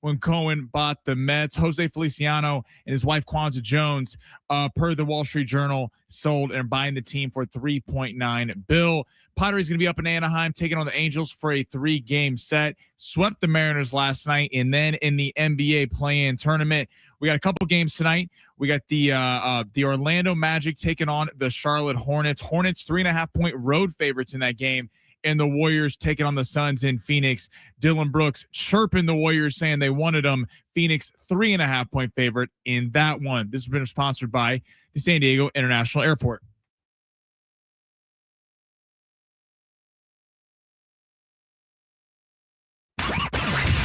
when Cohen bought the Mets. Jose Feliciano and his wife Kwanzaa Jones, per the Wall Street Journal, sold and buying the team for $3.9 billion. Padres going to be up in Anaheim taking on the Angels for a 3-game set. Swept the Mariners last night, and then in the NBA play-in tournament, we got a couple games tonight. We got the Orlando Magic taking on the Charlotte Hornets. Hornets 3.5-point road favorites in that game, and the Warriors taking on the Suns in Phoenix. Dylan Brooks chirping the Warriors, saying they wanted them. Phoenix 3.5-point favorite in that one. This has been sponsored by the San Diego International Airport.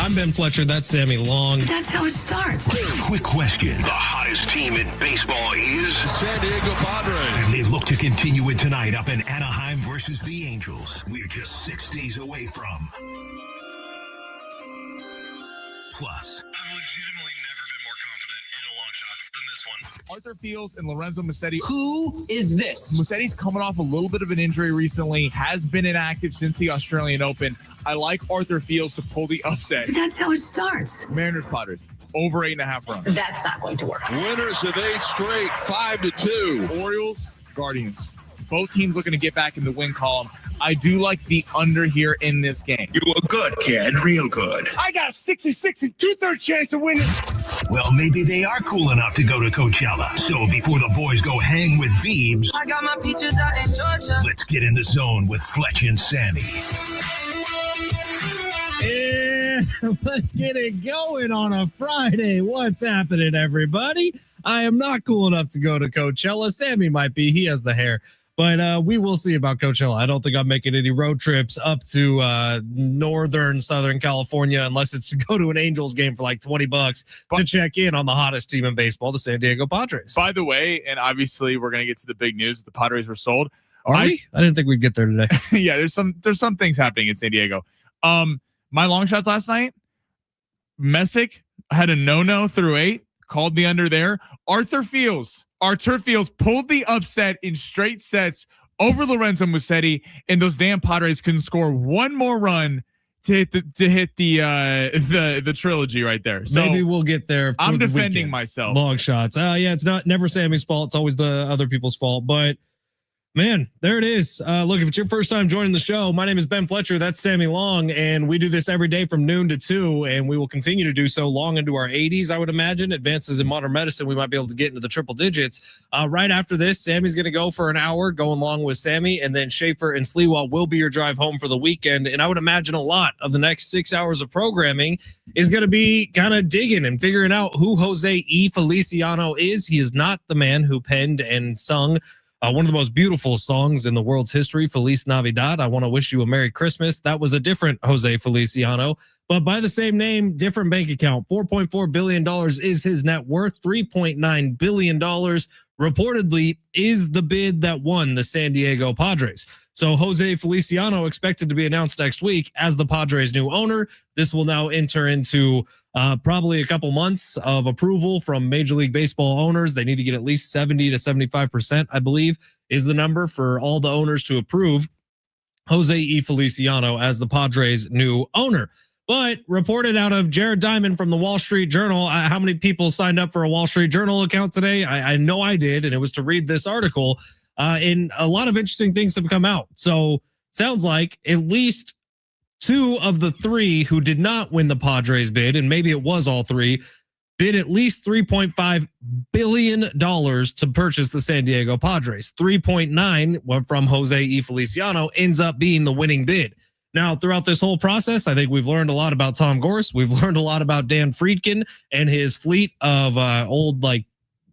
I'm Ben Fletcher. That's Sammy Long. That's how it starts. Quick question. The hottest team in baseball is San Diego Padres. And they look to continue it tonight up in Anaheim versus the Angels. We're just 6 days away from. Plus. I've legitimately never been more confident in a long shots than this one. Arthur Fields and Lorenzo Musetti. Who is this? Musetti's coming off a little bit of an injury recently, has been inactive since the Australian Open. I like Arthur Fields to pull the upset. That's how it starts. Mariners Padres over 8.5 runs. That's not going to work. Winners of 8 straight, 5-2. Orioles, Guardians. Both teams looking to get back in the win column. I do like the under here in this game. you look good, kid. Real good. I got a 66 and 2/3 chance of winning. Well, maybe they are cool enough to go to Coachella. So before the boys go hang with Biebs, I got my peaches out in Georgia. let's get in the zone with Fletch and Sammy. Yeah, let's get it going on a Friday. What's happening, everybody? I am not cool enough to go to Coachella. Sammy might be. He has the hair. But we will see about Coachella. I don't think I'm making any road trips up to Southern California unless it's to go to an Angels game for like $20 to check in on the hottest team in baseball, the San Diego Padres. By the way, and obviously we're going to get to the big news. The Padres were sold. Are we? I didn't think we'd get there today. Yeah, there's some things happening in San Diego. My long shots last night, Messick had a no through 8, called the under there. Arthur Fields pulled the upset in straight sets over Lorenzo Musetti, and those damn Padres couldn't score one more run to hit the trilogy right there. So maybe we'll get there. I'm defending myself. Long shots. Yeah, it's never Sammy's fault. It's always the other people's fault. But man, there it is. Look, if it's your first time joining the show, my name is Ben Fletcher. That's Sammy Long, and we do this every day from noon to 2, and we will continue to do so long into our 80s, I would imagine. Advances in modern medicine, we might be able to get into the triple digits. Right after this, Sammy's going to go for an hour, going along with Sammy, and then Schaefer and Sliwa will be your drive home for the weekend. And I would imagine a lot of the next 6 hours of programming is going to be kind of digging and figuring out who Jose E. Feliciano is. He is not the man who penned and sung one of the most beautiful songs in the world's history, Feliz Navidad. I want to wish you a Merry Christmas. That was a different Jose Feliciano, but by the same name, different bank account. $4.4 billion is his net worth. $3.9 billion reportedly is the bid that won the San Diego Padres. So Jose Feliciano expected to be announced next week as the Padres' new owner. This will now enter into probably a couple months of approval from Major League Baseball owners. They need to get at least 70 to 75%, I believe, is the number for all the owners to approve Jose E. Feliciano as the Padres' new owner. But reported out of Jared Diamond from the Wall Street Journal, how many people signed up for a Wall Street Journal account today? I know I did, and it was to read this article. And a lot of interesting things have come out. So sounds like at least 2 of the 3 who did not win the Padres bid, and maybe it was all 3, bid at least $3.5 billion to purchase the San Diego Padres. 3.9 from Jose E. Feliciano ends up being the winning bid. Now, throughout this whole process, I think we've learned a lot about Tom Gorse. We've learned a lot about Dan Friedkin and his fleet of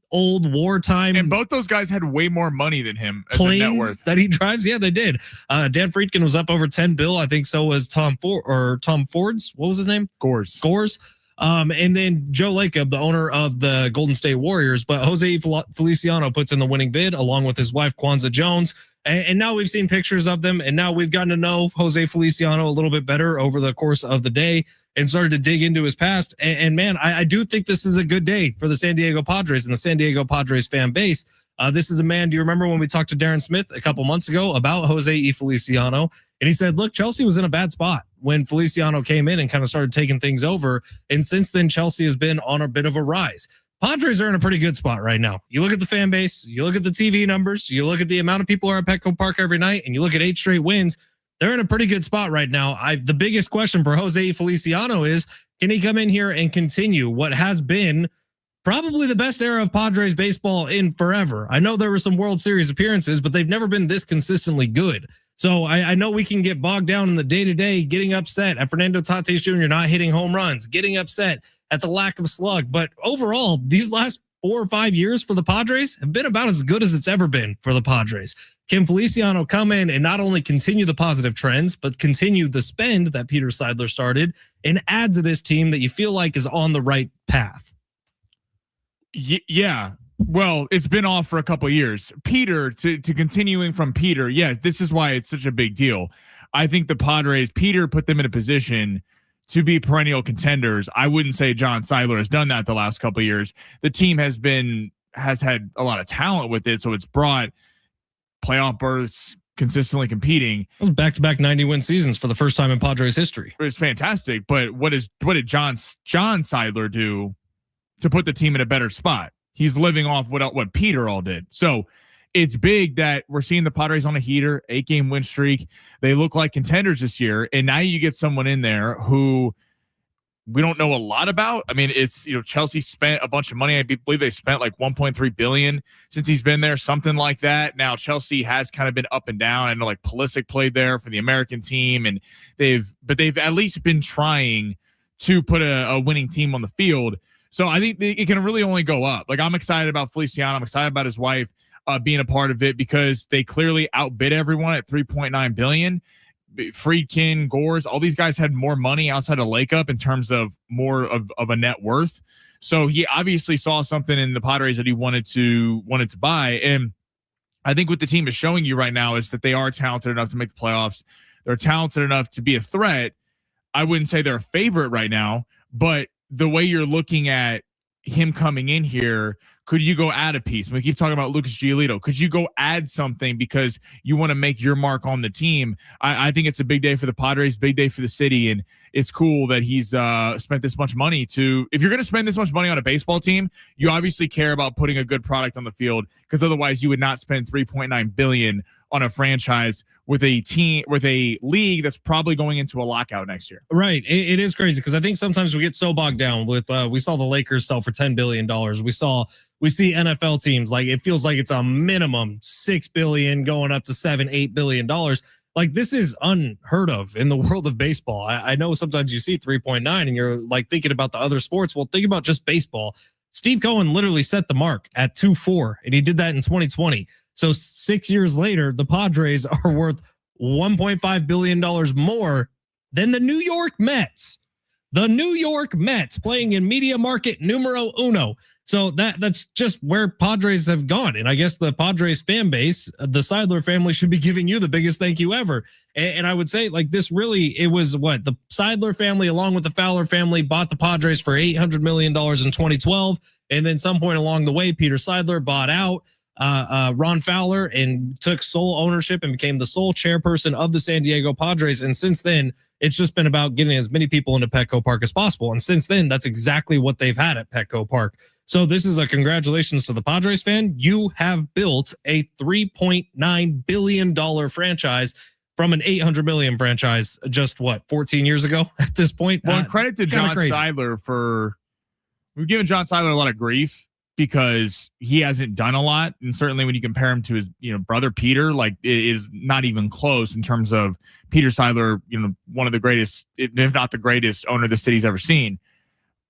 old wartime. And both those guys had way more money than him as a net worth that he drives. Yeah, they did. Dan Friedkin was up over 10 bill. I think so was Tom Ford's. What was his name? Gores. And then Joe Lacob, the owner of the Golden State Warriors. But Jose Feliciano puts in the winning bid along with his wife, Kwanzaa Jones. And now we've seen pictures of them, and now we've gotten to know Jose Feliciano a little bit better over the course of the day and started to dig into his past. And man, I do think this is a good day for the San Diego Padres and the San Diego Padres fan base. This is a man, do you remember when we talked to Darren Smith a couple months ago about Jose E. Feliciano? And he said, look, Chelsea was in a bad spot. when Feliciano came in and kind of started taking things over. And since then, Chelsea has been on a bit of a rise. Padres are in a pretty good spot right now. You look at the fan base, you look at the TV numbers, you look at the amount of people who are at Petco Park every night, and you look at 8 straight wins. They're in a pretty good spot right now. The biggest question for Jose Feliciano is, can he come in here and continue what has been probably the best era of Padres baseball in forever? I know there were some World Series appearances, but they've never been this consistently good. So I know we can get bogged down in the day-to-day, getting upset at Fernando Tatis Jr. not hitting home runs, getting upset at the lack of slug. But overall, these last 4 or 5 years for the Padres have been about as good as it's ever been for the Padres. Can Feliciano come in and not only continue the positive trends, but continue the spend that Peter Seidler started and add to this team that you feel like is on the right path? Yeah. Well, it's been off for a couple of years. Peter, to continuing from Peter, yes, this is why it's such a big deal. I think the Padres, Peter put them in a position to be perennial contenders. I wouldn't say John Seidler has done that the last couple of years. The team has had a lot of talent with it, so it's brought playoff berths, consistently competing. Those back-to-back 90-win seasons for the first time in Padres history. It was fantastic, but what did John Seidler do to put the team in a better spot? He's living off what Peter all did. So it's big that we're seeing the Padres on a heater, 8-game win streak. They look like contenders this year, and now you get someone in there who we don't know a lot about. I mean, it's, Chelsea spent a bunch of money. I believe they spent like $1.3 billion since he's been there, something like that. Now Chelsea has kind of been up and down. I know like Pulisic played there for the American team, and they've at least been trying to put a winning team on the field. So I think it can really only go up. Like, I'm excited about Feliciano. I'm excited about his wife being a part of it because they clearly outbid everyone at $3.9 billion. Friedkin, Gores, all these guys had more money outside of Lakeup in terms of more of a net worth. So he obviously saw something in the Padres that he wanted to buy. And I think what the team is showing you right now is that they are talented enough to make the playoffs. They're talented enough to be a threat. I wouldn't say they're a favorite right now, but the way you're looking at him coming in here, could you go add a piece? We keep talking about Lucas Giolito. Could you go add something because you want to make your mark on the team? I think it's a big day for the Padres, big day for the city, and it's cool that he's spent this much money to. If you're going to spend this much money on a baseball team, you obviously care about putting a good product on the field, because otherwise you would not spend $3.9 billion on a franchise with a league that's probably going into a lockout next year. Right. It is crazy because I think sometimes we get so bogged down with, we saw the Lakers sell for $10 billion. We see NFL teams, like, it feels like it's a minimum $6 billion going up to $7-8 billion. Like, this is unheard of in the world of baseball. I know sometimes you see 3.9 and you're like thinking about the other sports. Well, think about just baseball. Steve Cohen literally set the mark at 2.4, and he did that in 2020. So 6 years later, the Padres are worth $1.5 billion more than the New York Mets. The New York Mets playing in media market numero uno. So that's just where Padres have gone. And I guess the Padres fan base, the Seidler family, should be giving you the biggest thank you ever. And I would say, like, this really, it was what the Seidler family along with the Fowler family bought the Padres for $800 million in 2012. And then some point along the way, Peter Seidler bought out Ron Fowler and took sole ownership and became the sole chairperson of the San Diego Padres. And since then, it's just been about getting as many people into Petco Park as possible. And since then, that's exactly what they've had at Petco Park. So this is a congratulations to the Padres fan. You have built a $3.9 billion franchise from an $800 million franchise just 14 years ago at this point. Well, and credit to John Seidler we've given John Seidler a lot of grief because he hasn't done a lot. And certainly when you compare him to his, brother Peter, like, it is not even close in terms of Peter Seidler, one of the greatest, if not the greatest owner the city's ever seen.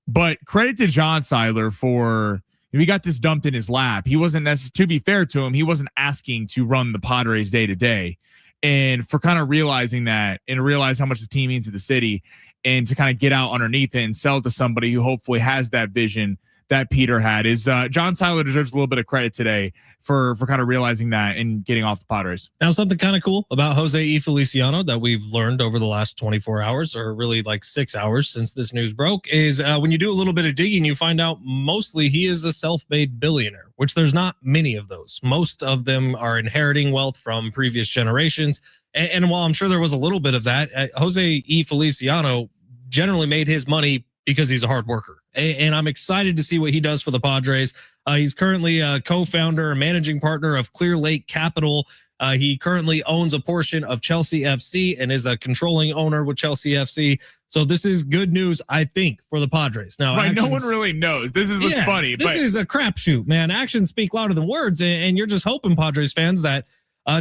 But credit to John Seidler for, he got this dumped in his lap. He wasn't necessarily, to be fair to him, he wasn't asking to run the Padres day to day. And for kind of realizing that and realize how much the team means to the city, and to kind of get out underneath it and sell it to somebody who hopefully has that vision that Peter had. Is John Seiler deserves a little bit of credit today for kind of realizing that and getting off the Padres. Now, something kind of cool about Jose E. Feliciano that we've learned over the last 24 hours, or really like 6 hours since this news broke, is when you do a little bit of digging, you find out mostly he is a self-made billionaire, which there's not many of those. Most of them are inheriting wealth from previous generations. And while I'm sure there was a little bit of that, Jose E. Feliciano generally made his money because he's a hard worker. And I'm excited to see what he does for the Padres. He's currently a co-founder and managing partner of Clear Lake Capital. He currently owns a portion of Chelsea FC and is a controlling owner with Chelsea FC. So this is good news, I think, for the Padres. Now, right, no one really knows. This is what's funny. This is a crapshoot, man. Actions speak louder than words, and you're just hoping, Padres fans, that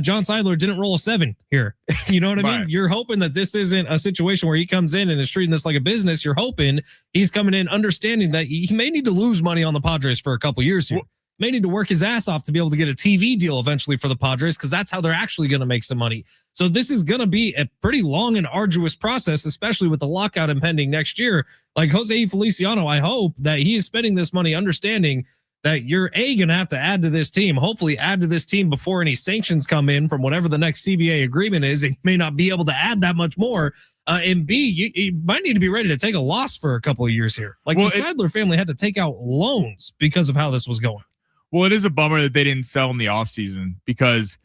John Seidler didn't roll a 7 here. You know what I mean? Right. You're hoping that this isn't a situation where he comes in and is treating this like a business. You're hoping he's coming in understanding that he may need to lose money on the Padres for a couple years here. May need to work his ass off to be able to get a TV deal eventually for the Padres, because that's how they're actually going to make some money. So this is going to be a pretty long and arduous process, especially with the lockout impending next year. Like Jose Feliciano, I hope that he is spending this money understanding that you're going to have to add to this team, hopefully add to this team before any sanctions come in from whatever the next CBA agreement is. It may not be able to add that much more. And B, you might need to be ready to take a loss for a couple of years here. Like the Seidler family had to take out loans because of how this was going. Well, it is a bummer that they didn't sell in the offseason, because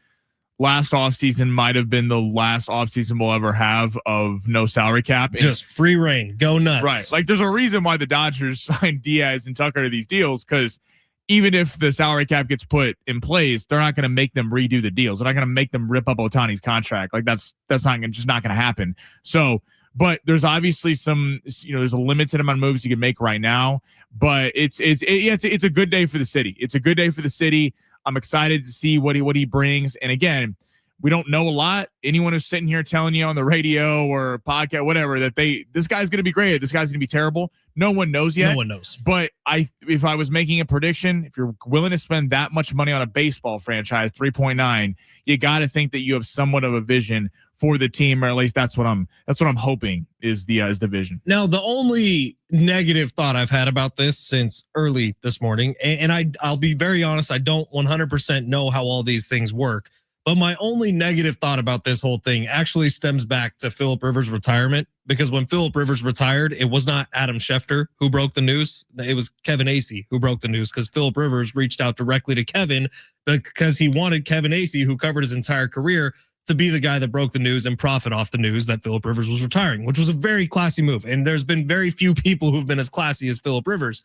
last offseason might have been the last offseason we'll ever have of no salary cap. Just free reign. Go nuts. Right. Like, there's a reason why the Dodgers signed Diaz and Tucker to these deals, because even if the salary cap gets put in place, they're not going to make them redo the deals. They're not going to make them rip up Ohtani's contract. Like that's not just not going to happen. So, but there's obviously some, there's a limited amount of moves you can make right now, but it's a good day for the city. It's a good day for the city. I'm excited to see what he brings. And again, we don't know a lot. Anyone who's sitting here telling you on the radio or podcast, whatever, that this guy's going to be great, this guy's going to be terrible, no one knows yet. No one knows. But if I was making a prediction, if you're willing to spend that much money on a baseball franchise, 3.9, you got to think that you have somewhat of a vision for the team, or at least that's what I'm hoping is the vision. Now, the only negative thought I've had about this since early this morning, and I'll be very honest, I don't 100% know how all these things work. But my only negative thought about this whole thing actually stems back to Phillip Rivers' retirement, because when Phillip Rivers retired, it was not Adam Schefter who broke the news. It was Kevin Acee who broke the news, because Phillip Rivers reached out directly to Kevin because he wanted Kevin Acee, who covered his entire career, to be the guy that broke the news and profit off the news that Phillip Rivers was retiring, which was a very classy move. And there's been very few people who've been as classy as Phillip Rivers.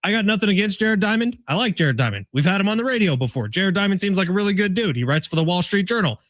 I got nothing against Jared Diamond. I like Jared Diamond. We've had him on the radio before. Jared Diamond seems like a really good dude. He writes for the Wall Street Journal.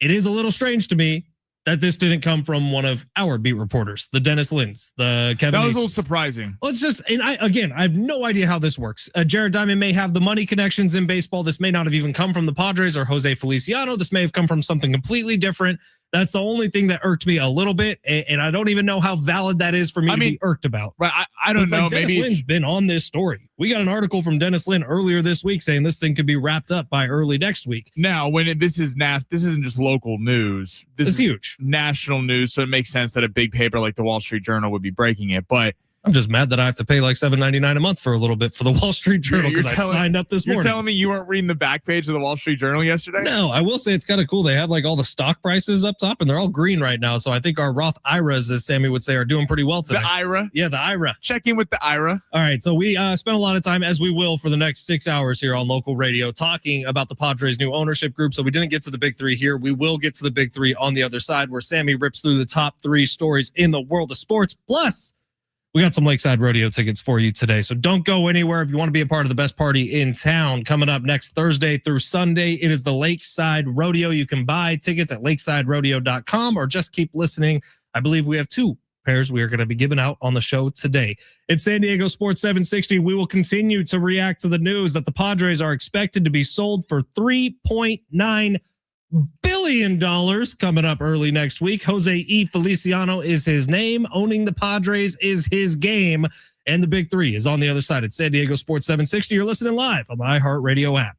It is a little strange to me that this didn't come from one of our beat reporters, the Dennis Linds, the Kevin. That was Aces. a little surprising. Well, it's just, and I have no idea how this works. Jared Diamond may have the money connections in baseball. This may not have even come from the Padres or Jose Feliciano. This may have come from something completely different. That's the only thing that irked me a little bit, and I don't even know how valid that is for me to be irked about. Right, I don't know. Dennis Maybe Lynn's been on this story. We got an article from Dennis Lynn earlier this week saying this thing could be wrapped up by early next week. Now, this isn't just local news. This is huge national news, so it makes sense that a big paper like the Wall Street Journal would be breaking it. But I'm just mad that I have to pay like $7.99 a month for a little bit for the Wall Street Journal because I signed up this morning. You're telling me you weren't reading the back page of the Wall Street Journal yesterday? No, I will say it's kind of cool. They have like all the stock prices up top and they're all green right now. So I think our Roth IRAs, as Sammy would say, are doing pretty well today. The IRA? Yeah, the IRA. Check in with the IRA. All right. So we spent a lot of time, as we will for the next 6 hours here on local radio, talking about the Padres' new ownership group. So we didn't get to the big three here. We will get to the big three on the other side, where Sammy rips through the top 3 stories in the world of sports. Plus, we got some Lakeside Rodeo tickets for you today. So don't go anywhere if you want to be a part of the best party in town. Coming up next Thursday through Sunday, it is the Lakeside Rodeo. You can buy tickets at lakesiderodeo.com or just keep listening. I believe we have 2 pairs we are going to be giving out on the show today. It's San Diego Sports 760. We will continue to react to the news that the Padres are expected to be sold for $3.9 billion coming up early next week. Jose E. Feliciano is his name. Owning the Padres is his game. And the big three is on the other side. It's San Diego Sports 760. You're listening live on the iHeartRadio app.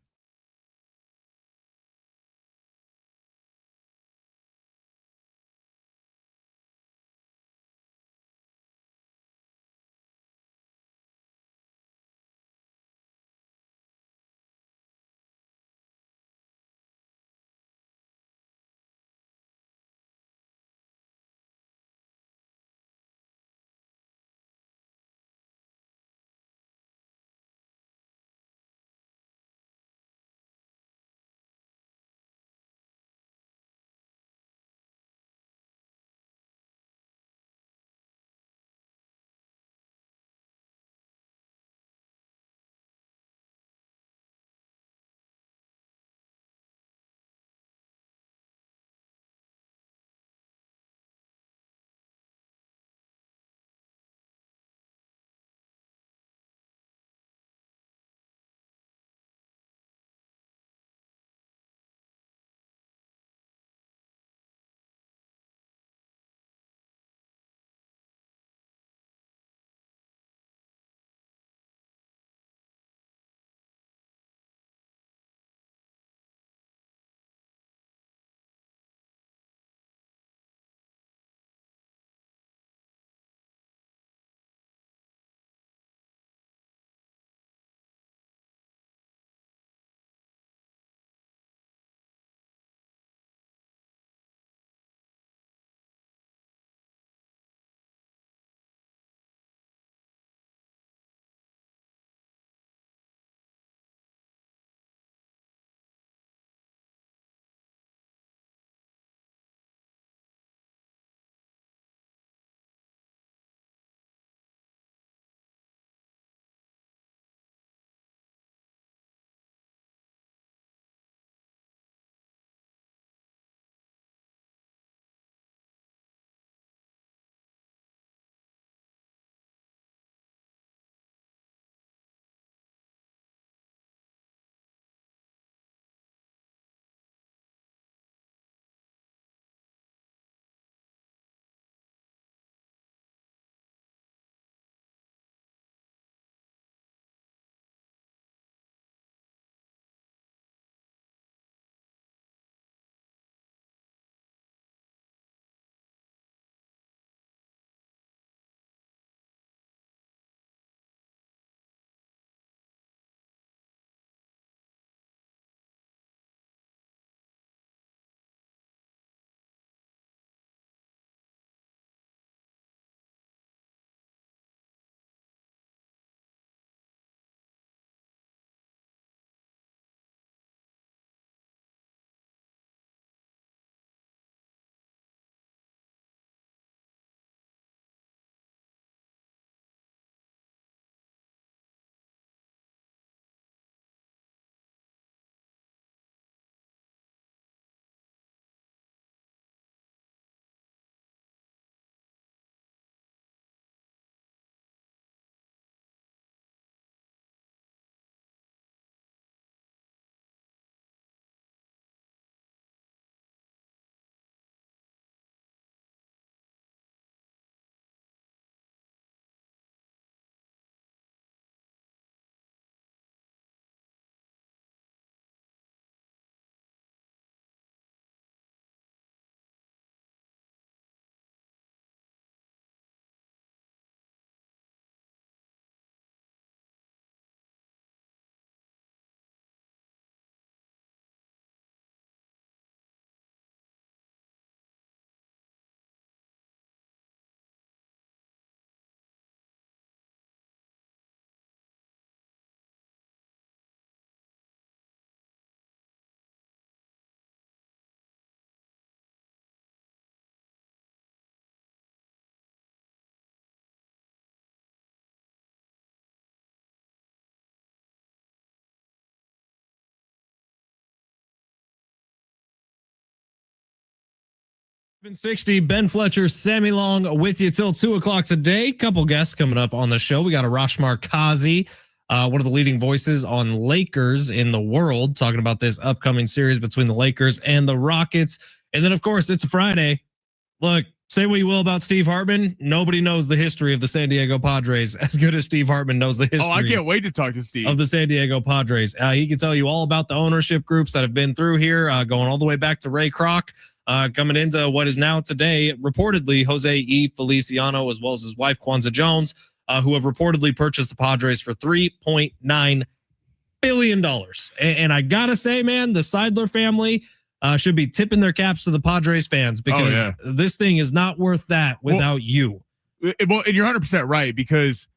760, Ben Fletcher, Sammy Long with you till 2 o'clock today. Couple guests coming up on the show. We got Arash Markazi, one of the leading voices on Lakers in the world, talking about this upcoming series between the Lakers and the Rockets. And then, of course, it's a Friday. Look, say what you will about Steve Hartman. Nobody knows the history of the San Diego Padres as good as Steve Hartman knows the history. Oh, I can't wait to talk to Steve. Of the San Diego Padres. He can tell you all about the ownership groups that have been through here, going all the way back to Ray Kroc, coming into what is now today, reportedly, Jose E. Feliciano, as well as his wife, Kwanzaa Jones, who have reportedly purchased the Padres for $3.9 billion. And I got to say, man, the Seidler family should be tipping their caps to the Padres fans because this thing is not worth that without you. Well, and you're 100% right, because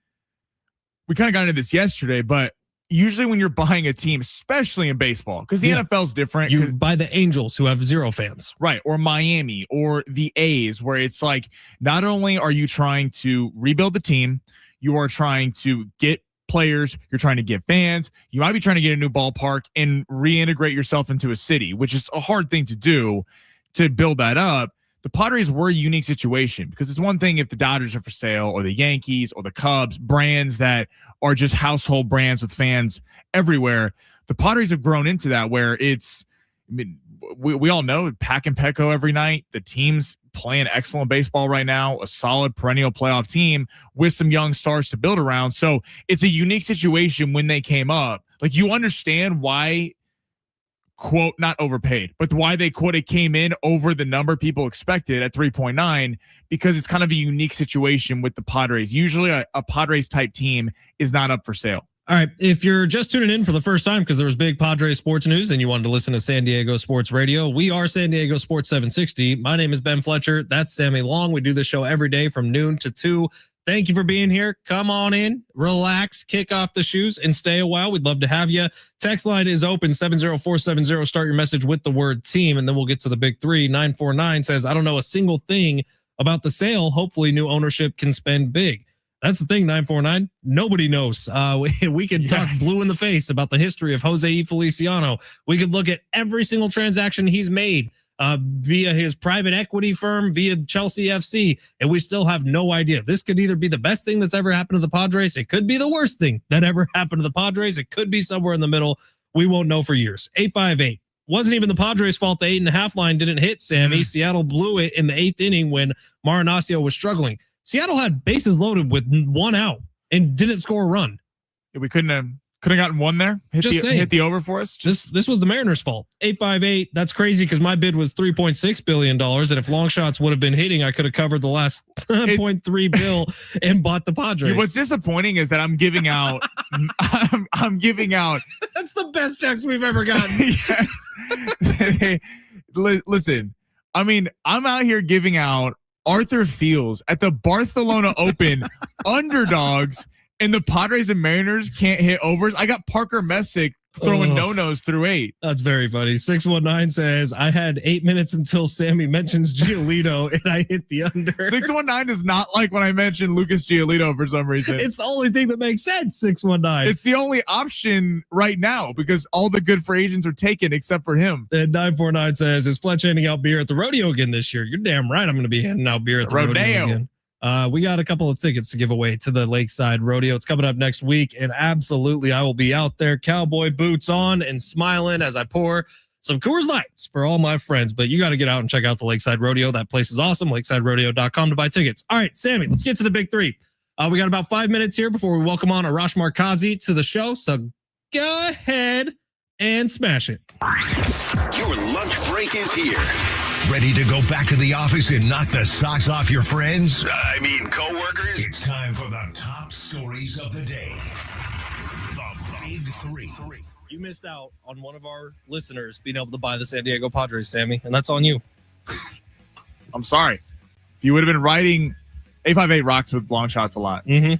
we kind of got into this yesterday, but usually when you're buying a team, especially in baseball, because the NFL's different. You buy the Angels, who have 0 fans. Right. Or Miami or the A's, where it's like, not only are you trying to rebuild the team, you are trying to get players, you're trying to get fans, you might be trying to get a new ballpark and reintegrate yourself into a city, which is a hard thing to do to build that up. The Padres were a unique situation because it's one thing if the Dodgers are for sale or the Yankees or the Cubs, brands that are just household brands with fans everywhere. The Padres have grown into that where it's, I mean, we all know Pack and Petco every night. The team's playing excellent baseball right now, a solid perennial playoff team with some young stars to build around. So it's a unique situation when they came up. Like, you understand why, quote, not overpaid, but why they, quote, it came in over the number people expected at 3.9, because it's kind of a unique situation with the Padres. Usually a Padres type team is not up for sale. All right. If you're just tuning in for the first time because there was big Padres sports news and you wanted to listen to San Diego Sports Radio, we are San Diego Sports 760. My name is Ben Fletcher. That's Sammy Long. We do this show every day from noon to 2. Thank you for being here. Come on in, relax, kick off the shoes, and stay a while. We'd love to have you. Text line is open, 70470. Start your message with the word team, and then we'll get to the big three. 949 says, I don't know a single thing about the sale. Hopefully new ownership can spend big. That's the thing, 949. Nobody knows. We can talk blue in the face about the history of Jose E. Feliciano. We could look at every single transaction he's made via his private equity firm, via Chelsea FC, and we still have no idea. This could either be the best thing that's ever happened to the Padres. It could be the worst thing that ever happened to the Padres. It could be somewhere in the middle. We won't know for years. 858. Wasn't even the Padres' fault the 8.5 line didn't hit, Sammy. Seattle blew it in the 8th inning when Marinaccio was struggling. Seattle had bases loaded with 1 out and didn't score a run. Yeah, we couldn't have gotten one there. Hit the over for us. This was the Mariners' fault. 858. That's crazy because my bid was $3.6 billion, and if long shots would have been hitting, I could have covered the last 0.3 bill and bought the Padres. What's disappointing is that I'm giving out. I'm giving out. That's the best checks we've ever gotten. Yes. Listen, I mean, I'm out here giving out Arthur Fields at the Barcelona Open underdogs, and the Padres and Mariners can't hit overs. I got Parker Messick throwing no-nos through 8. That's very funny. 619 says, I had 8 minutes until Sammy mentions Giolito and I hit the under. 619 is not like when I mentioned Lucas Giolito for some reason. It's the only thing that makes sense, 619. It's the only option right now because all the good free agents are taken except for him. And 949 says, is Fletch handing out beer at the rodeo again this year? You're damn right I'm going to be handing out beer at the rodeo again. We got a couple of tickets to give away to the Lakeside Rodeo. It's coming up next week, and absolutely I will be out there, cowboy boots on and smiling as I pour some Coors Lights for all my friends. But you got to get out and check out the Lakeside Rodeo. That place is awesome. LakesideRodeo.com to buy tickets. All right, Sammy, let's get to the big three. We got about 5 minutes here before we welcome on Arash Markazi to the show. So go ahead and smash it. Your lunch break is here. Ready to go back to the office and knock the socks off your friends? I mean, coworkers. It's time for the top stories of the day. The Big Three. You missed out on one of our listeners being able to buy the San Diego Padres, Sammy, and that's on you. I'm sorry. If you would have been writing 858 rocks with long shots a lot. Mm-hmm.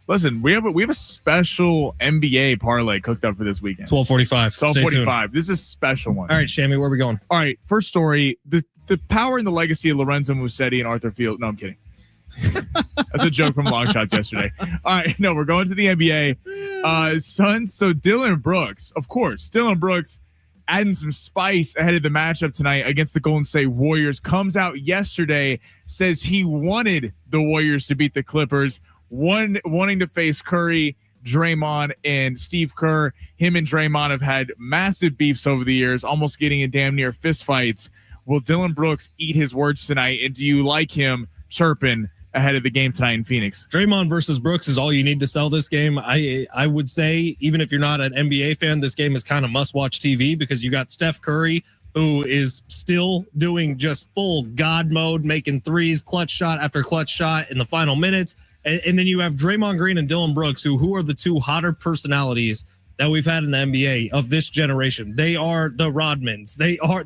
Listen, we have a special NBA parlay cooked up for this weekend. 12:45. 12:45. This is a special one. All right, Shammy, where are we going? All right, first story. The power and the legacy of Lorenzo Musetti and Arthur Fields. No, I'm kidding. That's a joke from Long Shots yesterday. All right, no, we're going to the NBA. Suns. So Dylan Brooks, of course. Dylan Brooks adding some spice ahead of the matchup tonight against the Golden State Warriors. Comes out yesterday, says he wanted the Warriors to beat the Clippers, wanting to face Curry, Draymond, and Steve Kerr. Him and Draymond have had massive beefs over the years, almost getting in damn near fist fights. Will Dillon Brooks eat his words tonight? And do you like him chirping ahead of the game tonight in Phoenix? Draymond versus Brooks is all you need to sell this game. I would say, even if you're not an NBA fan, this game is kind of must-watch TV because you got Steph Curry, who is still doing just full God mode, making threes, clutch shot after clutch shot in the final minutes. And then you have Draymond Green and Dillon Brooks, who are the two hotter personalities that we've had in the NBA of this generation. They are the Rodmans.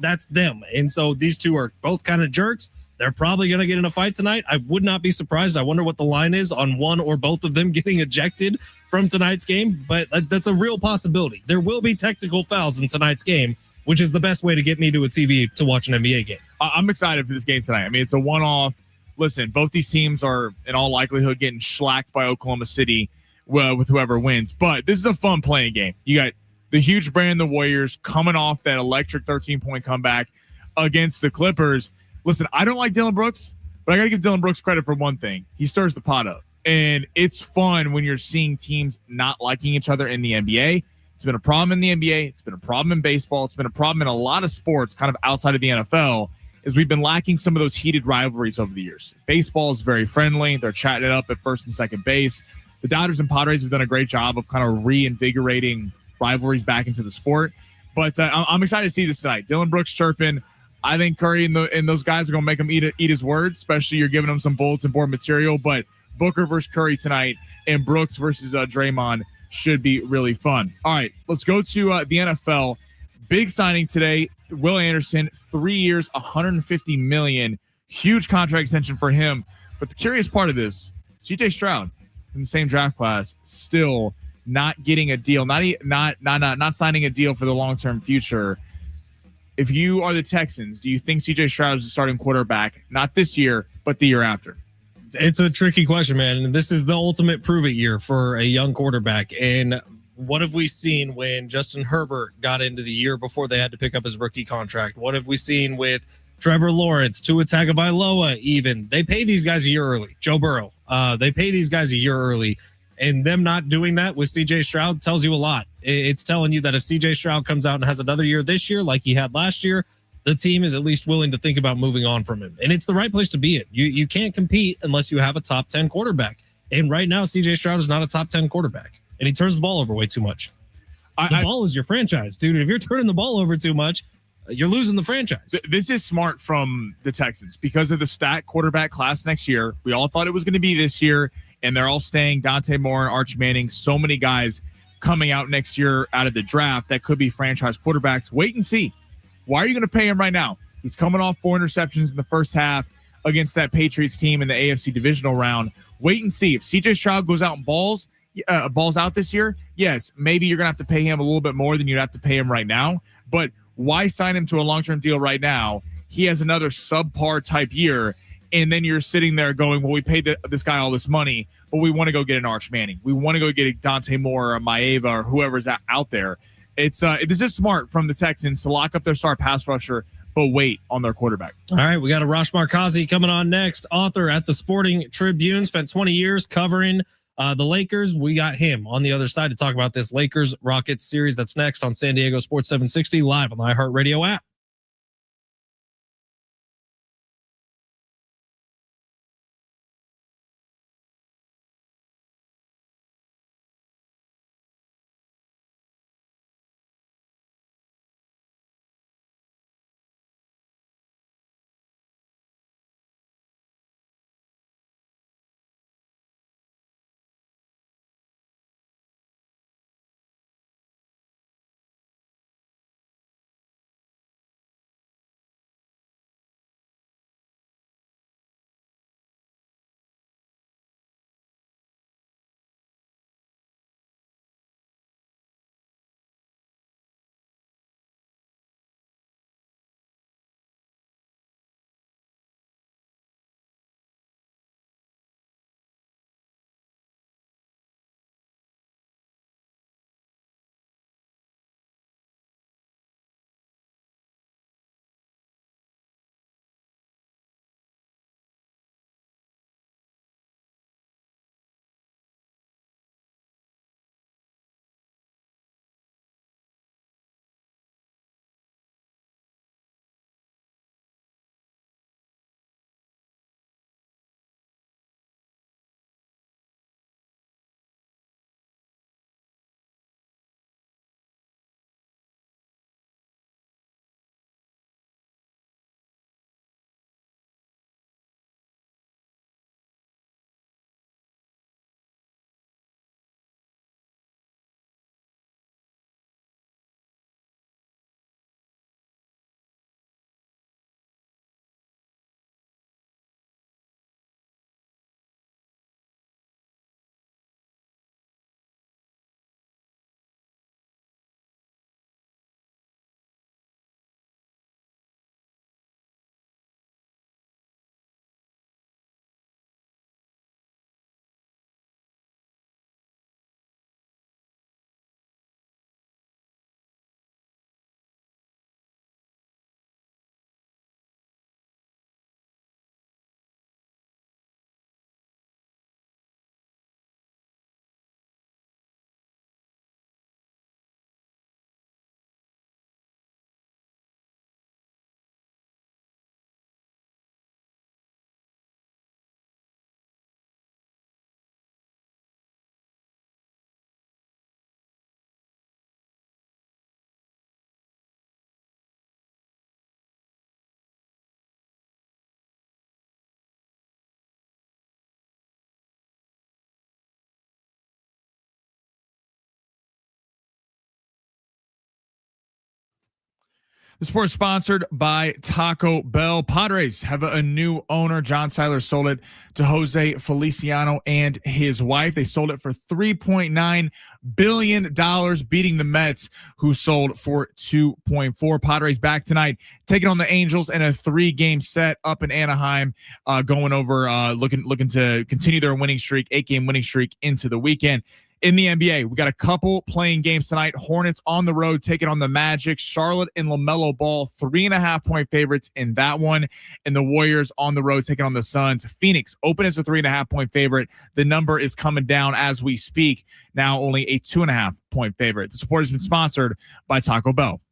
That's them. And so these two are both kind of jerks. They're probably going to get in a fight tonight. I would not be surprised. I wonder what the line is on one or both of them getting ejected from tonight's game, but that's a real possibility. There will be technical fouls in tonight's game, which is the best way to get me to a TV to watch an NBA game. I'm excited for this game tonight. I mean, it's a one-off. Listen, both these teams are in all likelihood getting shellacked by Oklahoma City with whoever wins, but this is a fun playing game. You got the huge brand, the Warriors, coming off that electric 13-point comeback against the Clippers. Listen, I don't like Dillon Brooks, but I got to give Dillon Brooks credit for one thing. He stirs the pot up, and it's fun when you're seeing teams not liking each other in the NBA. It's been a problem in the NBA. It's been a problem in baseball. It's been a problem in a lot of sports kind of outside of the NFL, is we've been lacking some of those heated rivalries over the years. Baseball is very friendly. They're chatting it up at first and second base. The Dodgers and Padres have done a great job of kind of reinvigorating rivalries back into the sport. But I'm excited to see this tonight. Dillon Brooks chirping. I think Curry and those guys are going to make him eat his words, especially you're giving him some bulletin board material. But Booker versus Curry tonight and Brooks versus Draymond should be really fun. All right, let's go to the NFL. Big signing today, Will Anderson, 3 years, $150 million. Huge contract extension for him. But the curious part of this, CJ Stroud in the same draft class, still not getting a deal, not signing a deal for the long-term future. If you are the Texans, do you think CJ Stroud is the starting quarterback, not this year, but the year after? It's a tricky question, man. And this is the ultimate prove it year for a young quarterback. And what have we seen when Justin Herbert got into the year before they had to pick up his rookie contract? What have we seen with Trevor Lawrence, Tua Tagovailoa even? They pay these guys a year early. Joe Burrow, they pay these guys a year early. And them not doing that with CJ Stroud tells you a lot. It's telling you that if CJ Stroud comes out and has another year this year like he had last year, the team is at least willing to think about moving on from him. And it's the right place to be in. You can't compete unless you have a top 10 quarterback. And right now, CJ Stroud is not a top 10 quarterback. And he turns the ball over way too much. The ball is your franchise, dude. If you're turning the ball over too much, you're losing the franchise. This is smart from the Texans because of the stacked quarterback class next year. We all thought it was going to be this year, and they're all staying. Dante Moore and Arch Manning, so many guys coming out next year out of the draft that could be franchise quarterbacks. Wait and see. Why are you going to pay him right now? He's coming off 4 interceptions in the first half against that Patriots team in the AFC divisional round. Wait and see. If CJ Stroud goes out and balls out this year, yes, maybe you're going to have to pay him a little bit more than you'd have to pay him right now. But why sign him to a long-term deal right now? He has another subpar type year, and then you're sitting there going, well, we paid this guy all this money, but we want to go get an Arch Manning. We want to go get a Dante Moore or a Maeva or whoever's out there. This is smart from the Texans to lock up their star pass rusher, but wait on their quarterback. All right, we got Arash Markazi coming on next. Author at the Sporting Tribune, spent 20 years covering the Lakers. We got him on the other side to talk about this Lakers-Rockets series. That's next on San Diego Sports 760, live on the iHeartRadio app. The sport is sponsored by Taco Bell. Padres have a new owner. John Seiler sold it to Jose Feliciano and his wife. They sold it for $3.9 billion, beating the Mets, who sold for $2.4. Padres back tonight, taking on the Angels in a 3-game set up in Anaheim, going over, looking to continue their winning streak, 8-game winning streak into the weekend. In the NBA, we got a couple playing games tonight. Hornets on the road taking on the Magic. Charlotte and LaMelo Ball, 3.5-point favorites in that one. And the Warriors on the road taking on the Suns. Phoenix open as a 3.5-point favorite. The number is coming down as we speak. Now only a 2.5-point favorite. The support has been sponsored by Taco Bell.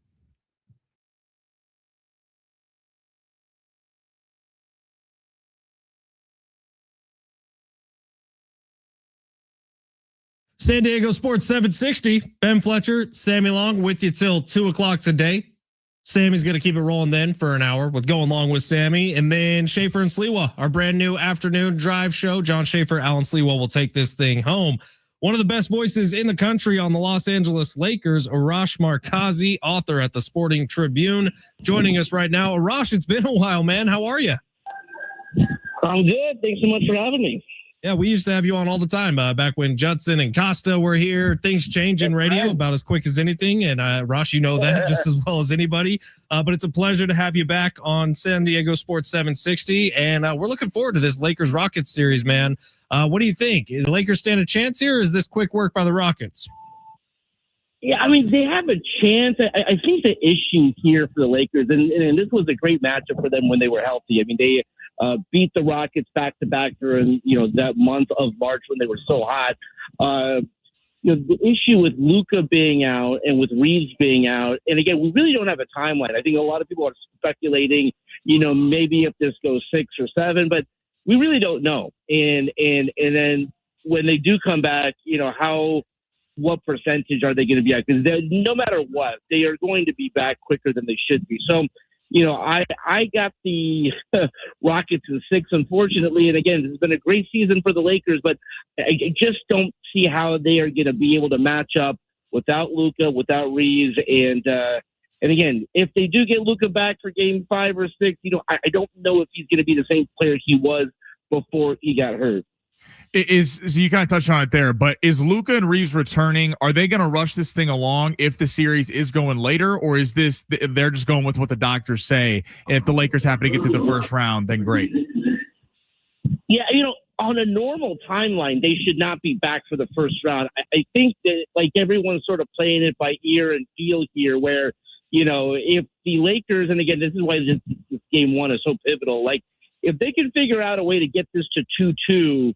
San Diego Sports 760. Ben Fletcher, Sammy Long with you till 2 o'clock today. Sammy's going to keep it rolling then for an hour with Going Long with Sammy. And then Schaefer and Sliwa, our brand new afternoon drive show. John Schaefer, Alan Sliwa will take this thing home. One of the best voices in the country on the Los Angeles Lakers, Arash Markazi, author at the Sporting Tribune, joining us right now. Arash, it's been a while, man. How are you? I'm good. Thanks so much for having me. Yeah, we used to have you on all the time back when Judson and Costa were here. Things change in radio about as quick as anything. And Rosh, you know that just as well as anybody. But it's a pleasure to have you back on San Diego Sports 760. And we're looking forward to this Lakers-Rockets series, man. What do you think? The Lakers stand a chance here, or is this quick work by the Rockets? Yeah, I mean, they have a chance. I think the issue here for the Lakers, and this was a great matchup for them when they were healthy. I mean, they beat the Rockets back-to-back during, that month of March when they were so hot. The issue with Luka being out and with Reeves being out, and again, we really don't have a timeline. I think a lot of people are speculating, maybe if this goes 6 or 7, but we really don't know. And then when they do come back, what percentage are they going to be at? Because no matter what, they are going to be back quicker than they should be. So, I got the Rockets in 6, unfortunately. And again, this has been a great season for the Lakers, but I just don't see how they are going to be able to match up without Luka, without Reeves. And again, if they do get Luka back for game 5 or 6, I don't know if he's going to be the same player he was before he got hurt. So you kind of touched on it there, but is Luka and Reeves returning? Are they going to rush this thing along if the series is going later, or is this they're just going with what the doctors say? And if the Lakers happen to get to the first round, then great. Yeah, on a normal timeline, they should not be back for the first round. I think that everyone's sort of playing it by ear and feel here, where if the Lakers, and again, this is why this game 1 is so pivotal. If they can figure out a way to get this to 2-2.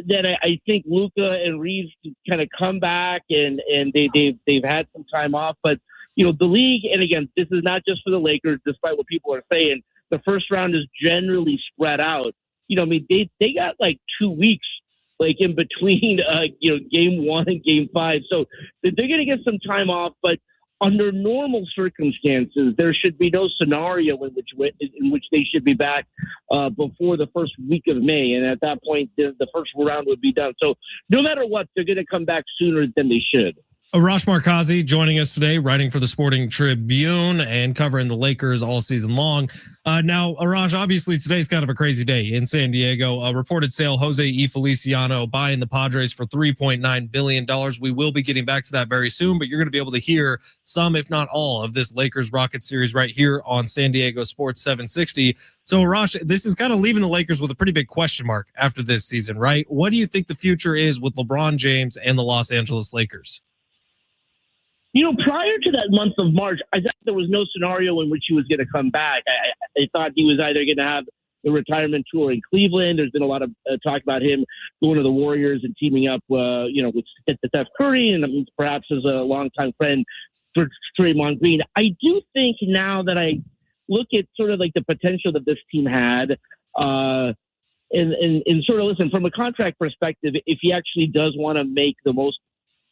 Then I think Luka and Reeves kind of come back and they've had some time off, but the league, and again, this is not just for the Lakers, despite what people are saying, the first round is generally spread out. They got 2 weeks in between game 1 and game 5, so they're going to get some time off, but under normal circumstances, there should be no scenario in which they should be back before the first week of May. And at that point, the first round would be done. So no matter what, they're going to come back sooner than they should. Arash Markazi joining us today, writing for the Sporting Tribune and covering the Lakers all season long. Now, Arash, obviously today's kind of a crazy day in San Diego. A reported sale, Jose Feliciano buying the Padres for $3.9 billion. We will be getting back to that very soon, but you're going to be able to hear some, if not all, of this Lakers-Rockets series right here on San Diego Sports 760. So, Arash, this is kind of leaving the Lakers with a pretty big question mark after this season, right? What do you think the future is with LeBron James and the Los Angeles Lakers? Prior to that month of March, I thought there was no scenario in which he was going to come back. I thought he was either going to have the retirement tour in Cleveland. There's been a lot of talk about him going to the Warriors and teaming up, with Steph Curry and perhaps as a longtime friend for Draymond Green. I do think now that I look at sort of the potential that this team had, and sort of listen from a contract perspective, if he actually does want to make the most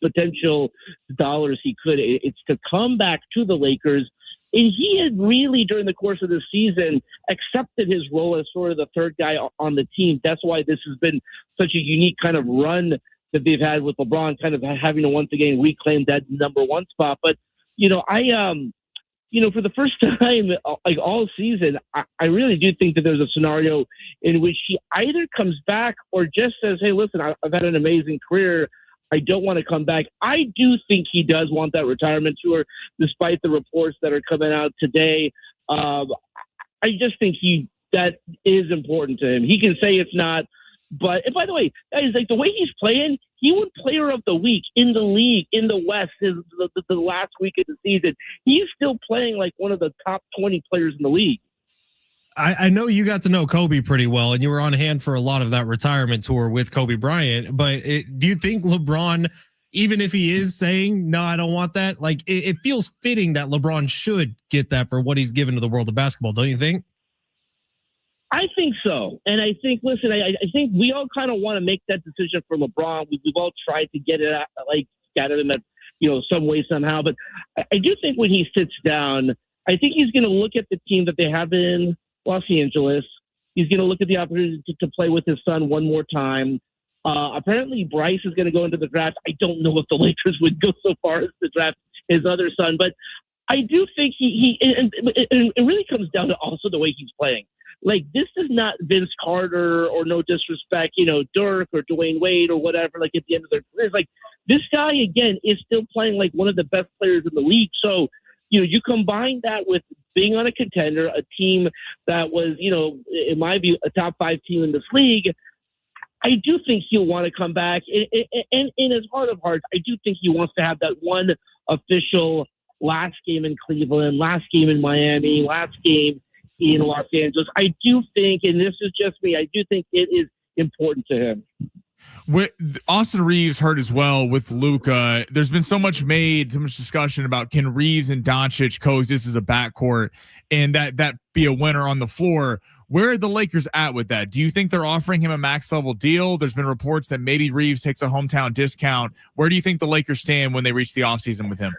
potential dollars he could, it's to come back to the Lakers. And he had really, during the course of the season, accepted his role as sort of the third guy on the team. That's why this has been such a unique kind of run that they've had with LeBron, kind of having to once again reclaim that number 1 spot. But, for the first time, like all season, I really do think that there's a scenario in which he either comes back or just says, hey, listen, I've had an amazing career. I don't want to come back. I do think he does want that retirement tour, despite the reports that are coming out today. I just think that is important to him. He can say it's not. But, and by the way, guys, like the way he's playing, he won Player of the Week in the league, in the West, the last week of the season. He's still playing like one of the top 20 players in the league. I know you got to know Kobe pretty well, and you were on hand for a lot of that retirement tour with Kobe Bryant. But do you think LeBron, even if he is saying, no, I don't want that, like it feels fitting that LeBron should get that for what he's given to the world of basketball, don't you think? I think so. And I think, listen, I think we all kind of want to make that decision for LeBron. We've all tried to get it out, like scatter him at, some way, somehow. But I do think when he sits down, I think he's going to look at the team that they have in Los Angeles. He's going to look at the opportunity to play with his son one more time. Apparently, Bryce is going to go into the draft. I don't know if the Lakers would go so far as to draft his other son, but I do think it really comes down to also the way he's playing. Like, this is not Vince Carter or, no disrespect, Dirk or Dwayne Wade or whatever, like at the end of their careers. Like, this guy, again, is still playing like one of the best players in the league. So, you combine that with being on a contender, a team that was, in my view, a top 5 team in this league. I do think he'll want to come back. And in his heart of hearts, I do think he wants to have that one official last game in Cleveland, last game in Miami, last game in Los Angeles. I do think, and this is just me, I do think it is important to him. With Austin Reeves hurt as well with Luka, there's been so much discussion about can Reeves and Doncic coexist as a backcourt and that be a winner on the floor. Where are the Lakers at with that? Do you think they're offering him a max level deal? There's been reports that maybe Reeves takes a hometown discount. Where do you think the Lakers stand when they reach the offseason with him?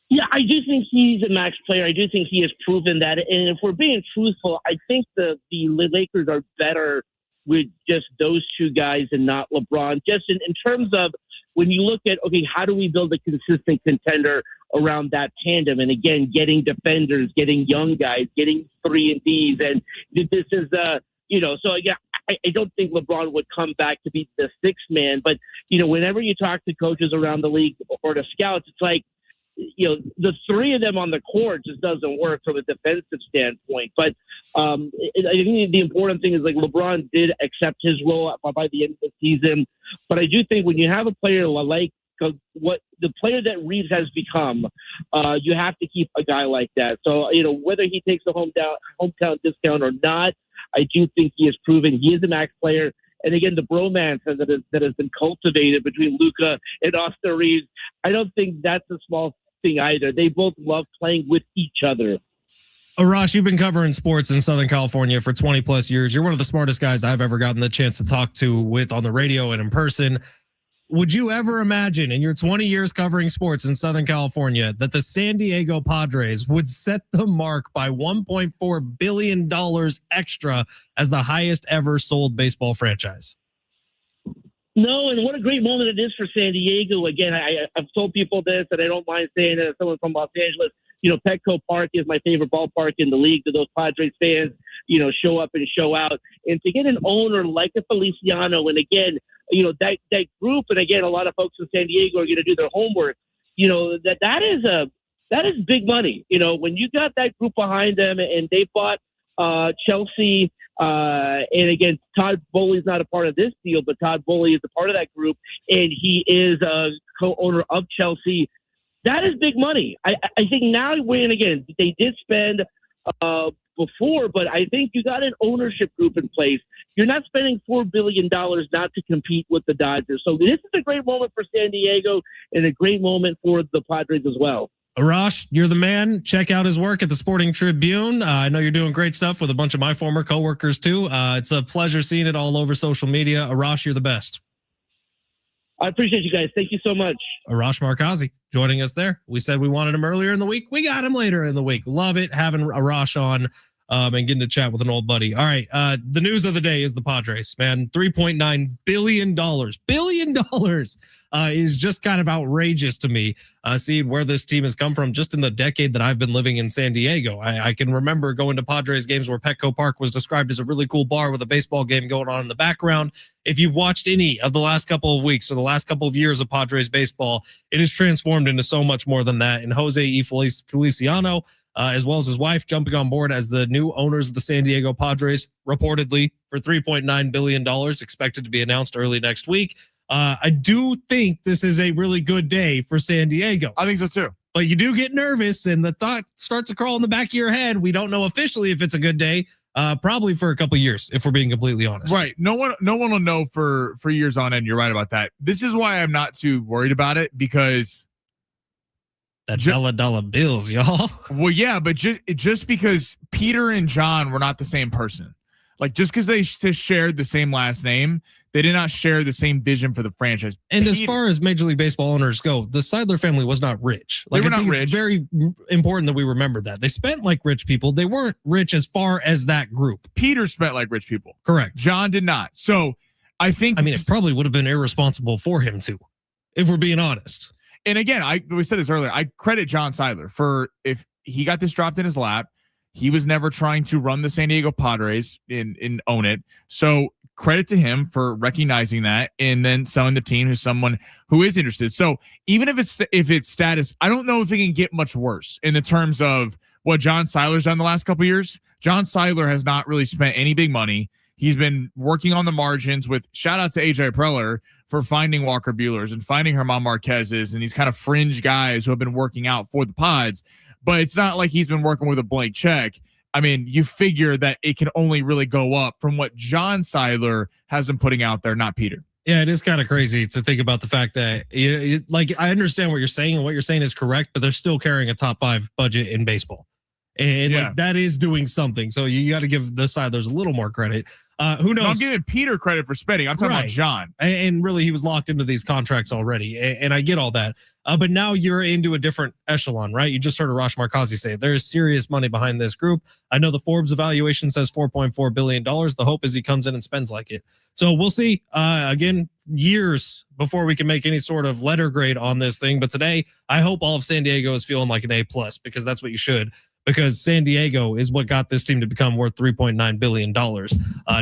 Yeah, I do think he's a max player. I do think he has proven that. And if we're being truthful, I think the Lakers are better with just those two guys and not LeBron. Just in terms of when you look at, okay, how do we build a consistent contender around that tandem? And again, getting defenders, getting young guys, getting 3-and-Ds. And this is, so again, I don't think LeBron would come back to be the sixth man. But, whenever you talk to coaches around the league or to scouts, it's like, the three of them on the court just doesn't work from a defensive standpoint. But I think the important thing is, like, LeBron did accept his role by the end of the season. But I do think when you have a player like what the player that Reeves has become, you have to keep a guy like that. So, whether he takes a hometown discount or not, I do think he has proven he is a max player. And again, the bromance that has been cultivated between Luka and Austin Reeves, I don't think that's a small thing either. They both love playing with each other. Arash, you've been covering sports in Southern California for 20 plus years. You're one of the smartest guys I've ever gotten the chance to talk to with on the radio and in person. Would you ever imagine in your 20 years covering sports in Southern California that the San Diego Padres would set the mark by $1.4 billion extra as the highest ever sold baseball franchise? No, and what a great moment it is for San Diego. Again, I've told people this, and I don't mind saying it as someone from Los Angeles. Petco Park is my favorite ballpark in the league. To those Padres fans, show up and show out. And to get an owner like a Feliciano, and again, that group, and again, a lot of folks in San Diego are going to do their homework. That is big money. When you got that group behind them, and they bought Chelsea, and again, Todd Bowley's not a part of this deal, but Todd Bowley is a part of that group, and he is a co-owner of Chelsea. That is big money. I think now, when again, they did spend before, but I think you got an ownership group in place. You're not spending $4 billion not to compete with the Dodgers. So this is a great moment for San Diego and a great moment for the Padres as well. Arash, you're the man. Check out his work at the Sporting Tribune. I know you're doing great stuff with a bunch of my former coworkers too. It's a pleasure seeing it all over social media. Arash, you're the best. I appreciate you guys. Thank you so much. Arash Markazi joining us there. We said we wanted him earlier in the week. We got him later in the week. Love it having Arash on. and getting to chat with an old buddy. All right. The news of the day is the Padres, man. $3.9 billion is just kind of outrageous to me. Seeing where this team has come from just in the decade that I've been living in San Diego. I can remember going to Padres games where Petco Park was described as a really cool bar with a baseball game going on in the background. If you've watched any of the last couple of weeks or the last couple of years of Padres baseball, it has transformed into so much more than that. And Jose Feliciano, as well as his wife, jumping on board as the new owners of the San Diego Padres, reportedly for $3.9 billion, expected to be announced early next week. I do think this is a really good day for San Diego. I think so too. But you do get nervous and the thought starts to crawl in the back of your head. We don't know officially if it's a good day, probably for a couple of years, if we're being completely honest. Right. No one will know for years on end. You're right about that. This is why I'm not too worried about it, because that dollar bills, y'all. Well, yeah, but just because Peter and John were not the same person, like just because they shared the same last name, they did not share the same vision for the franchise. And as far as Major League Baseball owners go, the Seidler family was not rich. Like, they were not rich. It's very important that we remember that. They spent like rich people. They weren't rich as far as that group. Peter spent like rich people. Correct. John did not. So I think, it probably would have been irresponsible for him to, if we're being honest. And again, we said this earlier, I credit John Seidler for, if he got this dropped in his lap, he was never trying to run the San Diego Padres and own it. So credit to him for recognizing that and then selling the team to someone who is interested. So even if it's status, I don't know if it can get much worse in the terms of what John Seiler's done the last couple of years. John Seiler has not really spent any big money. He's been working on the margins with, shout out to AJ Preller for finding Walker Buehlers and finding Herman Marquez's and these kind of fringe guys who have been working out for the Pods. But it's not like he's been working with a blank check. I mean, you figure that it can only really go up from what John Seiler has been putting out there, not Peter. Yeah, it is kind of crazy to think about the fact that, like, I understand what you're saying, and what you're saying is correct, but they're still carrying a top 5 budget in baseball. And like, that is doing something. So you got to give the Seidlers a little more credit. Who knows? No, I'm giving Peter credit for spending. I'm talking about John. And really, he was locked into these contracts already. And I get all that. But now you're into a different echelon, right? You just heard Arash Markazi say there's serious money behind this group. I know the Forbes evaluation says $4.4 billion. The hope is he comes in and spends like it. So we'll see. Again, years before we can make any sort of letter grade on this thing. But today, I hope all of San Diego is feeling like an A+, because that's what you should. Because San Diego is what got this team to become worth $3.9 billion,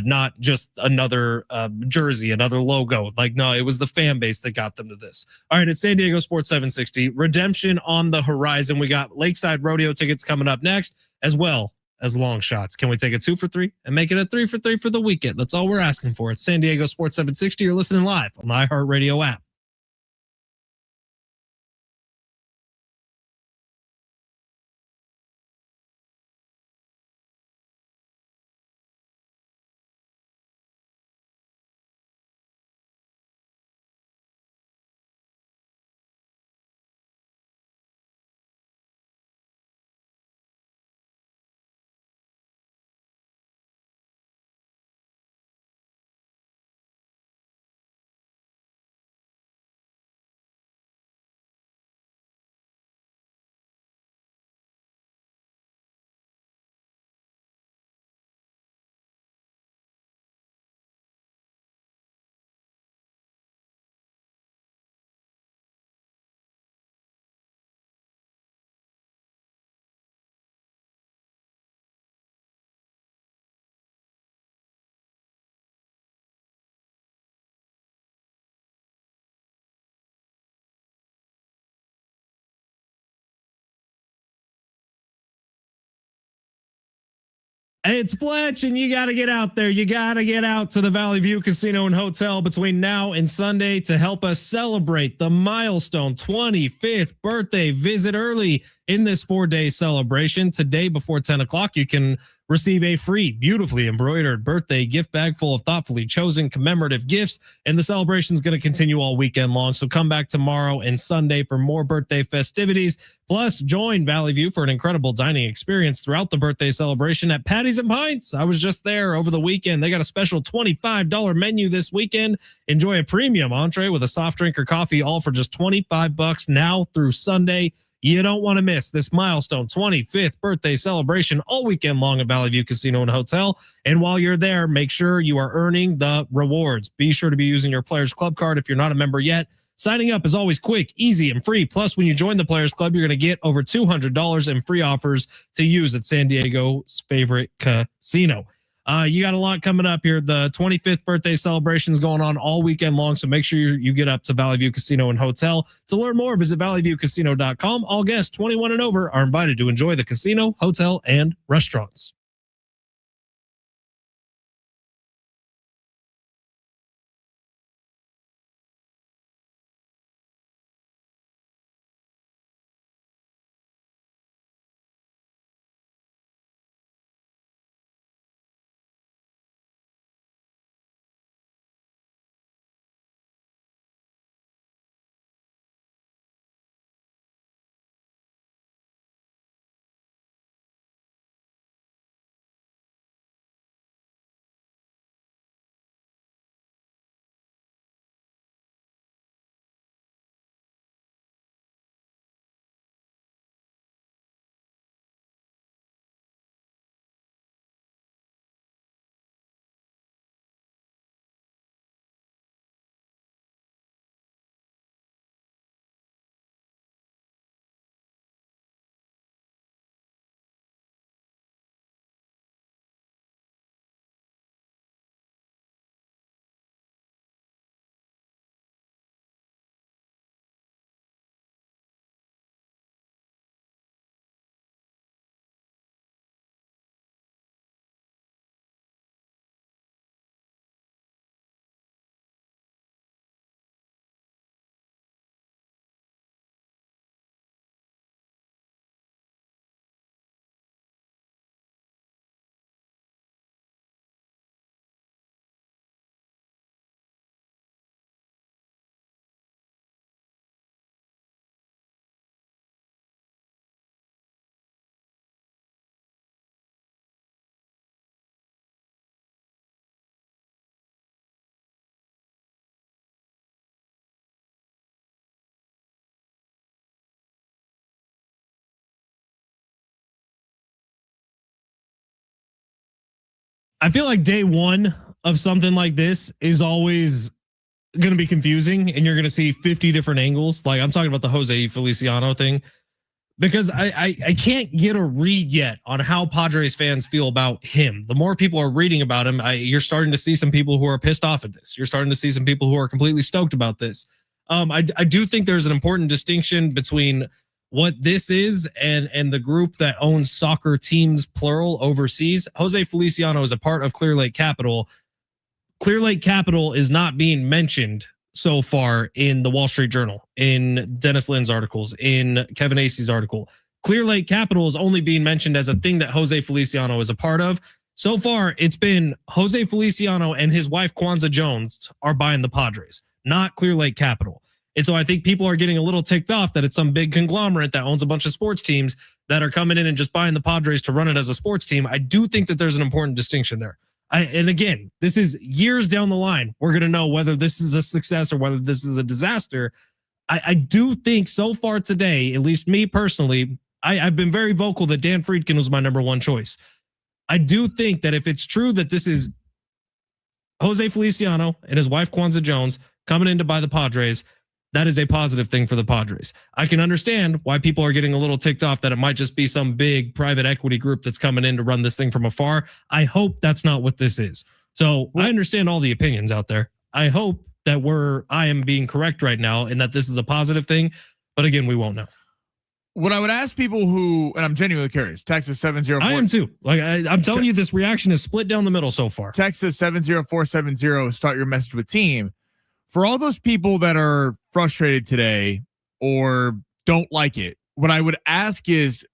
not just another jersey, another logo. Like, no, it was the fan base that got them to this. All right, it's San Diego Sports 760. Redemption on the horizon. We got Lakeside Rodeo tickets coming up next, as well as long shots. Can we take a 2 for 3 and make it a 3 for 3 for the weekend? That's all we're asking for. It's San Diego Sports 760. You're listening live on the iHeartRadio app. It's Fletch, and you got to get out there. You got to get out to the Valley View Casino and Hotel between now and Sunday to help us celebrate the milestone 25th birthday. Visit early in this 4-day celebration. Today before 10 o'clock, you can receive a free, beautifully embroidered birthday gift bag full of thoughtfully chosen commemorative gifts. And the celebration is going to continue all weekend long. So come back tomorrow and Sunday for more birthday festivities. Plus, join Valley View for an incredible dining experience throughout the birthday celebration at Patties and Pints. I was just there over the weekend. They got a special $25 menu this weekend. Enjoy a premium entree with a soft drink or coffee, all for just $25 now through Sunday. You don't want to miss this milestone 25th birthday celebration all weekend long at Valley View Casino and Hotel. And while you're there, make sure you are earning the rewards. Be sure to be using your Players Club card if you're not a member yet. Signing up is always quick, easy, and free. Plus, when you join the Players Club, you're going to get over $200 in free offers to use at San Diego's favorite casino. You got a lot coming up here. The 25th birthday celebration is going on all weekend long, so make sure you get up to Valley View Casino and Hotel. To learn more, visit valleyviewcasino.com. All guests 21 and over are invited to enjoy the casino, hotel, and restaurants. I feel like day one of something like this is always going to be confusing, and you're going to see 50 different angles. Like I'm talking about the Jose Feliciano thing, because I can't get a read yet on how Padres fans feel about him. The more people are reading about him, you're starting to see some people who are pissed off at this. You're starting to see some people who are completely stoked about this. I do think there's an important distinction between what this is and the group that owns soccer teams, plural, overseas. Jose Feliciano is a part of Clear Lake Capital. Clear Lake Capital is not being mentioned so far in the Wall Street Journal, in Dennis Lynn's articles, in Kevin Acey's article. Clear Lake Capital is only being mentioned as a thing that Jose Feliciano is a part of. So far, it's been Jose Feliciano and his wife, Kwanzaa Jones, are buying the Padres, not Clear Lake Capital. And so I think people are getting a little ticked off that it's some big conglomerate that owns a bunch of sports teams that are coming in and just buying the Padres to run it as a sports team. I do think that there's an important distinction there. And again, this is years down the line. We're going to know whether this is a success or whether this is a disaster. I do think so far today, at least me personally, I've been very vocal that Dan Friedkin was my number one choice. I do think that if it's true that this is Jose Feliciano and his wife, Kwanzaa Jones, coming in to buy the Padres, that is a positive thing for the Padres. I can understand why people are getting a little ticked off that it might just be some big private equity group that's coming in to run this thing from afar. I hope that's not what this is. So I understand all the opinions out there. I hope that I am being correct right now and that this is a positive thing. But again, we won't know. What I would ask people who, and I'm genuinely curious, Texas 704. I am too. Like I'm telling you, this reaction is split down the middle so far. Texas 70470, start your message with team. For all those people that are frustrated today or don't like it, what I would ask is,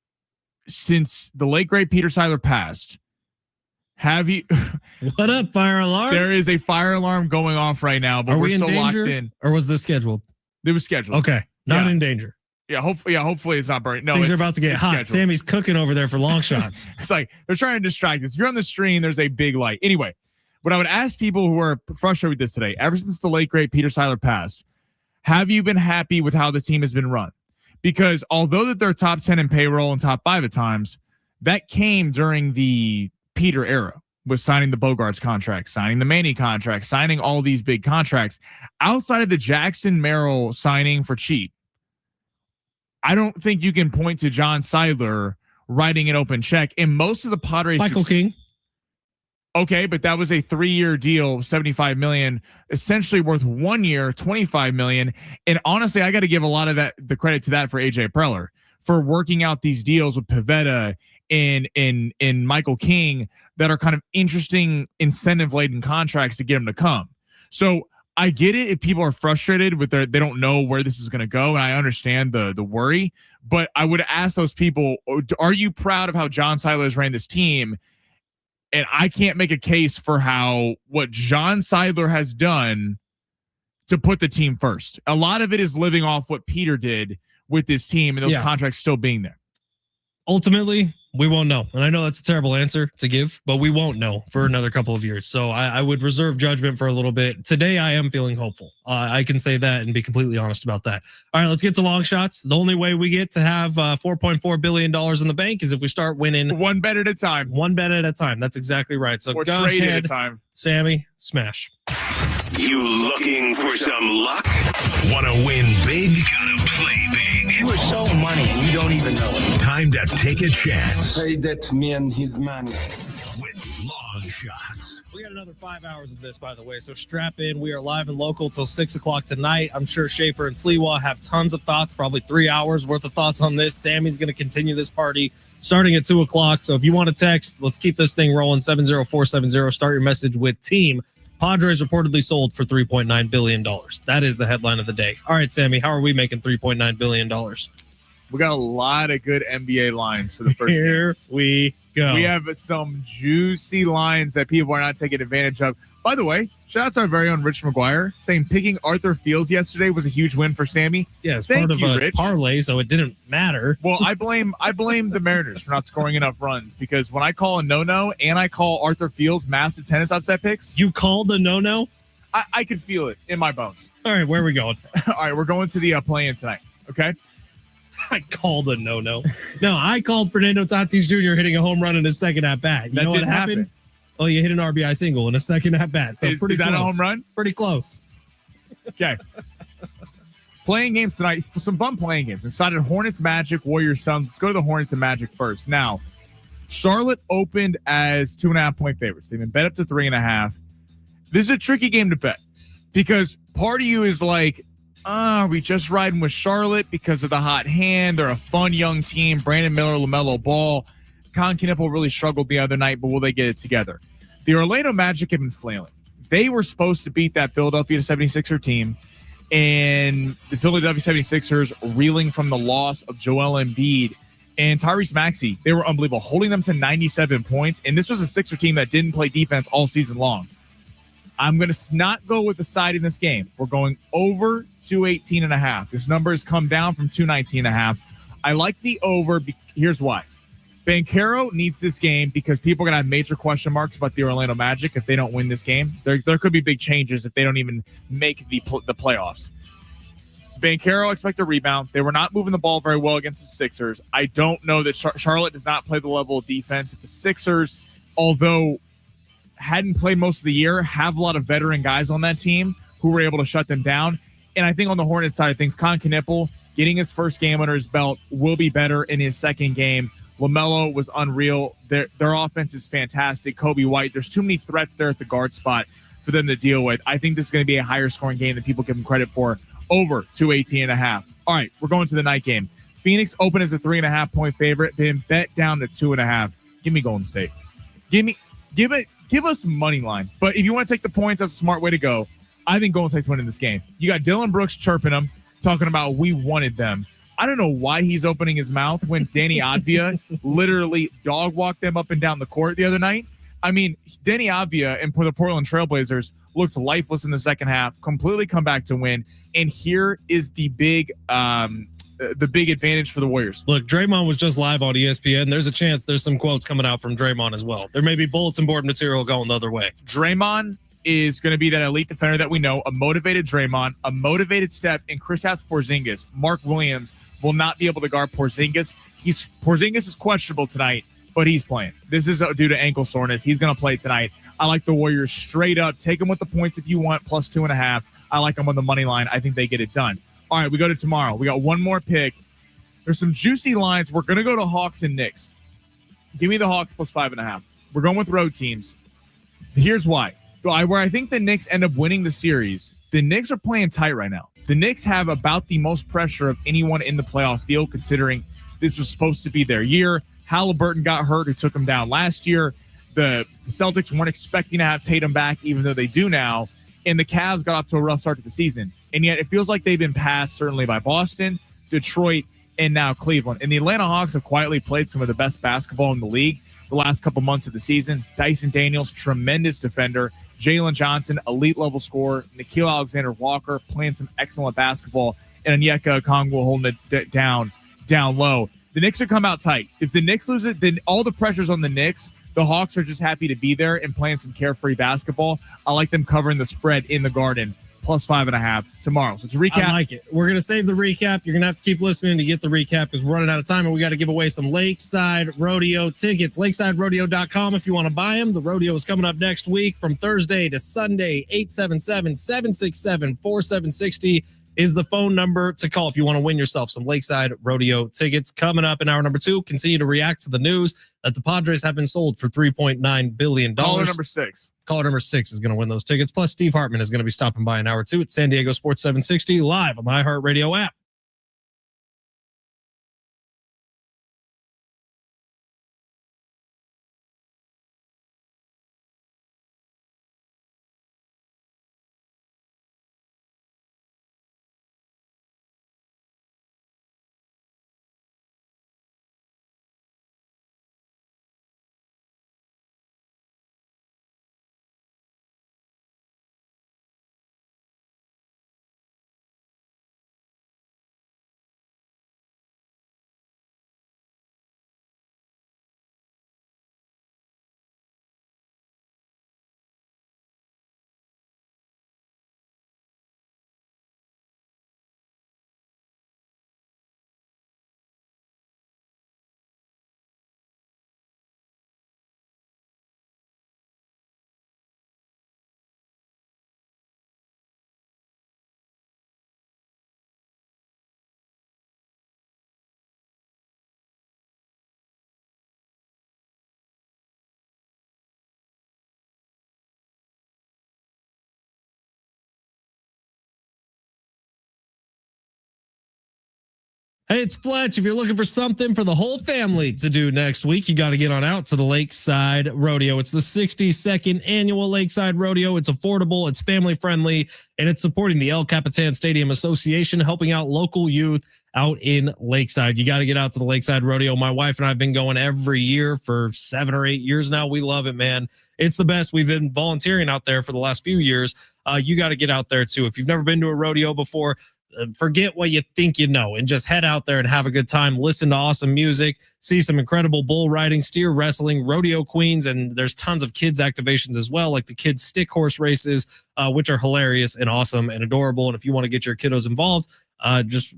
since the late great Peter Seiler passed, have you? What up, fire alarm? There is a fire alarm going off right now, but we're still locked in. Or was this scheduled? It was scheduled. Okay, not in danger. Yeah, hopefully it's not burning. No, things are about to get hot. Scheduled. Sammy's cooking over there for long shots. It's like they're trying to distract us. If you're on the stream, there's a big light. Anyway, what I would ask people who are frustrated with this today, ever since the late great Peter Seiler passed, have you been happy with how the team has been run? because although that they're top 10 in payroll and top 5 at times, that came during the Peter era with signing the Bogarts contract, signing the Manny contract, signing all these big contracts. Outside of the Jackson Merrill signing for cheap, I don't think you can point to John Seidler writing an open check. And most of the Padres, Michael King. Okay, but that was a 3-year deal, $75 million, essentially worth 1 year, $25 million. And honestly, I got to give a lot of the credit to that for AJ Preller for working out these deals with Pivetta and Michael King that are kind of interesting, incentive-laden contracts to get them to come. So I get it if people are frustrated with they don't know where this is going to go, and I understand the worry. But I would ask those people, are you proud of how John Seidler has ran this team? And I can't make a case for what John Seidler has done to put the team first. A lot of it is living off what Peter did with this team and those contracts still being there. Ultimately, we won't know. And I know that's a terrible answer to give, but we won't know for another couple of years. So I would reserve judgment for a little bit. Today, I am feeling hopeful. I can say that and be completely honest about that. All right, let's get to long shots. The only way we get to have $4.4 billion in the bank is if we start winning. One bet at a time. One bet at a time. That's exactly right. So or go trade ahead, at a time. Sammy, smash. You looking for some luck? Want to win big? Gotta play big. You are so money and you don't even know it. Time to take a chance Pay that man his money. with long shots. We got another 5 hours of this, by the way, so strap in. We are live and local till 6 o'clock tonight. I'm sure Schaefer and Sliwa have tons of thoughts, probably 3 hours worth of thoughts on this. Sammy's going to continue this party starting at 2 o'clock. So if you want to text, let's keep this thing rolling. 70470. Start your message with team. Padres reportedly sold for $3.9 billion. That is the headline of the day. All right, Sammy, how are we making $3.9 billion? We got a lot of good NBA lines for the first Here game. we go. We have some juicy lines that people are not taking advantage of. By the way, shout out to our very own Rich McGuire saying picking Arthur Fields yesterday was a huge win for Sammy. Yeah, it's Thank part of you, a Rich. parlay, so it didn't matter. Well, I blame the Mariners for not scoring enough runs because when I call a no-no and I call Arthur Fields massive tennis upset picks, You called the no-no? I could feel it in my bones. All right, where are we going? All right, we're going to the play-in tonight. Okay. I called a no-no. No, I called Fernando Tatis Jr. hitting a home run in his second at-bat. You That know what didn't happened? happen. Oh, you hit an RBI single in a second at-bat. So Is pretty that close. a home run? Pretty close. Okay. Playing games tonight. Some fun playing games. I'm excited. Hornets, Magic, Warriors, Suns. Let's go to the Hornets and Magic first. Now, Charlotte opened as 2.5-point favorites. They've been bet up to 3.5. This is a tricky game to bet because part of you is like, are we just riding with Charlotte because of the hot hand? They're a fun young team. Brandon Miller, LaMelo Ball. Con Knipple really struggled the other night, but will they get it together? The Orlando Magic have been flailing. They were supposed to beat that Philadelphia 76er team, and the Philadelphia 76ers reeling from the loss of Joel Embiid and Tyrese Maxey. They were unbelievable, holding them to 97 points, and this was a Sixer team that didn't play defense all season long. I'm going to not go with the side in this game. We're going over 218.5. This number has come down from 219.5. I like the over. Here's why. Banchero needs this game because people are going to have major question marks about the Orlando Magic if they don't win this game. There could be big changes if they don't even make the playoffs. Banchero expect a rebound. They were not moving the ball very well against the Sixers. I don't know that Charlotte does not play the level of defense that the Sixers, although hadn't played most of the year, have a lot of veteran guys on that team who were able to shut them down. And I think on the Hornets side of things, Con Knipple getting his first game under his belt will be better in his second game. LaMelo was unreal. Their offense is fantastic. Kobe White, there's too many threats there at the guard spot for them to deal with. I think this is going to be a higher scoring game than people give them credit for. Over 218.5. All right, we're going to the night game. Phoenix open as a 3.5-point favorite, then bet down to 2.5. Give me Golden State. Give us money line. But if you want to take the points, that's a smart way to go. I think Golden State's winning this game. You got Dylan Brooks chirping them, talking about we wanted them. I don't know why he's opening his mouth when Danny Advia literally dog walked them up and down the court the other night. I mean, Danny Advia and for the Portland Trailblazers looked lifeless in the second half, completely come back to win. And here is the big advantage for the Warriors. Look, Draymond was just live on ESPN. There's a chance there's some quotes coming out from Draymond as well. There may be bulletin board material going the other way. Draymond is going to be that elite defender that we know, a motivated Draymond, a motivated Steph, and Kristaps Porzingis. Mark Williams will not be able to guard Porzingis. Porzingis is questionable tonight, but he's playing. This is due to ankle soreness. He's going to play tonight. I like the Warriors straight up. Take them with the points if you want, plus 2.5. I like them on the money line. I think they get it done. All right, we go to tomorrow. We got one more pick. There's some juicy lines. We're going to go to Hawks and Knicks. Give me the Hawks plus 5.5. We're going with road teams. Here's why. Where I think the Knicks end up winning the series, the Knicks are playing tight right now. The Knicks have about the most pressure of anyone in the playoff field, considering this was supposed to be their year. Halliburton got hurt, who took them down last year. The Celtics weren't expecting to have Tatum back, even though they do now. And the Cavs got off to a rough start to the season. And yet it feels like they've been passed, certainly by Boston, Detroit, and now Cleveland. And the Atlanta Hawks have quietly played some of the best basketball in the league the last couple months of the season. Dyson Daniels, tremendous defender. Jalen Johnson, elite level scorer. Nickeil Alexander-Walker playing some excellent basketball. And Onyeka Okongwu holding it down low. The Knicks are come out tight. If the Knicks lose it, then all the pressure's on the Knicks. The Hawks are just happy to be there and playing some carefree basketball. I like them covering the spread in the Garden, plus 5.5 tomorrow. So to recap. I like it. We're going to save the recap. You're going to have to keep listening to get the recap because we're running out of time and we got to give away some Lakeside Rodeo tickets. LakesideRodeo.com if you want to buy them. The rodeo is coming up next week from Thursday to Sunday. 877-767-4760 is the phone number to call if you want to win yourself some Lakeside Rodeo tickets. Coming up in hour number 2, continue to react to the news that the Padres have been sold for $3.9 billion. Caller number 6. Caller number 6 is going to win those tickets. Plus, Steve Hartman is going to be stopping by in hour 2 at San Diego Sports 760 live on the iHeartRadio app. Hey, it's Fletch. If you're looking for something for the whole family to do next week, you got to get on out to the Lakeside Rodeo. It's the 62nd annual Lakeside Rodeo. It's affordable, it's family friendly, and it's supporting the El Capitan Stadium Association, helping out local youth out in Lakeside. You got to get out to the Lakeside Rodeo. My wife and I have been going every year for 7 or 8 years now. We love it, man. It's the best. We've been volunteering out there for the last few years. You got to get out there too. If you've never been to a rodeo before, forget what you think you know and just head out there and have a good time. Listen to awesome music, see some incredible bull riding, steer wrestling, rodeo queens, and there's tons of kids activations as well, like the kids stick horse races, which are hilarious and awesome and adorable. And if you want to get your kiddos involved, just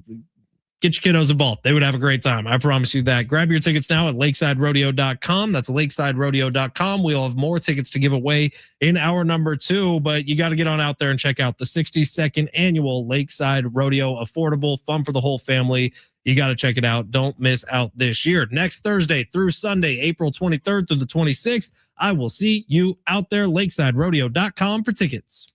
get your kiddos involved. They would have a great time. I promise you that. Grab your tickets now at lakesiderodeo.com. That's lakesiderodeo.com. We'll have more tickets to give away in hour number 2, but you got to get on out there and check out the 62nd annual Lakeside Rodeo. Affordable, fun for the whole family. You got to check it out. Don't miss out this year. Next Thursday through Sunday, April 23rd through the 26th, I will see you out there. lakesiderodeo.com for tickets.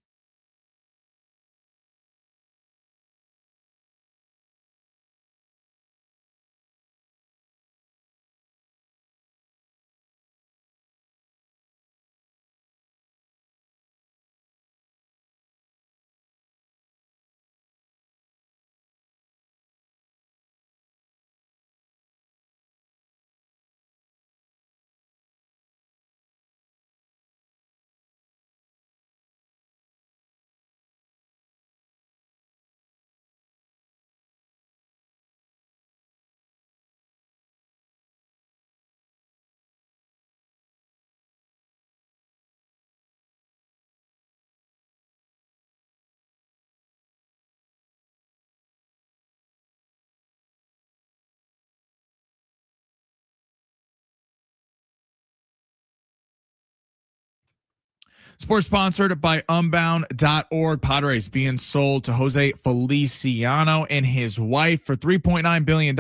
Sports sponsored by Unbound.org. Padres being sold to Jose Feliciano and his wife for $3.9 billion.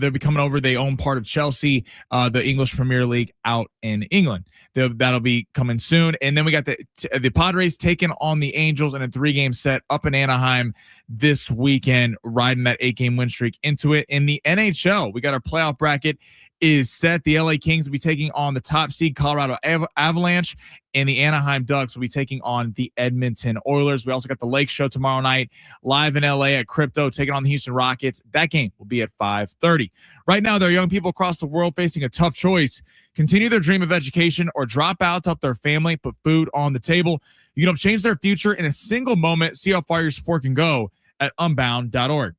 They'll be coming over. They own part of Chelsea, the English Premier League out in England. That'll be coming soon. And then we got the Padres taking on the Angels in a 3-game set up in Anaheim this weekend, riding that 8-game win streak into it. In the NHL, we got our playoff bracket is set. The LA Kings will be taking on the top seed Colorado Avalanche, and the Anaheim Ducks will be taking on the Edmonton Oilers. We also got the Lake Show tomorrow night live in LA at Crypto, taking on the Houston Rockets. That game will be at 5:30. Right now, there are young people across the world facing a tough choice: continue their dream of education or drop out to help their family put food on the table. You can help change their future in a single moment. See how far your support can go at Unbound.org.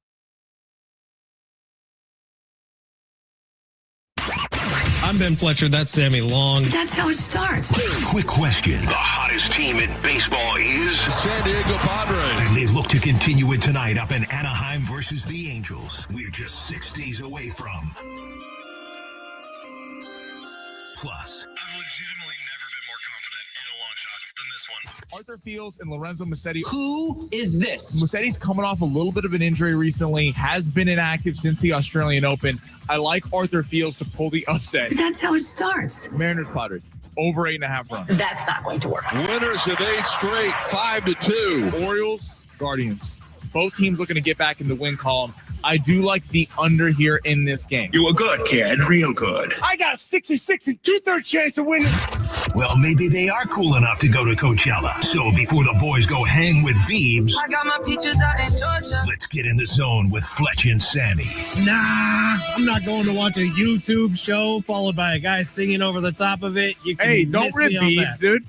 I'm Ben Fletcher. That's Sammy Long. That's how it starts. Quick question. The hottest team in baseball is San Diego Padres. And they look to continue it tonight up in Anaheim versus the Angels. We're just 6 days away from. Plus, I've legitimately never been more confident in a long shots than this one. Arthur Fields and Lorenzo Musetti. Who is this? Musetti's coming off a little bit of an injury recently, has been inactive since the Australian Open. I like Arthur Fields to pull the upset. That's how it starts. Mariners Padres over 8.5 runs. That's not going to work. Winners of 8 straight, 5-2. Orioles, Guardians. Both teams looking to get back in the win column. I do like the under here in this game. you were good, kid. Real good. I got a 66 and 2/3 chance of winning. well, maybe they are cool enough to go to Coachella. So before the boys go hang with Biebs, I got my peaches out in Georgia. let's get in the zone with Fletch and Sammy. Nah, I'm not going to watch a YouTube show followed by a guy singing over the top of it. You can Hey, don't miss rip me on Biebs, that. dude.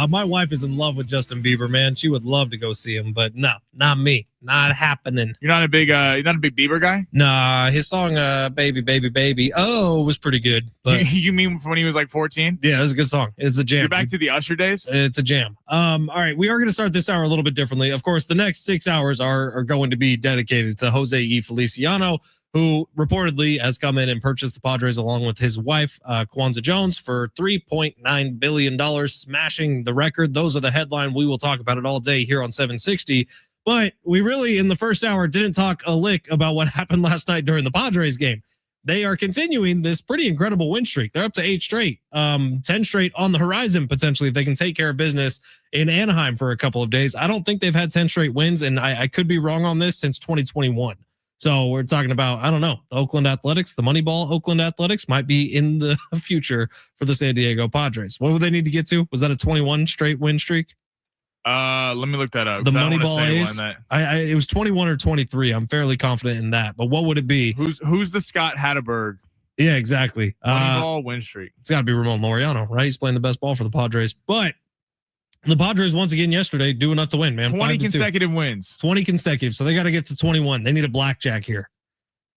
My wife is in love with Justin Bieber, man. She would love to go see him, but no, not me. Not happening. You're not a big Bieber guy? Nah, his song Baby, Baby, Baby, was pretty good. But You mean from when he was like 14? yeah, it's a good song. It's a jam. You're back to the Usher days? It's a jam. All right, we are going to start this hour a little bit differently. Of course, the next 6 hours are going to be dedicated to Jose Feliciano, who reportedly has come in and purchased the Padres along with his wife, Kwanzaa Jones, for $3.9 billion, smashing the record. Those are the headline. We will talk about it all day here on 760. But we really, in the first hour, didn't talk a lick about what happened last night during the Padres game. They are continuing this pretty incredible win streak. They're up to 8 straight, 10 straight on the horizon, potentially, if they can take care of business in Anaheim for a couple of days. I don't think they've had 10 straight wins, and I could be wrong on this, since 2021. So we're talking about, I don't know, the Oakland Athletics, the Moneyball Oakland Athletics might be in the future for the San Diego Padres. What would they need to get to? Was that a 21 straight win streak? Let me look that up. The 'cause I don't wanna Moneyball say A's? one It was 21 or 23. I'm fairly confident in that. But what would it be? Who's the Scott Hatteberg Yeah, exactly. Moneyball win streak? It's got to be Ramon Laureano, right? He's playing the best ball for the Padres. But the Padres, once again, yesterday, do enough to win, man. 20 5-2. consecutive wins. 20 consecutive. So they got to get to 21. They need a blackjack here.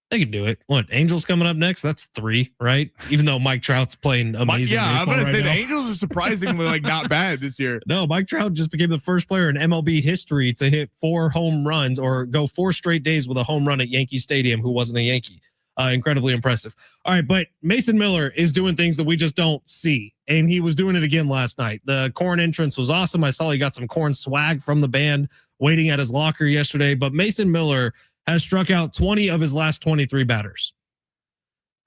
They can do it. What, Angels coming up next? That's 3, right? Even though Mike Trout's playing amazing. Yeah, I'm baseball gonna right say now. the Angels are surprisingly like not bad this year. No, Mike Trout just became the first player in MLB history to hit 4 home runs or go 4 straight days with a home run at Yankee Stadium who wasn't a Yankee. Incredibly impressive. All right, but Mason Miller is doing things that we just don't see. And he was doing it again last night. The corn entrance was awesome. I saw he got some corn swag from the band waiting at his locker yesterday. But Mason Miller has struck out 20 of his last 23 batters.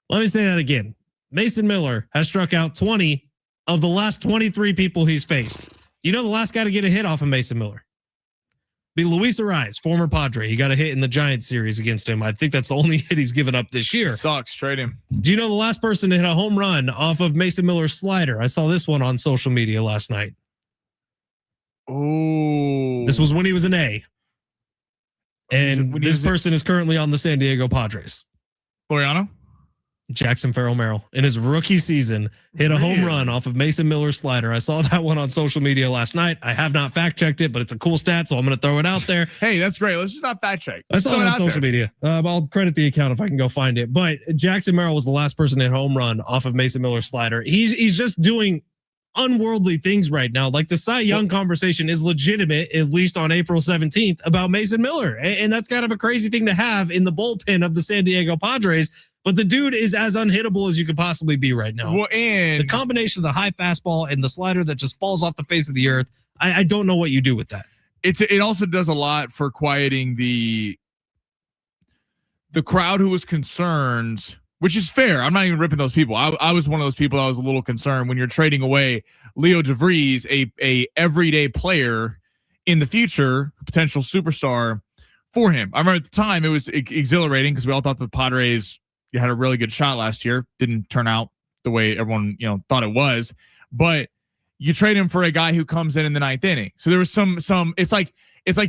Let me say that again. Mason Miller has struck out 20 of the last 23 people he's faced. You know the last guy to get a hit off of Mason Miller? Be Luis Ariz, former Padre. He got a hit in the Giants series against him. I think that's the only hit he's given up this year. Sucks. Trade him. Do you know the last person to hit a home run off of Mason Miller's slider? I saw this one on social media last night. Oh, This was when he was an A. And When he this was person is currently on the San Diego Padres. Laureano. Jackson Farrell Merrill, in his rookie season, hit a home run off of Mason Miller's slider. I saw that one on social media last night. I have not fact checked it, but it's a cool stat, so I'm going to throw it out there. Hey, that's great. Let's just not fact check. I saw it on social media. I'll credit the account if I can go find it. But Jackson Merrill was the last person to hit a home run off of Mason Miller's slider. He's just doing unworldly things right now. Like the Cy Young conversation is legitimate, at least on April 17th, about Mason Miller. And that's kind of a crazy thing to have in the bullpen of the San Diego Padres. But the dude is as unhittable as you could possibly be right now. Well, and the combination of the high fastball and the slider that just falls off the face of the earth, I don't know what you do with that. It also does a lot for quieting the crowd who was concerned, which is fair. I'm not even ripping those people. I was one of those people that was a little concerned when you're trading away Leo DeVries, a everyday player in the future, a potential superstar for him. I remember at the time it was exhilarating because we all thought the Padres had a really good shot last year. Didn't turn out the way everyone thought it was, but you trade him for a guy who comes in the ninth inning. So there was some. It's like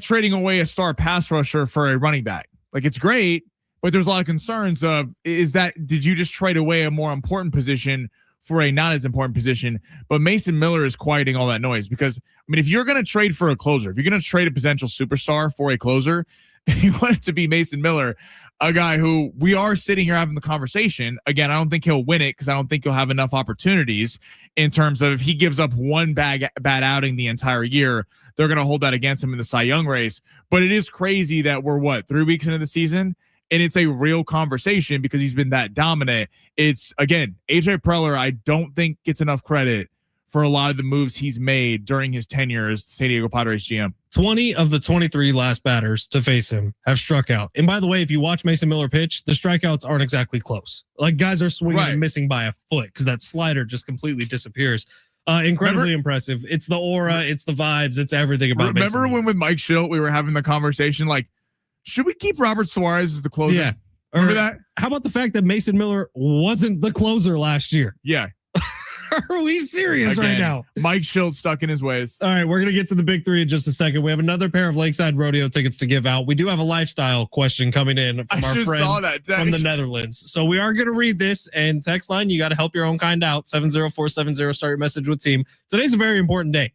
trading away a star pass rusher for a running back. Like it's great, but there's a lot of concerns of did you just trade away a more important position for a not as important position? But Mason Miller is quieting all that noise because if you're going to trade for a closer, if you're going to trade a potential superstar for a closer, you want it to be Mason Miller, a guy who we are sitting here having the conversation. Again, I don't think he'll win it because I don't think he'll have enough opportunities in terms of if he gives up one bad outing the entire year, they're going to hold that against him in the Cy Young race. But it is crazy that we're 3 weeks into the season and it's a real conversation because he's been that dominant. It's again, AJ Preller, I don't think gets enough credit for a lot of the moves he's made during his tenure as San Diego Padres GM. 20 of the 23 last batters to face him have struck out. And by the way, if you watch Mason Miller pitch, the strikeouts aren't exactly close. Like guys are swinging and missing by a foot because that slider just completely disappears. Incredibly impressive. It's the aura, it's the vibes, it's everything about Mason Remember Miller. when with Mike Schilt, we were having the conversation like, should we keep Robert Suarez as the closer? Yeah. Remember that? How about the fact that Mason Miller wasn't the closer last year? Yeah. Are we serious right now? Mike Schilt stuck in his ways. All right, we're going to get to the big three in just a second. We have another pair of Lakeside Rodeo tickets to give out. We do have a lifestyle question coming in from our friend from the Netherlands. So we are going to read this, and text line, you got to help your own kind out. 70470, start your message with team. Today's a very important day.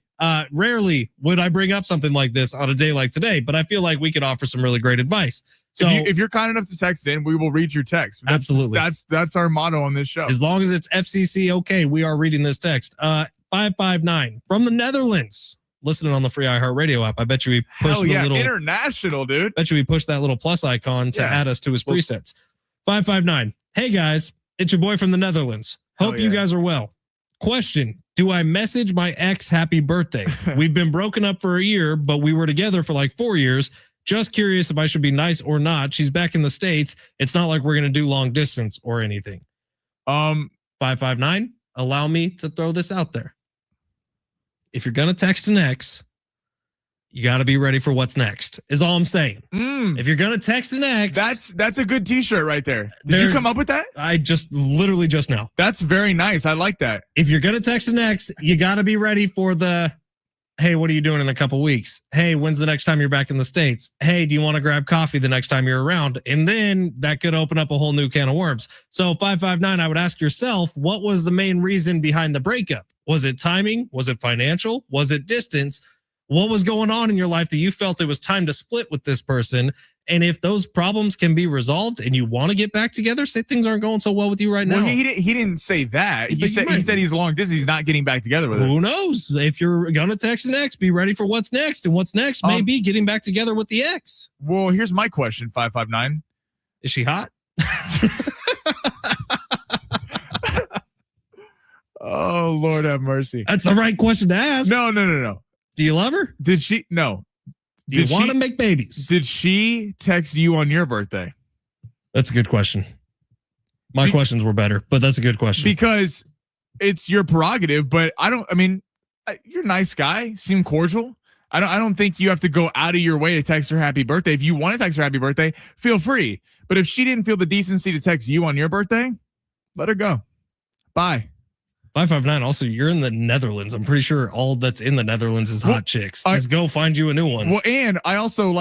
Rarely would I bring up something like this on a day like today, but I feel like we could offer some really great advice. So if you're kind enough to text in, we will read your text. Absolutely. That's our motto on this show. As long as it's FCC okay, we are reading this text. 559 from the Netherlands. Listening on the free iHeartRadio app. I bet you we pushed the little international, dude. Bet you we pushed that little plus icon to add us to his presets. 559. Hey guys, it's your boy from the Netherlands. Hope you guys are well. Question: do I message my ex happy birthday? We've been broken up for a year, but we were together for like 4 years. Just curious if I should be nice or not. She's back in the States. It's not like we're going to do long distance or anything. 559. Allow me to throw this out there. If you're going to text an ex, you got to be ready for what's next, is all I'm saying. If you're going to text an ex. That's a good t-shirt right there. Did you come up with that? I literally just now. That's very nice. I like that. If you're going to text an ex, you got to be ready for the, hey, what are you doing in a couple weeks? Hey, when's the next time you're back in the States? Hey, do you want to grab coffee the next time you're around? And then that could open up a whole new can of worms. So 559, I would ask yourself, what was the main reason behind the breakup? Was it timing? Was it financial? Was it distance? What was going on in your life that you felt it was time to split with this person? And if those problems can be resolved and you want to get back together, say things arenn't going so well with you right now. Well, he didn't say that. He said he's long distance. He's not getting back together with her. Who knows? If you're going to text an ex, be ready for what's next. And what's next may be getting back together with the ex. Well, here's my question, 559. Is she hot? Oh, Lord have mercy. That's the right question to ask. No. Do you love her? Did she? No. Do you want to make babies? Did she text you on your birthday? That's a good question. My questions were better, but that's a good question. Because it's your prerogative, but you're a nice guy, seem cordial. I don't think you have to go out of your way to text her happy birthday. If you want to text her happy birthday, feel free. But if she didn't feel the decency to text you on your birthday, let her go. Bye. 559. Also, you're in the Netherlands. I'm pretty sure all that's in the Netherlands is hot chicks. Just go find you a new one. Well, and I also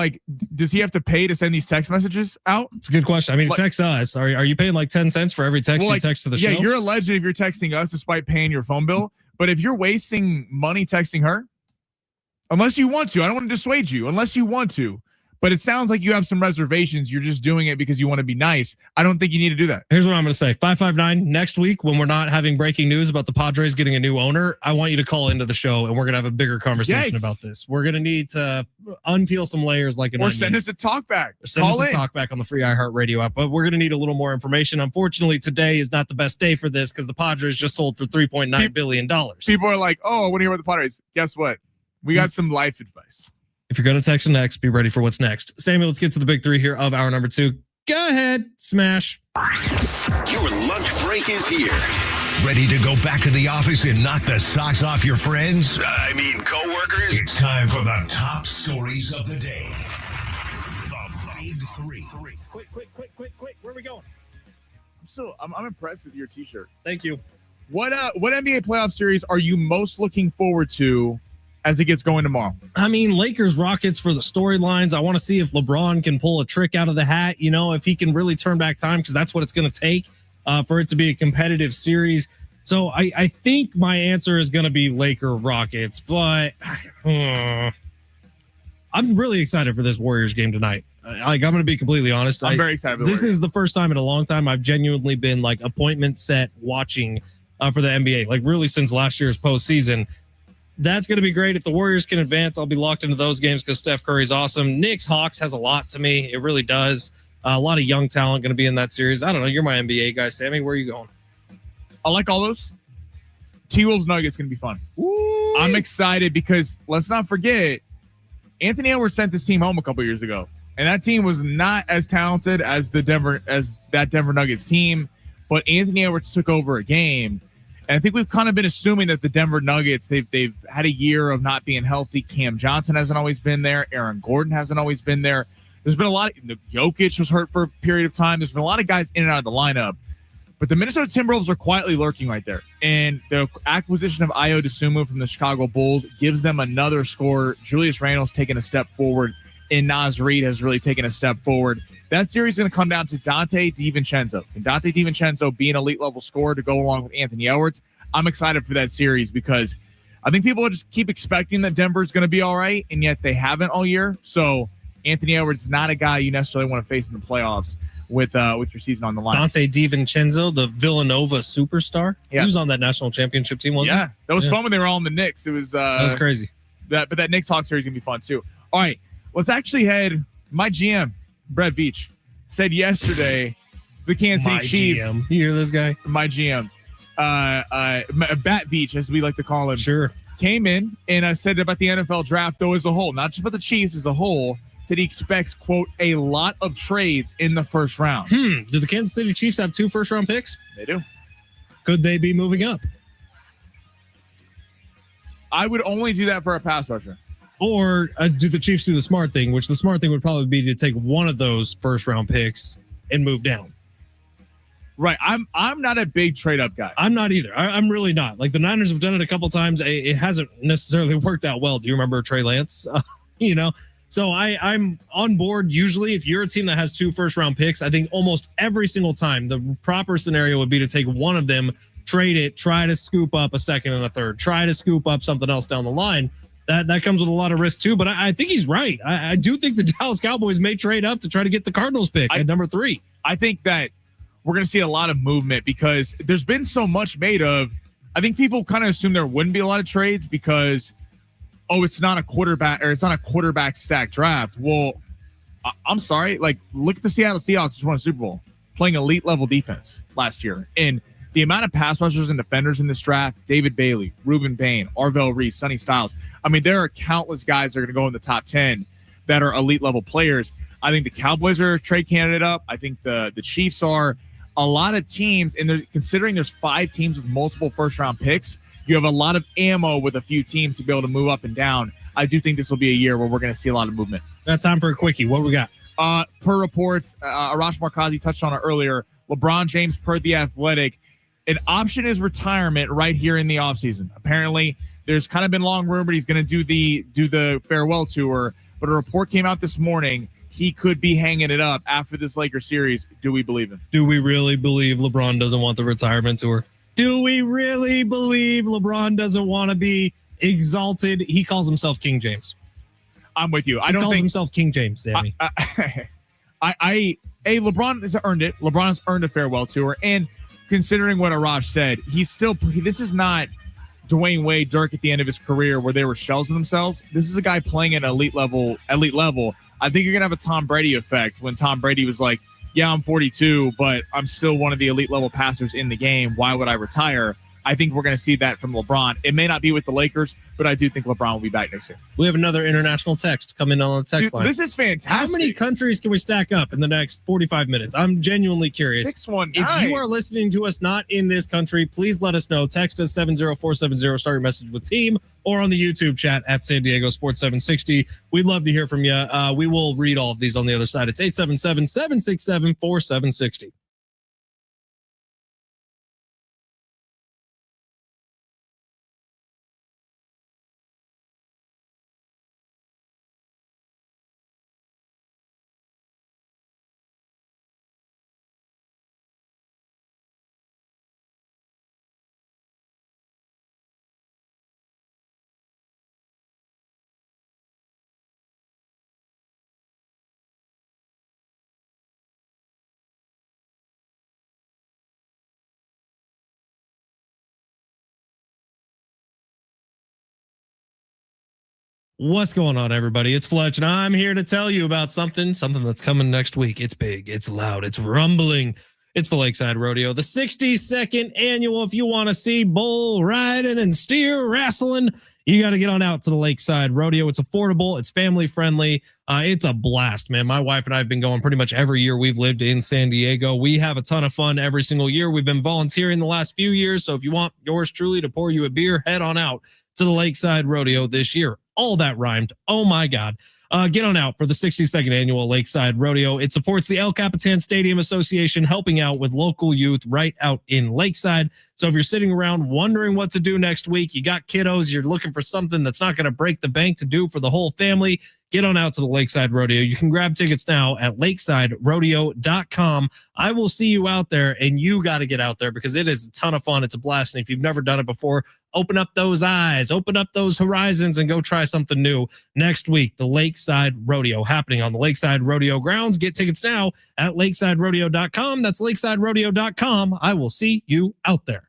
does he have to pay to send these text messages out? It's a good question. I mean, text us. Are you paying like 10 cents for every text you text to the show? Yeah, you're a legend if you're texting us despite paying your phone bill. But if you're wasting money texting her, unless you want to, I don't want to dissuade you, unless you want to. But it sounds like you have some reservations. You're just doing it because you want to be nice. I don't think you need to do that. Here's what I'm going to say. 559 next week, when we're not having breaking news about the Padres getting a new owner, I want you to call into the show and we're going to have a bigger conversation about this. We're going to need to unpeel some layers like an onion. Send us a talk back. Send us a talk back on the free iHeartRadio app. But we're going to need a little more information. Unfortunately, today is not the best day for this because the Padres just sold for $3.9 billion. People are like, oh, I want to hear about the Padres. Guess what? We got some life advice. If you're going to text next, be ready for what's next. Sammy, let's get to the big three here of hour number 2. Go ahead, smash. Your lunch break is here. Ready to go back to the office and knock the socks off your friends? I mean, coworkers. It's time for the top stories of the day. The Big Three. Quick. Where are we going? I'm impressed with your t-shirt. Thank you. What NBA playoff series are you most looking forward to as it gets going tomorrow? I mean, Lakers, Rockets for the storylines. I want to see if LeBron can pull a trick out of the hat, if he can really turn back time, because that's what it's going to take for it to be a competitive series. So I think my answer is going to be Laker Rockets, but I'm really excited for this Warriors game tonight. I'm going to be completely honest. I'm very excited. This is the first time in a long time I've genuinely been like appointment set watching for the NBA, like really since last year's postseason. That's going to be great. If the Warriors can advance, I'll be locked into those games because Steph Curry's awesome. Knicks Hawks has a lot to me. It really does. A lot of young talent going to be in that series. I don't know. You're my NBA guy, Sammy. Where are you going? I like all those. T-Wolves Nuggets going to be fun. Ooh. I'm excited because let's not forget, Anthony Edwards sent this team home a couple years ago, and that team was not as talented as that Denver Nuggets team. But Anthony Edwards took over a game. And I think we've kind of been assuming that the Denver Nuggets, they've had a year of not being healthy. Cam Johnson hasn't always been there. Aaron Gordon hasn't always been there. There's been a lot of Jokic was hurt for a period of time. There's been a lot of guys in and out of the lineup. But the Minnesota Timberwolves are quietly lurking right there. And the acquisition of Ayo Dosunmu from the Chicago Bulls gives them another scorer. Julius Randle's taken a step forward, and Naz Reid has really taken a step forward. That series is going to come down to Dante DiVincenzo. Can Dante DiVincenzo be an elite level scorer to go along with Anthony Edwards? I'm excited for that series because I think people just keep expecting that Denver's going to be all right, and yet they haven't all year. So Anthony Edwards is not a guy you necessarily want to face in the playoffs with your season on the line. Dante DiVincenzo, the Villanova superstar. Yeah. He was on that national championship team, wasn't he? Yeah, that was fun when they were all in the Knicks. It was that was crazy. But that Knicks Hawks series is going to be fun too. All right, let's actually head. My GM, Brett Veach, said yesterday the Kansas City Chiefs. GM. You hear this guy? My GM. Bat Veach, as we like to call him, sure, came in and said about the NFL draft, though, as a whole, not just about the Chiefs as a whole, said he expects, quote, a lot of trades in the first round. Do the Kansas City Chiefs have 2 first-round picks? They do. Could they be moving up? I would only do that for a pass rusher. Or do the Chiefs do the smart thing, which the smart thing would probably be to take one of those first-round picks and move down. Right. I'm not a big trade-up guy. I'm not either. I'm really not. Like, the Niners have done it a couple times. It hasn't necessarily worked out well. Do you remember Trey Lance? So I'm on board. Usually, if you're a team that has 2 first-round picks, I think almost every single time the proper scenario would be to take one of them, trade it, try to scoop up a second and a third, try to scoop up something else down the line. That comes with a lot of risk too, but I think he's right. I do think the Dallas Cowboys may trade up to try to get the Cardinals pick at number 3. I think that we're going to see a lot of movement because there's been so much made of. I think people kind of assume there wouldn't be a lot of trades because, it's not a quarterback stacked draft. Well, I'm sorry. Like, look at the Seattle Seahawks just won a Super Bowl playing elite level defense last year. And the amount of pass rushers and defenders in this draft, David Bailey, Reuben Payne, Arvell Reese, Sonny Styles. I mean, there are countless guys that are going to go in the top 10 that are elite level players. I think the Cowboys are a trade candidate up. I think the Chiefs are. A lot of teams, and considering there's 5 teams with multiple first-round picks, you have a lot of ammo with a few teams to be able to move up and down. I do think this will be a year where we're going to see a lot of movement. Got time for a quickie. What we got? Per reports, Arash Markazi touched on it earlier. LeBron James, per The Athletic, an option is retirement right here in the offseason. Apparently, there's kind of been long rumored he's going to do the farewell tour, but a report came out this morning. He could be hanging it up after this Lakers series. Do we believe him? Do we really believe LeBron doesn't want the retirement tour? Do we really believe LeBron doesn't want to be exalted? He calls himself King James. I'm with you. I He don't calls think himself King James, Sammy. LeBron has earned it. LeBron has earned a farewell tour, and considering what Arash said, this is not Dwayne Wade, Dirk at the end of his career where they were shells of themselves. This is a guy playing at elite level. I think you're gonna have a Tom Brady effect when Tom Brady was like, "Yeah, I'm 42, but I'm still one of the elite level passers in the game. Why would I retire?" I think we're going to see that from LeBron. It may not be with the Lakers, but I do think LeBron will be back next year. We have another international text coming on the text line. This is fantastic. How many countries can we stack up in the next 45 minutes? I'm genuinely curious. 619. If you are listening to us not in this country, please let us know. Text us 70470, start your message with team, or on the YouTube chat at San Diego Sports 760. We'd love to hear from you. We will read all of these on the other side. It's 877-767-4760. What's going on, everybody? It's Fletch, and I'm here to tell you about something that's coming next week. It's big, it's loud, it's rumbling. It's the Lakeside Rodeo, the 62nd annual. If you want to see bull riding and steer wrestling, you got to get on out to the Lakeside Rodeo. It's affordable, it's family friendly. It's a blast, man. My wife and I have been going pretty much every year we've lived in San Diego. We have a ton of fun every single year. We've been volunteering the last few years, so if you want yours truly to pour you a beer, head on out to the Lakeside Rodeo this year. All that rhymed. Oh my God. Get on out for the 62nd annual Lakeside Rodeo. It supports the El Capitan Stadium Association, helping out with local youth right out in Lakeside. So if you're sitting around wondering what to do next week, you got kiddos, you're looking for something that's not going to break the bank to do for the whole family, get on out to the Lakeside Rodeo. You can grab tickets now at lakesiderodeo.com. I will see you out there, and you got to get out there because it is a ton of fun. It's a blast. And if you've never done it before, open up those eyes, open up those horizons, and go try something new. Next week, the Lakeside Rodeo happening on the Lakeside Rodeo grounds. Get tickets now at lakesiderodeo.com. That's lakesiderodeo.com. I will see you out there.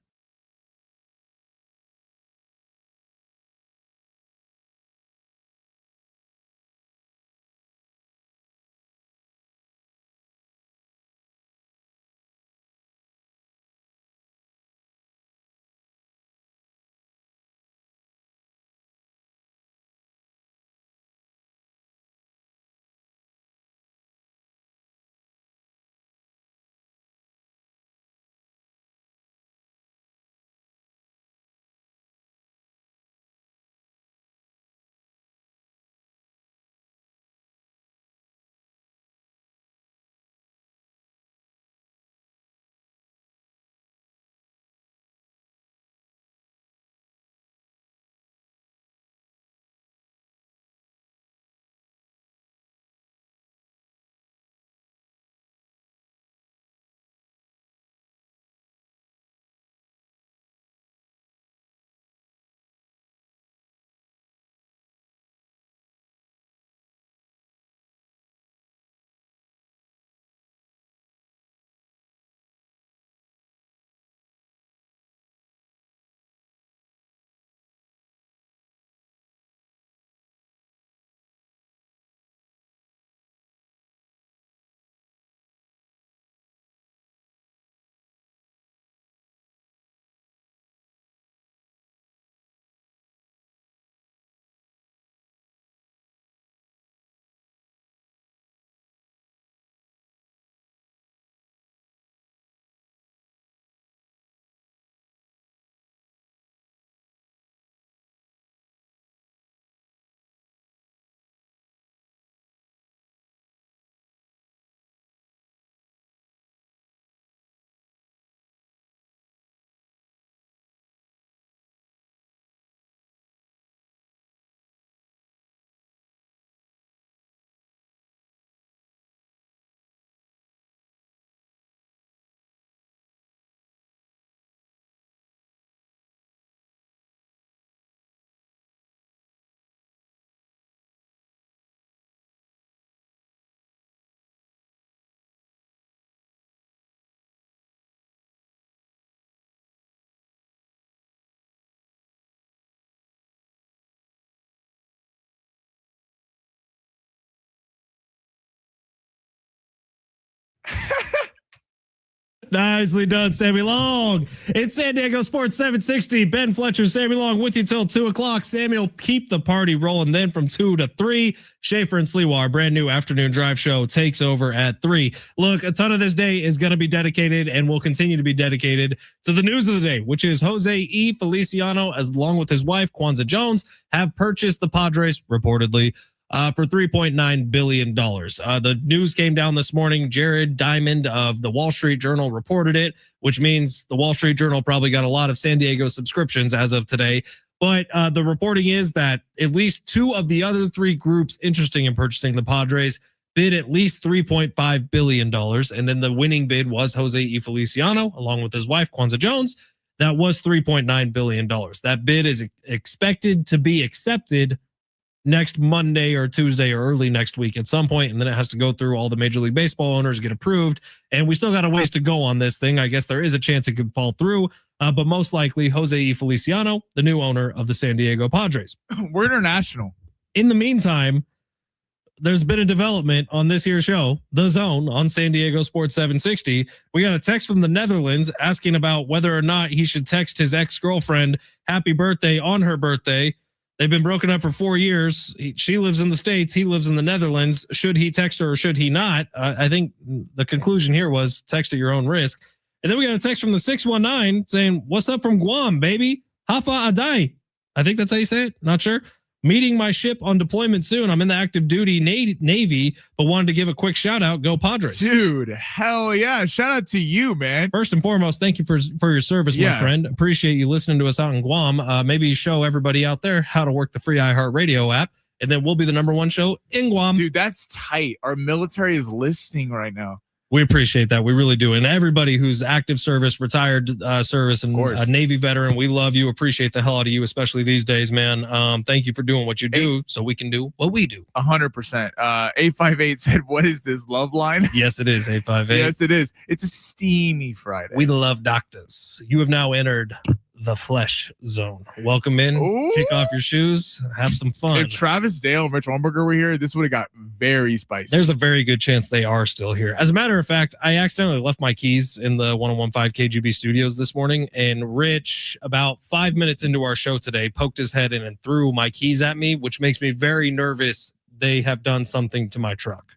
Nicely done, Sammy Long. It's San Diego Sports 760. Ben Fletcher, Sammy Long with you till 2 o'clock. Sammy will keep the party rolling then from 2 to 3. Schaefer and Sliwa, our brand new afternoon drive show, takes over at 3. Look, a ton of this day is going to be dedicated and will continue to be dedicated to the news of the day, which is Jose E. Feliciano, as along with his wife, Kwanzaa Jones, have purchased the Padres, reportedly, for $3.9 billion. The news came down this morning. Jared Diamond of the Wall Street Journal reported it, which means the Wall Street Journal probably got a lot of San Diego subscriptions as of today. But the reporting is that at least 2 of the other 3 groups interested in purchasing the Padres bid at least $3.5 billion. And then the winning bid was Jose E. Feliciano, along with his wife, Kwanzaa Jones. That was $3.9 billion. That bid is expected to be accepted next Monday or Tuesday or early next week at some point, and then it has to go through all the Major League Baseball owners, get approved, and we still got a ways to go on this thing. I guess there is a chance it could fall through, but most likely Jose E. Feliciano, the new owner of the San Diego Padres. We're international. In the meantime, there's been a development on this here show, The Zone, on San Diego Sports 760. We got a text from the Netherlands asking about whether or not he should text his ex-girlfriend happy birthday on her birthday. They've been broken up for 4 years. She lives in the States. He lives in the Netherlands. Should he text her or should he not? I think the conclusion here was text at your own risk. And then we got a text from the 619 saying, what's up from Guam, baby? Hafa Adai. I think that's how you say it. Not sure. Meeting my ship on deployment soon. I'm in the active duty Navy, but wanted to give a quick shout out. Go Padres. Dude, hell yeah. Shout out to you, man. First and foremost, thank you for your service, my friend. Appreciate you listening to us out in Guam. Maybe show everybody out there how to work the free iHeartRadio app, and then we'll be the #1 show in Guam. Dude, that's tight. Our military is listening right now. We appreciate that. We really do. And everybody who's active service, retired service, and a Navy veteran, we love you. Appreciate the hell out of you, especially these days, man. Thank you for doing what you do so we can do what we do. 100%. 858 said, what is this, love line? Yes, it is, 858. Yes, it is. It's a steamy Friday. We love doctors. You have now entered the flesh zone. Welcome in. Ooh. Kick off your shoes. Have some fun. If Travis Dale and Rich Weinberger were here, this would have got very spicy. There's a very good chance they are still here. As a matter of fact, I accidentally left my keys in the 1015 KGB studios this morning, and Rich, about 5 minutes into our show today, poked his head in and threw my keys at me, which makes me very nervous. They have done something to my truck.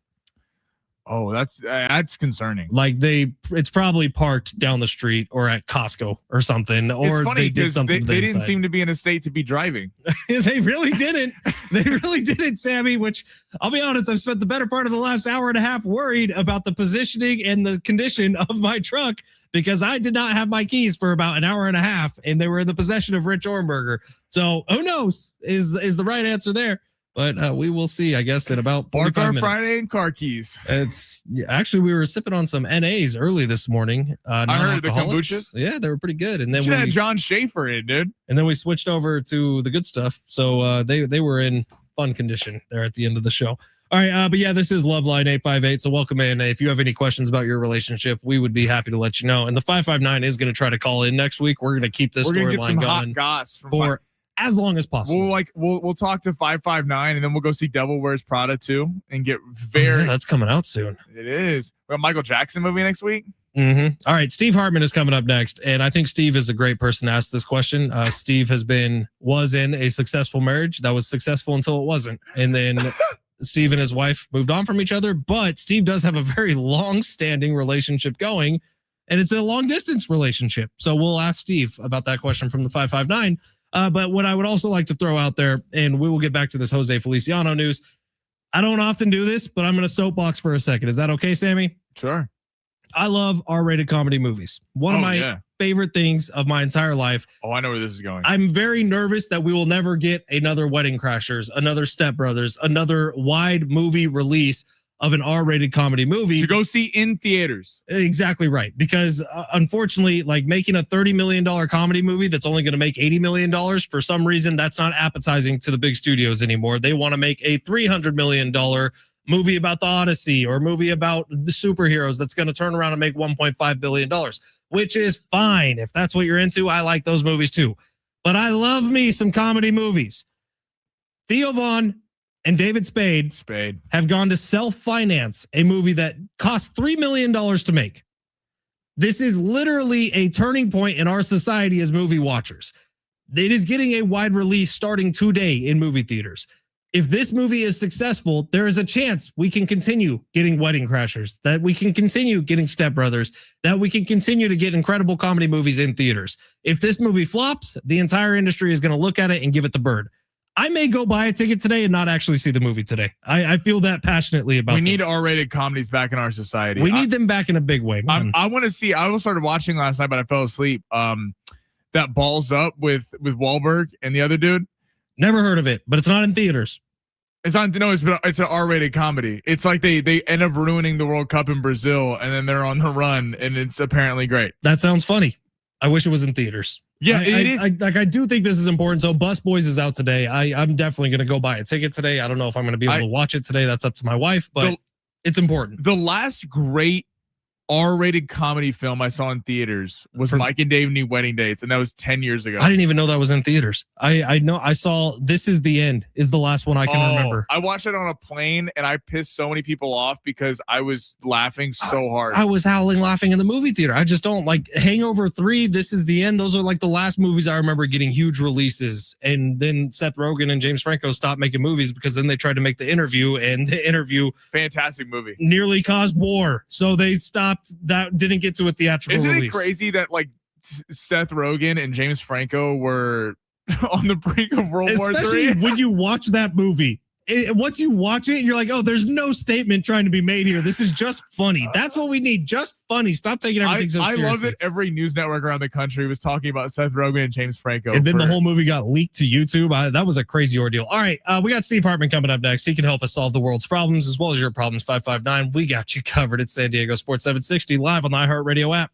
Oh, that's concerning. Like it's probably parked down the street or at Costco or something. Or it's funny because they didn't inside. seem to be in a state to be driving. They really didn't. They really didn't, Sammy, which I'll be honest, I've spent the better part of the last hour and a half worried about the positioning and the condition of my truck because I did not have my keys for about an hour and a half and they were in the possession of Rich Ornberger. So who knows is the right answer there. But we will see, I guess, in about 45 minutes. Friday and car keys. It's actually, we were sipping on some NAs early this morning. I heard the kombucha. Yeah, they were pretty good. And then we had John Schaefer in, dude. And then we switched over to the good stuff. So they were in fun condition there at the end of the show. All right, but yeah, this is Loveline 858. So welcome in. If you have any questions about your relationship, we would be happy to let you know. And the 559 is going to try to call in next week. We're going to keep this storyline going hot goss for as long as possible. We'll talk to 559 and then we'll go see Devil Wears Prada 2 and get very. Yeah, that's coming out soon. It is. We have Michael Jackson movie next week. Mm-hmm. All right, Steve Hartman is coming up next, and I think Steve is a great person to ask this question. Steve was in a successful marriage that was successful until it wasn't, and then Steve and his wife moved on from each other. But Steve does have a very long-standing relationship going, and it's a long-distance relationship. So we'll ask Steve about that question from the 559. But what I would also like to throw out there, and we will get back to this Jose Feliciano news. I don't often do this, but I'm going to soapbox for a second. Is that okay, Sammy? Sure. I love R-rated comedy movies. One of my favorite things of my entire life. Oh, I know where this is going. I'm very nervous that we will never get another Wedding Crashers, another Step Brothers, another wide movie release of an R-rated comedy movie to go see in theaters. Exactly right. Because unfortunately, like making a $30 million comedy movie that's only going to make $80 million, for some reason, that's not appetizing to the big studios anymore. They want to make a $300 million movie about the Odyssey or movie about the superheroes that's going to turn around and make $1.5 billion, which is fine. If that's what you're into, I like those movies too. But I love me some comedy movies. Theo Vaughn and David Spade have gone to self-finance a movie that cost $3 million to make. This is literally a turning point in our society as movie watchers. It is getting a wide release starting today in movie theaters. If this movie is successful, there is a chance we can continue getting Wedding Crashers, that we can continue getting Step Brothers, that we can continue to get incredible comedy movies in theaters. If this movie flops, the entire industry is going to look at it and give it the bird. I may go buy a ticket today and not actually see the movie today. I feel that passionately about We need this. R-rated comedies back in our society. We need them back in a big way. I want to see. I started watching last night, but I fell asleep. That Balls Up with Wahlberg and the other dude. Never heard of it, but it's not in theaters. It's on. No, it's an R-rated comedy. It's like they end up ruining the World Cup in Brazil, and then they're on the run, and it's apparently great. That sounds funny. I wish it was in theaters. Yeah, it is. I do think this is important. So Bus Boys is out today. I'm definitely going to go buy a ticket today. I don't know if I'm going to be able to watch it today. That's up to my wife, but it's important. The last great R-rated comedy film I saw in theaters was Mike and Dave Need Wedding Dates, and that was 10 years ago. I didn't even know that was in theaters. I know I saw This Is the End is the last one I can remember. I watched it on a plane, and I pissed so many people off because I was laughing so hard. I was howling laughing in the movie theater. I just don't like Hangover 3, This Is the End. Those are like the last movies I remember getting huge releases. And then Seth Rogen and James Franco stopped making movies because then they tried to make The Interview, and The Interview, fantastic movie, nearly caused war. So they stopped. That didn't get to a theatrical release. Isn't it crazy that like Seth Rogen and James Franco were on the brink of World War III? Especially when you watch that movie. Once you watch it, you're like, oh, there's no statement trying to be made here. This is just funny. That's what we need. Just funny. Stop taking everything so seriously. I love that every news network around the country was talking about Seth Rogen and James Franco. And then the whole movie got leaked to YouTube. That was a crazy ordeal. All right. We got Steve Hartman coming up next. He can help us solve the world's problems as well as your problems. 559. We got you covered. It's San Diego Sports 760 live on the iHeartRadio app.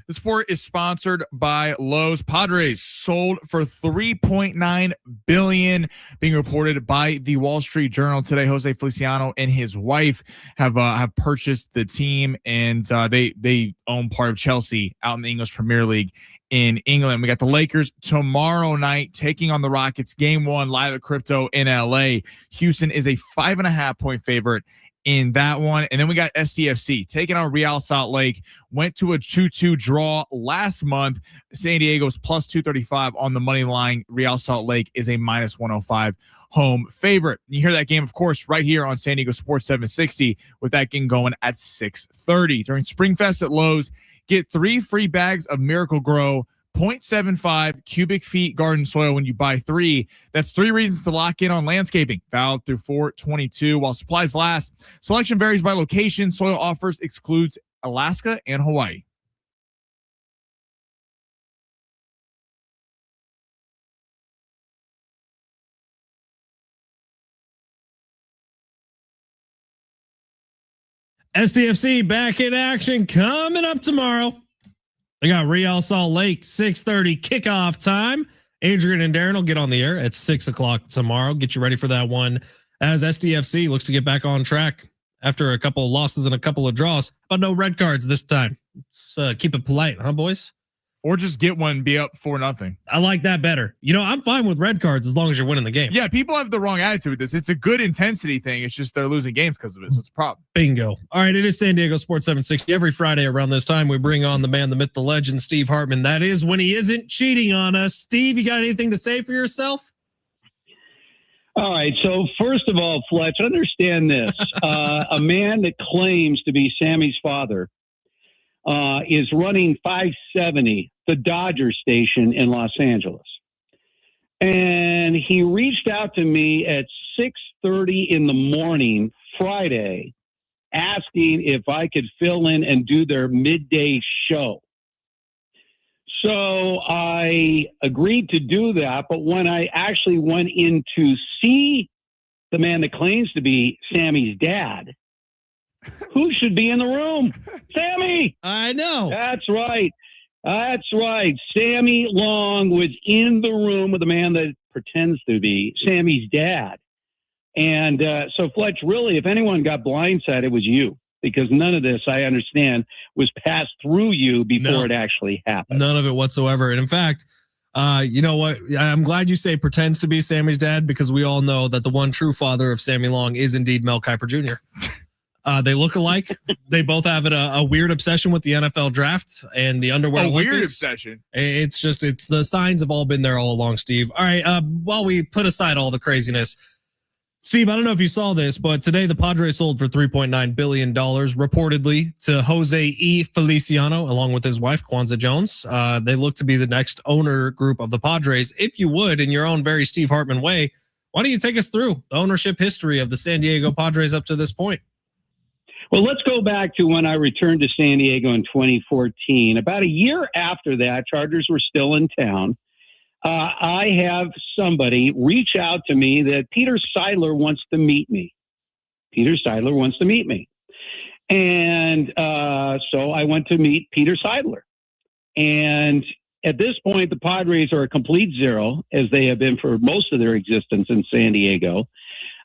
The sport is sponsored by Lowe's. Padres sold for $3.9 billion, being reported by the Wall Street Journal today. Jose Feliciano and his wife have purchased the team, and they own part of Chelsea out in the English Premier League in England. We got the Lakers tomorrow night taking on the Rockets. Game 1 live at Crypto in LA. Houston is a 5.5-point favorite in that one. And then we got SDFC taking on Real Salt Lake. Went to a 2-2 draw last month. San Diego's plus 235 on the money line. Real Salt Lake is a minus 105 home favorite. You hear that game, of course, right here on San Diego Sports 760 with that game going at 6:30. During Springfest at Lowe's, get 3 free bags of Miracle Grow 0.75 cubic feet garden soil when you buy 3. That's 3 reasons to lock in on landscaping. Valid through 4/22 while supplies last. Selection varies by location. Soil offers excludes Alaska and Hawaii. SDFC back in action coming up tomorrow. They got Real Salt Lake, 6:30 kickoff time. Adrian and Darren will get on the air at 6 o'clock tomorrow. Get you ready for that one as SDFC looks to get back on track after a couple of losses and a couple of draws. But no red cards this time. Let's keep it polite, huh, boys? Or just get one, be up 4-0. I like that better. You know, I'm fine with red cards as long as you're winning the game. Yeah, people have the wrong attitude with this. It's a good intensity thing. It's just they're losing games because of it, so it's a problem. Bingo. All right, it is San Diego Sports 760. Every Friday around this time, we bring on the man, the myth, the legend, Steve Hartman. That is when he isn't cheating on us. Steve, you got anything to say for yourself? All right, so first of all, Fletch, understand this. A man that claims to be Sammy's father is running 570, the Dodger station in Los Angeles. And he reached out to me at 6:30 in the morning, Friday, asking if I could fill in and do their midday show. So I agreed to do that. But when I actually went in to see the man that claims to be Sammy's dad, who should be in the room? Sammy! I know. That's right. That's right. Sammy Long was in the room with the man that pretends to be Sammy's dad. And so, Fletch, really, if anyone got blindsided, it was you. Because none of this, I understand, was passed through you before it actually happened. None of it whatsoever. And in fact, you know what? I'm glad you say pretends to be Sammy's dad, because we all know that the one true father of Sammy Long is indeed Mel Kiper Jr. They look alike. They both have a weird obsession with the NFL draft and the underwear. A Olympics. weird obsession. It's the signs have all been there all along, Steve. All right. While we put aside all the craziness, Steve, I don't know if you saw this, but today the Padres sold for $3.9 billion, reportedly to Jose E. Feliciano, along with his wife, Kwanzaa Jones. They look to be the next owner group of the Padres. If you would, in your own very Steve Hartman way, why don't you take us through the ownership history of the San Diego Padres up to this point? Well, let's go back to when I returned to San Diego in 2014. About a year after that, Chargers were still in town. I have somebody reach out to me that Peter Seidler wants to meet me. Peter Seidler wants to meet me. And so I went to meet Peter Seidler. And at this point, the Padres are a complete zero, as they have been for most of their existence in San Diego.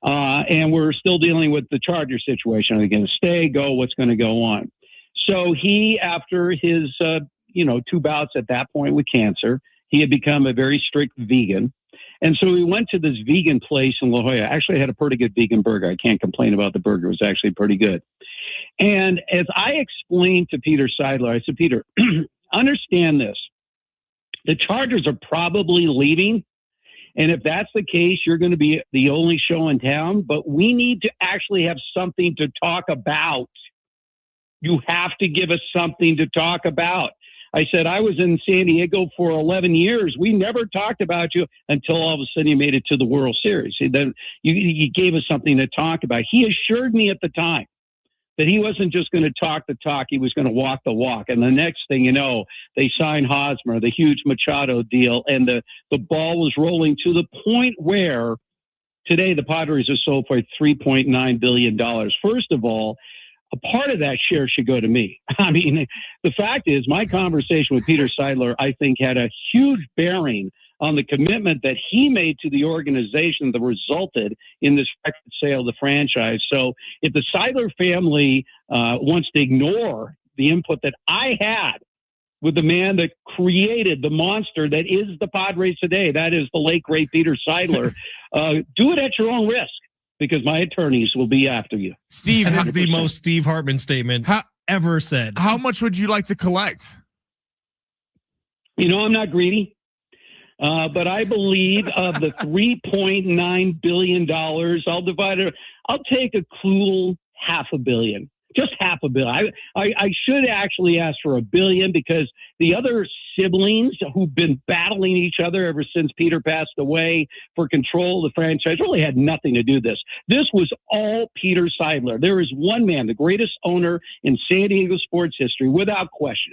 And we're still dealing with the Charger situation. Are they going to stay, go? What's going to go on? So he, after his, 2 bouts at that point with cancer, he had become a very strict vegan. And so we went to this vegan place in La Jolla. Actually, I had a pretty good vegan burger. I can't complain about the burger. It was actually pretty good. And as I explained to Peter Seidler, I said, Peter, understand this. The Chargers are probably leaving. And if that's the case, you're going to be the only show in town. But we need to actually have something to talk about. You have to give us something to talk about. I said, I was in San Diego for 11 years. We never talked about you until all of a sudden you made it to the World Series. Then you gave us something to talk about. He assured me at the time that he wasn't just going to talk the talk, he was going to walk the walk. And the next thing you know, they signed Hosmer, the huge Machado deal, and the ball was rolling to the point where today the Padres are sold for $3.9 billion. First of all, a part of that share should go to me. I mean, the fact is, my conversation with Peter Seidler, I think, had a huge bearing on the commitment that he made to the organization that resulted in this record sale of the franchise. So if the Seidler family wants to ignore the input that I had with the man that created the monster that is the Padres today, that is the late, great Peter Seidler, do it at your own risk, because my attorneys will be after you. Steve, that is the most Steve Hartman statement ever said. How much would you like to collect? You know, I'm not greedy, but I believe of the $3.9 billion, I'll divide it. I'll take a cool $500 million. Just $500 million. I should actually ask for $1 billion, because the other siblings who've been battling each other ever since Peter passed away for control of the franchise really had nothing to do with this. This was all Peter Seidler. There is one man, the greatest owner in San Diego sports history, without question,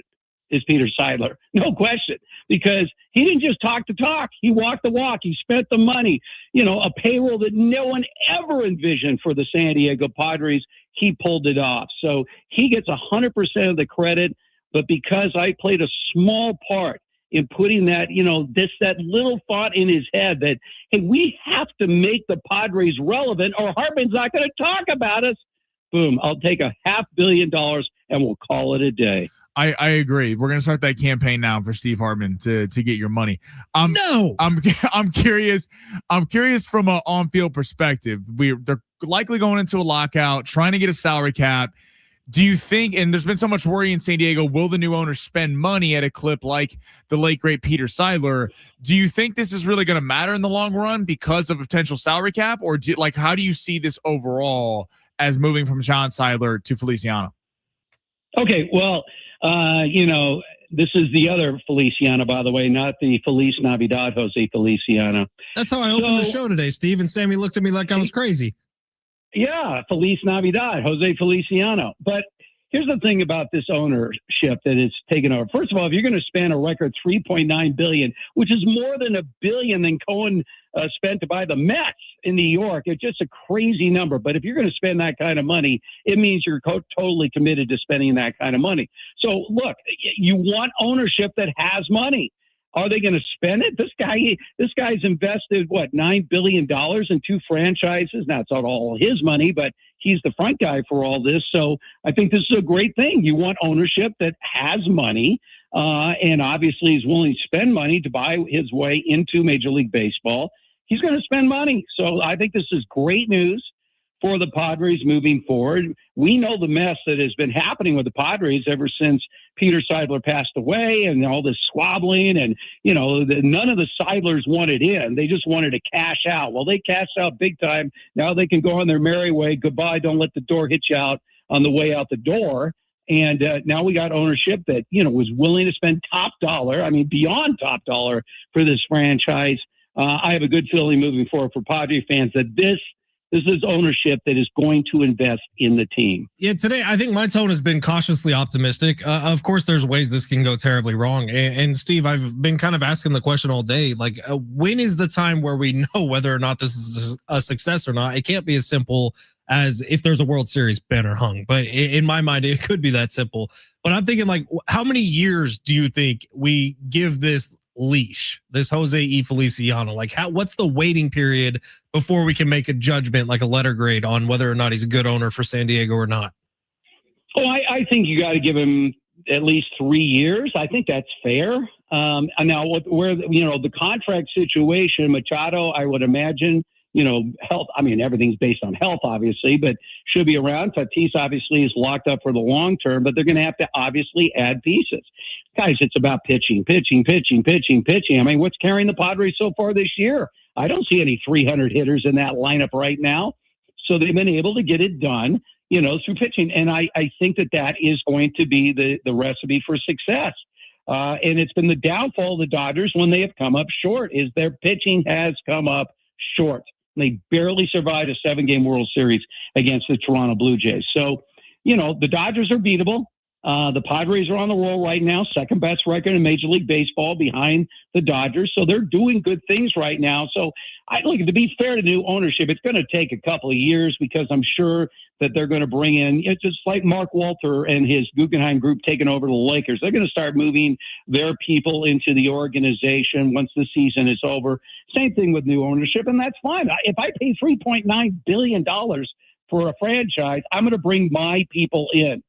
is Peter Seidler. No question, because he didn't just talk the talk. He walked the walk. He spent the money, you know, a payroll that no one ever envisioned for the San Diego Padres. He pulled it off. So he gets 100% of the credit, but because I played a small part in putting that, you know, that little thought in his head that, hey, we have to make the Padres relevant or Hartman's not going to talk about us. Boom, I'll take $500 million and we'll call it a day. I agree. We're gonna start that campaign now for Steve Hartman to get your money. No, I'm curious. I'm curious from an on-field perspective. They're likely going into a lockout, trying to get a salary cap. Do you think? And there's been so much worry in San Diego. Will the new owner spend money at a clip like the late great Peter Seidler? Do you think this is really going to matter in the long run because of a potential salary cap, or how do you see this overall as moving from John Seidler to Feliciano? Okay, well. You know, this is the other Feliciano, by the way, not the Feliz Navidad Jose Feliciano. That's how I opened the show today, Steve, and Sammy looked at me like I was crazy. Yeah, Feliz Navidad, Jose Feliciano. But here's the thing about this ownership that is taken over. First of all, if you're going to spend a record $3.9 billion, which is more than $1 billion than Cohen spent to buy the Mets in New York, it's just a crazy number. But if you're going to spend that kind of money, it means you're totally committed to spending that kind of money. So look, you want ownership that has money. Are they going to spend it? This guy's invested $9 billion in 2 franchises. Now it's not all his money, but he's the front guy for all this. So I think this is a great thing. You want ownership that has money, and obviously is willing to spend money to buy his way into Major League Baseball. He's going to spend money. So I think this is great news for the Padres moving forward. We know the mess that has been happening with the Padres ever since Peter Seidler passed away, and all this squabbling, and, you know, none of the Seidlers wanted in. They just wanted to cash out. Well, they cashed out big time. Now they can go on their merry way. Goodbye. Don't let the door hit you out on the way out the door. And now we got ownership that, you know, was willing to spend top dollar, I mean, beyond top dollar for this franchise. I have a good feeling moving forward for Padre fans that this is ownership that is going to invest in the team. Yeah, today I think my tone has been cautiously optimistic. Of course, there's ways this can go terribly wrong. And Steve, I've been kind of asking the question all day, like, when is the time where we know whether or not this is a success or not? It can't be as simple as if there's a World Series banner hung. But in my mind, it could be that simple. But I'm thinking, like, how many years do you think we give this leash, this Jose E. Feliciano? Like, what's the waiting period before we can make a judgment, like a letter grade, on whether or not he's a good owner for San Diego or not? Oh, I think you got to give him at least 3 years. I think that's fair. And now, where the contract situation, Machado, I would imagine, health. I mean, everything's based on health, obviously, but should be around. Tatis obviously is locked up for the long term, but they're going to have to obviously add pieces. Guys, it's about pitching. I mean, what's carrying the Padres so far this year? I don't see any 300 hitters in that lineup right now. So they've been able to get it done, through pitching. And I think that is going to be the recipe for success. And it's been the downfall of the Dodgers when they have come up short, is their pitching has come up short. They barely survived a 7-game World Series against the Toronto Blue Jays. So, the Dodgers are beatable. The Padres are on the roll right now, second best record in Major League Baseball behind the Dodgers. So they're doing good things right now. So to be fair to new ownership, it's going to take a couple of years because I'm sure that they're going to bring in, it's just like Mark Walter and his Guggenheim group taking over the Lakers. They're going to start moving their people into the organization once the season is over. Same thing with new ownership, and that's fine. If I pay $3.9 billion for a franchise, I'm going to bring my people in.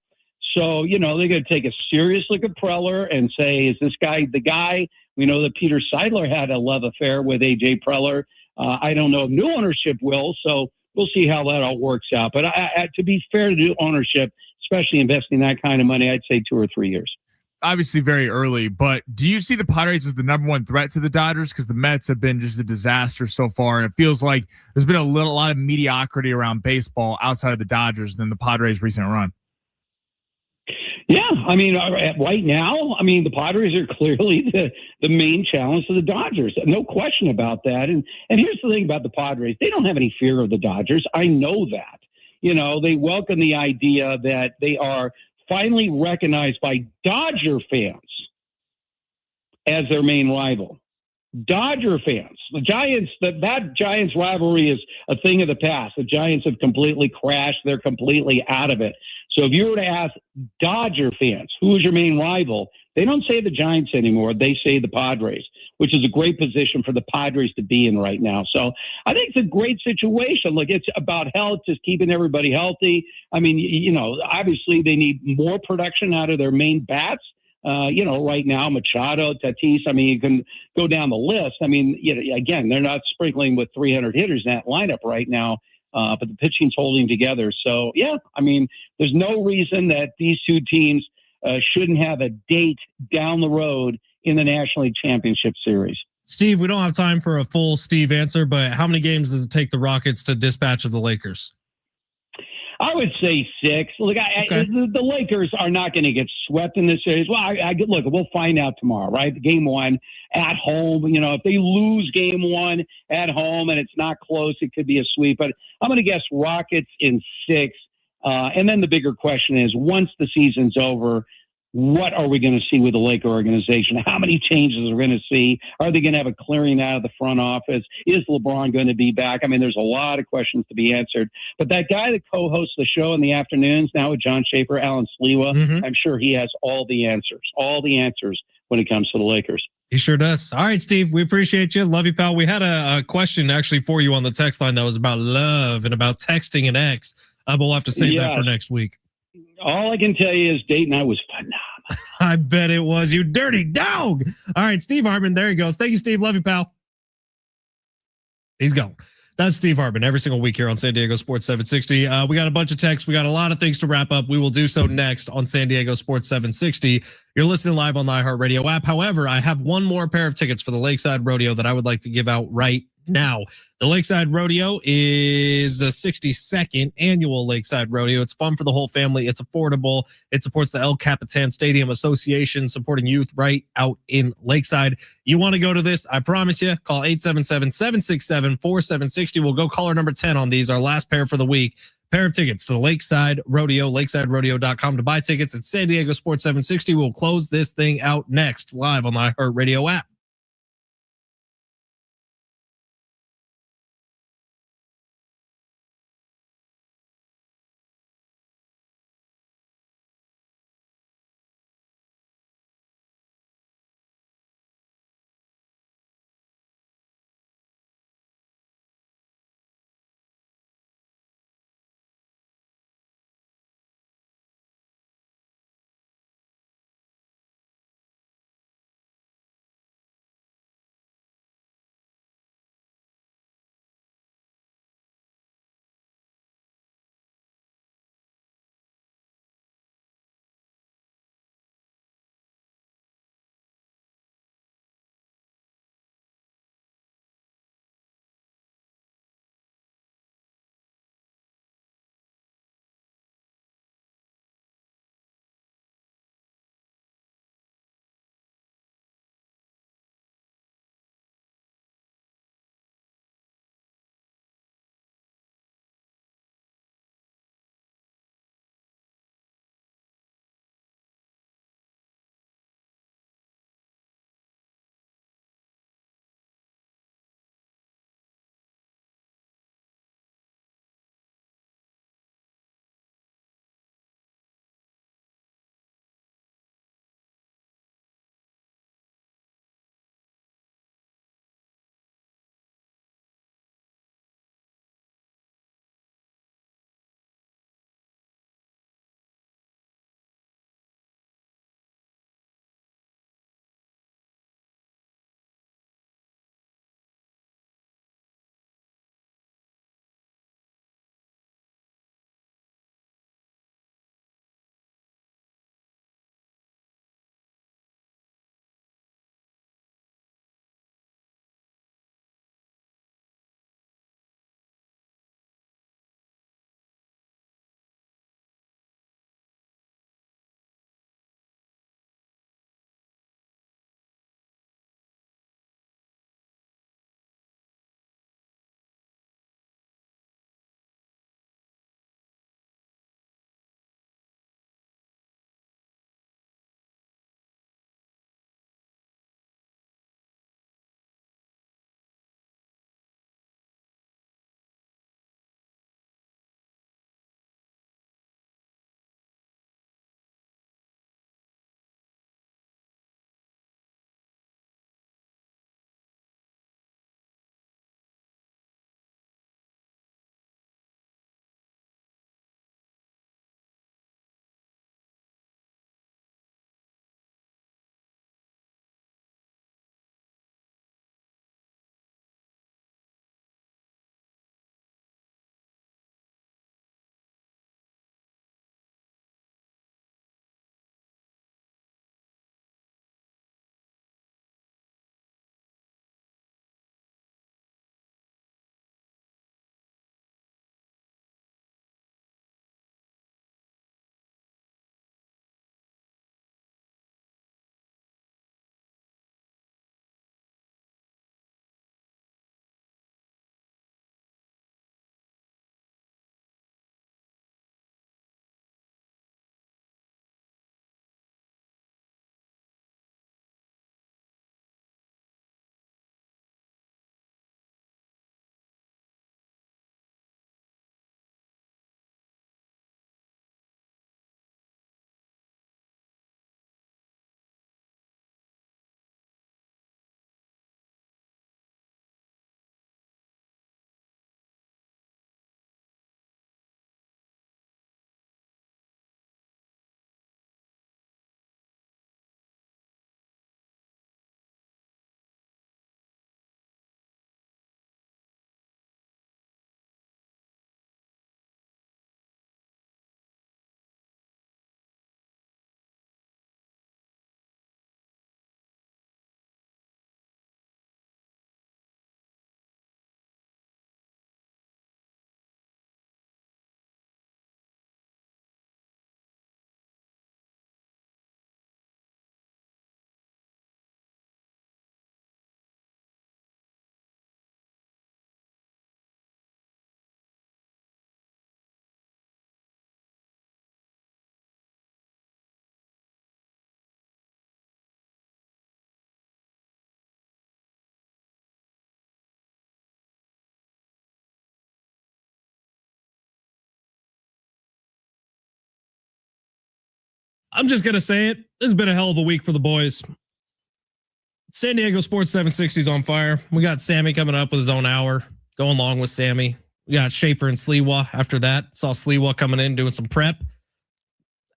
So, they're going to take a serious look at Preller and say, is this guy the guy? We know that Peter Seidler had a love affair with A.J. Preller. I don't know if new ownership will, so we'll see how that all works out. But to be fair to new ownership, especially investing that kind of money, I'd say 2 or 3 years. Obviously very early, but do you see the Padres as the number one threat to the Dodgers? Because the Mets have been just a disaster so far, and it feels like there's been a lot of mediocrity around baseball outside of the Dodgers than the Padres' recent run. Yeah, right now, the Padres are clearly the main challenge to the Dodgers. No question about that. And here's the thing about the Padres. They don't have any fear of the Dodgers. I know that. They welcome the idea that they are finally recognized by Dodger fans as their main rival. Dodger fans, the Giants, that Giants rivalry is a thing of the past. The Giants have completely crashed. They're completely out of it. So if you were to ask Dodger fans, who is your main rival? They don't say the Giants anymore. They say the Padres, which is a great position for the Padres to be in right now. So I think it's a great situation. Look, it's about health, just keeping everybody healthy. Obviously they need more production out of their main bats. Right now, Machado, Tatis, you can go down the list. Again, they're not sprinkling with 300 hitters in that lineup right now, but the pitching's holding together. So, there's no reason that these two teams shouldn't have a date down the road in the National League Championship Series. Steve, we don't have time for a full Steve answer, but how many games does it take the Rockets to dispatch of the Lakers? I would say 6. Look, the Lakers are not going to get swept in this series. Well, look, we'll find out tomorrow, right? Game 1 at home. If they lose game 1 at home and it's not close, it could be a sweep. But I'm going to guess Rockets in 6. And then the bigger question is, once the season's over, what are we going to see with the Laker organization? How many changes are we going to see? Are they going to have a clearing out of the front office? Is LeBron going to be back? There's a lot of questions to be answered. But that guy that co-hosts the show in the afternoons now with John Schaefer, Alan Sliwa, I'm sure he has all the answers when it comes to the Lakers. He sure does. All right, Steve, we appreciate you. Love you, pal. We had a question actually for you on the text line that was about love and about texting an ex. But we'll have to save that for next week. All I can tell you is date night was phenomenal. I bet it was, you dirty dog. All right, Steve Hartman. There he goes. Thank you, Steve. Love you, pal. He's gone. That's Steve Hartman every single week here on San Diego Sports 760. We got a bunch of texts. We got a lot of things to wrap up. We will do so next on San Diego Sports 760. You're listening live on the iHeartRadio app. However, I have one more pair of tickets for the Lakeside Rodeo that I would like to give out right now. The Lakeside Rodeo is the 62nd annual Lakeside Rodeo. It's fun for the whole family. It's affordable. It supports the El Capitan Stadium Association, supporting youth right out in Lakeside. You want to go to this? I promise you. Call 877-767-4760. We'll go caller number 10 on these, our last pair for the week. Pair of tickets to the Lakeside Rodeo, lakesiderodeo.com to buy tickets at San Diego Sports 760. We'll close this thing out next, live on the iHeartRadio app. I'm just going to say it. This has been a hell of a week for the boys. San Diego Sports 760 is on fire. We got Sammy coming up with his own hour, going along with Sammy. We got Schaefer and Sliwa after that. Saw Sliwa coming in doing some prep.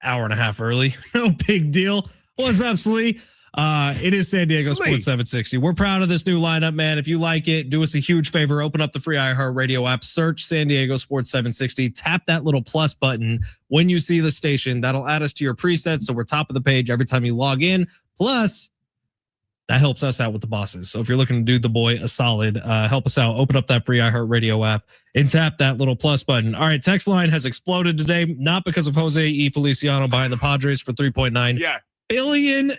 Hour and a half early. No big deal. What's up, Slee? It is San Diego Sports 760. We're proud of this new lineup, man. If you like it, do us a huge favor. Open up the free iHeartRadio app. Search San Diego Sports 760. Tap that little plus button when you see the station. That'll add us to your presets, so we're top of the page every time you log in. Plus, that helps us out with the bosses. So if you're looking to do the boy a solid, help us out. Open up that free iHeartRadio app and tap that little plus button. All right, text line has exploded today, not because of Jose E. Feliciano buying the Padres for $3.9 billion,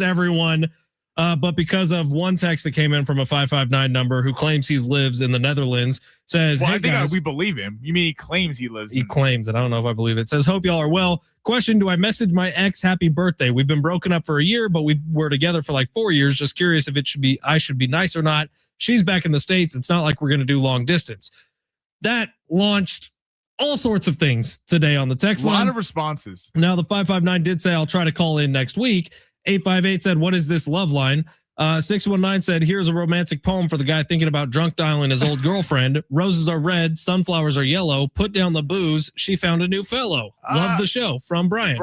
everyone, but because of one text that came in from a 559 number who claims he lives in the Netherlands. Says, well, hey, I think guys, we believe him. You mean he claims he lives? He claims it. I don't know if I believe it. Says, hope y'all are well. Question: do I message my ex happy birthday? We've been broken up for a year, but we were together for like 4 years. Just curious if I should be nice or not. She's back in the States. It's not like we're going to do long distance. That launched all sorts of things today on the text line. A lot of responses. Now the 559 did say I'll try to call in next week. 858 said, what is this love line? 619 said, here's a romantic poem for the guy thinking about drunk dialing his old girlfriend. Roses are red, sunflowers are yellow. Put down the booze. She found a new fellow. Love the show. From Brian.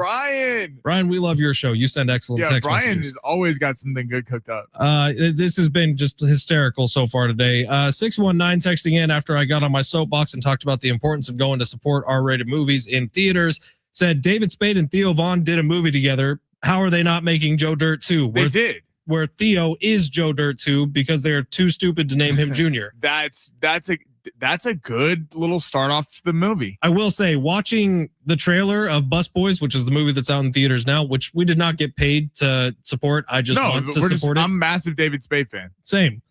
Brian, we love your show. You send excellent text Brian messages. has always got something good cooked up. This has been just hysterical so far today. 619 texting in after I got on my soapbox and talked about the importance of going to support R-rated movies in theaters. Said David Spade and Theo Vaughn did a movie together. How are they not making Joe Dirt 2? They did. Where Theo is Joe Dirt 2 because they're too stupid to name him Junior. That's a good little start off the movie. I will say, watching the trailer of Bus Boys, which is the movie that's out in theaters now, which we did not get paid to support. I just want to support it. I'm a massive David Spade fan. Same.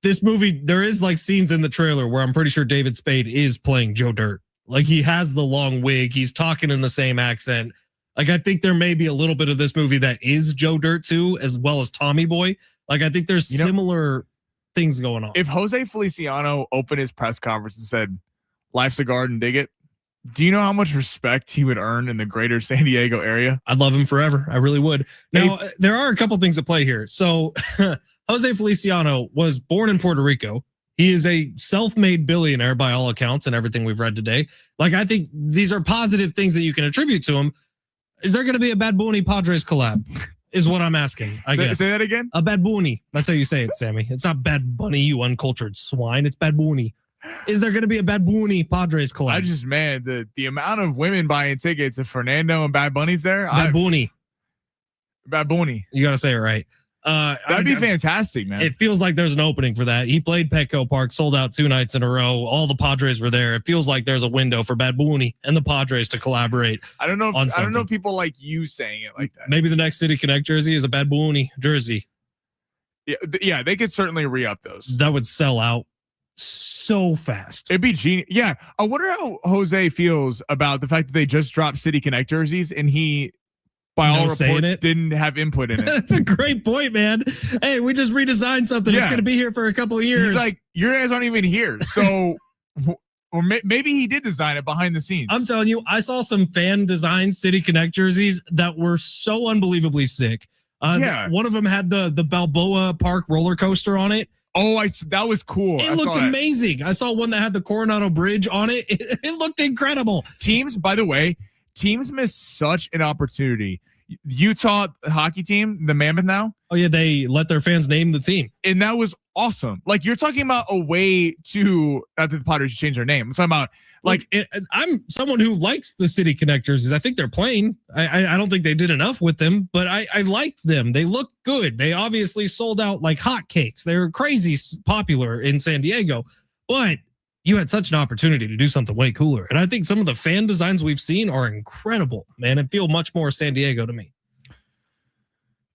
This movie, there is like scenes in the trailer where I'm pretty sure David Spade is playing Joe Dirt. Like he has the long wig. He's talking in the same accent. Like, I think there may be a little bit of this movie that is Joe Dirt 2 as well as Tommy Boy. Like, I think there's similar things going on. If Jose Feliciano opened his press conference and said, life's a garden, dig it. Do you know how much respect he would earn in the greater San Diego area? I'd love him forever. I really would. Now, there are a couple things at play here. So Jose Feliciano was born in Puerto Rico. He is a self-made billionaire by all accounts and everything we've read today. Like, I think these are positive things that you can attribute to him. Is there going to be a Bad Bunny Padres collab? Is what I'm asking. I guess. Say that again. A Bad Bunny. That's how you say it, Sammy. It's not Bad Bunny, you uncultured swine. It's Bad Bunny. Is there going to be a Bad Bunny Padres collab? The amount of women buying tickets if Fernando and Bad Bunny's there. Bad Bunny. Bad Bunny. You got to say it right. That'd be fantastic, man. It feels like there's an opening for that. He played Petco Park, sold out 2 nights in a row. All the Padres were there. It feels like there's a window for Bad Bunny and the Padres to collaborate. I don't know people like you saying it like that. Maybe the next City Connect jersey is a Bad Bunny jersey. Yeah, they could certainly re-up those. That would sell out so fast. It'd be genius. Yeah, I wonder how Jose feels about the fact that they just dropped City Connect jerseys and he, by all reports, didn't have input in it. That's a great point, man. Hey, we just redesigned something. It's going to be here for a couple of years. He's like, your guys aren't even here. So, or maybe he did design it behind the scenes. I'm telling you, I saw some fan designed City Connect jerseys that were so unbelievably sick. One of them had the Balboa Park roller coaster on it. Oh, that was cool. It looked amazing. I saw one that had the Coronado Bridge on it. It looked incredible. Teams, by the way, missed such an opportunity. Utah hockey team, the Mammoth now. Oh yeah, they let their fans name the team, and that was awesome. Like, you're talking about a way to not that the Padres should change their name. I'm talking about I'm someone who likes the City Connect jerseys. I think they're plain. I don't think they did enough with them, but I liked them. They look good. They obviously sold out like hotcakes. They're crazy popular in San Diego, but you had such an opportunity to do something way cooler. And I think some of the fan designs we've seen are incredible, man. It feel much more San Diego to me.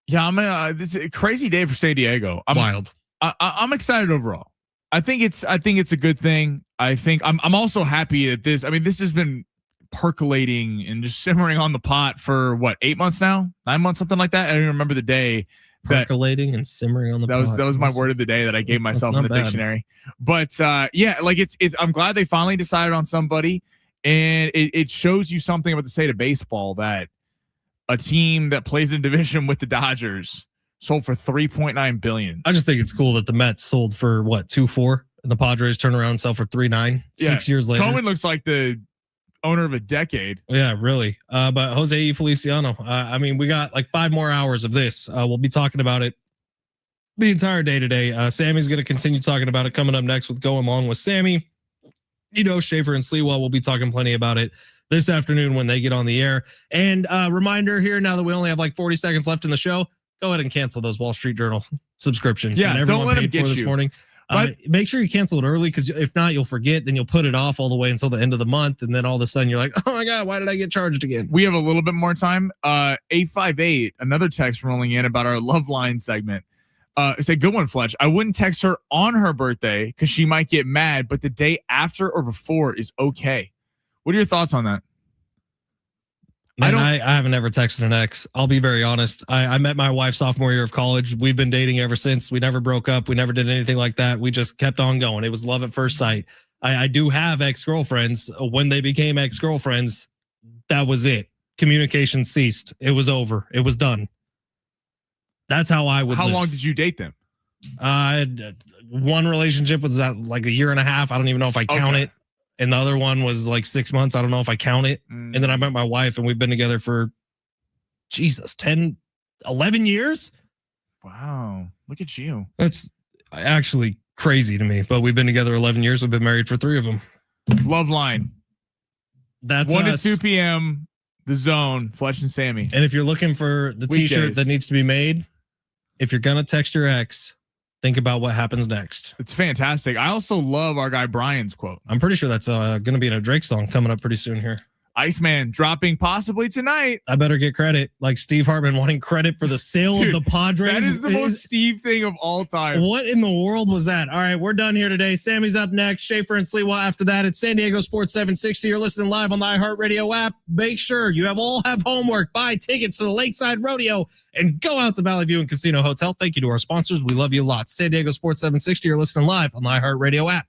Yeah, this is a crazy day for San Diego. Wild. I'm excited overall. I think it's a good thing. I think I'm also happy that this has been percolating and just simmering on the pot for 8 months now, 9 months, something like that. I don't even remember the day. Percolating and simmering on the pot. That was my word of the day that I gave myself in the dictionary. But it's I'm glad they finally decided on somebody, and it shows you something about the state of baseball that a team that plays in division with the Dodgers sold for $3.9 billion. I just think it's cool that the Mets sold for what, 2.4, and the Padres turn around and sell for 3.9 6 years later. Cohen looks like the owner of a decade. Yeah, really. But Jose Feliciano, I mean, we got like 5 more hours of this. We'll be talking about it the entire day today. Sammy's going to continue talking about it coming up next with Going Long with Sammy. You know, Schaefer and Sliwa will be talking plenty about it this afternoon when they get on the air. And reminder here, now that we only have like 40 seconds left in the show, go ahead and cancel those Wall Street Journal subscriptions. Yeah, that everyone don't let them paid get for this you. morning. But make sure you cancel it early, because if not, you'll forget. Then you'll put it off all the way until the end of the month, and then all of a sudden you're like, "Oh my god, why did I get charged again?" we have a little bit more time. 858, another text rolling in about our Love Line segment. It's a good one, Fletch. I wouldn't text her on her birthday because she might get mad, but the day after or before is okay. What are your thoughts on that? Man, I haven't ever texted an ex. I'll be very honest. I met my wife sophomore year of college. We've been dating ever since. We never broke up. We never did anything like that. We just kept on going. It was love at first sight. I do have ex-girlfriends. When they became ex-girlfriends, that was it. Communication ceased. It was over. It was done. That's how I would How live. long did you date them? One relationship was that like a year and a half. I don't even know if I count it. And the other one was like 6 months. I don't know if I count it. And then I met my wife, and we've been together for 11 years. Wow. Look at you. That's actually crazy to me, but we've been together 11 years. We've been married for 3 of them. Love Line. That's 1 us. to 2 p.m. The Zone, Fletch and Sammy. And if you're looking for the Weekdays. t-shirt that needs to be made, if you're going to text your ex, think about what happens next. It's fantastic. I also love our guy Brian's quote. I'm pretty sure that's going to be in a Drake song coming up pretty soon here. Iceman dropping possibly tonight. I better get credit. Like Steve Hartman wanting credit for the sale Dude, of the Padres. That is the most Steve thing of all time. What in the world was that? All right, we're done here today. Sammy's up next. Schaefer and Sliwa after that. It's San Diego Sports 760. You're listening live on the iHeartRadio app. Make sure you all have homework. Buy tickets to the Lakeside Rodeo and go out to Valley View and Casino Hotel. Thank you to our sponsors. We love you a lot. San Diego Sports 760. You're listening live on the iHeartRadio app.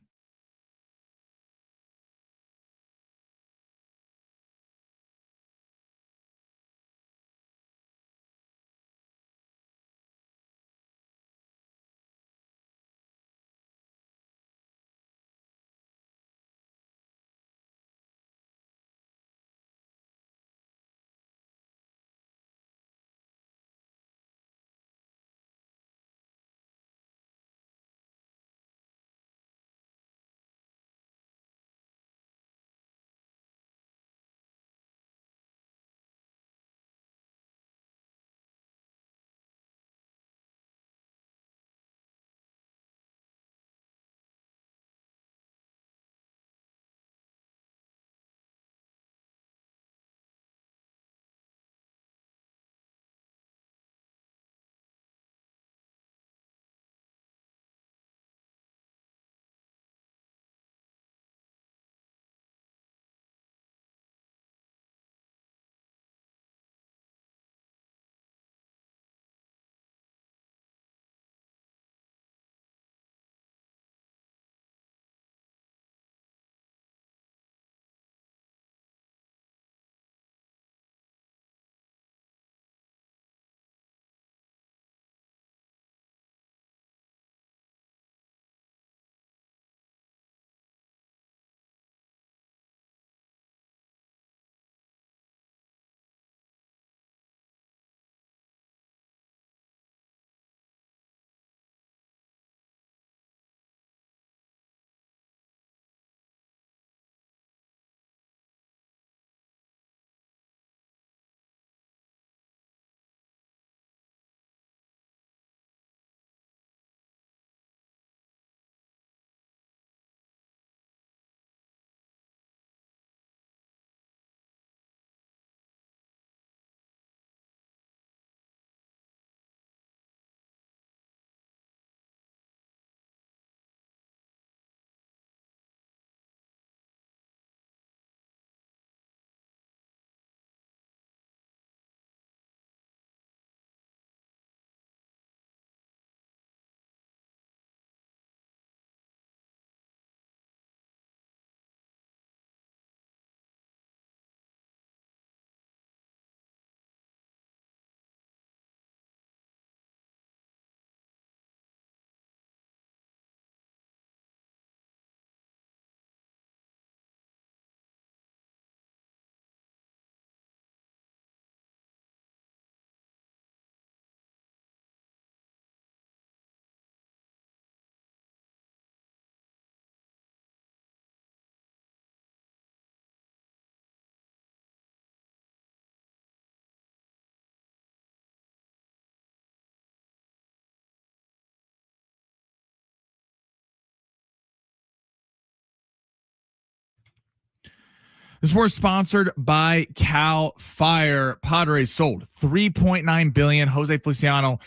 This was sponsored by Cal Fire. Padres sold $3.9 billion. Jose Feliciano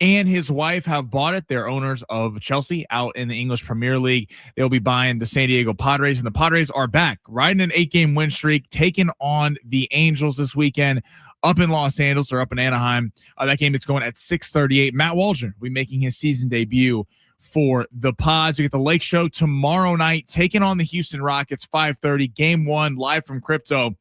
and his wife have bought it. They're owners of Chelsea out in the English Premier League. They'll be buying the San Diego Padres, and the Padres are back, riding an 8-game win streak, taking on the Angels this weekend up in Los Angeles or up in Anaheim. That game is going at 6:38. Matt Waldron will be making his season debut for the Pods. You get the Lake Show tomorrow night, taking on the Houston Rockets, 5:30. Game 1 live from Crypto.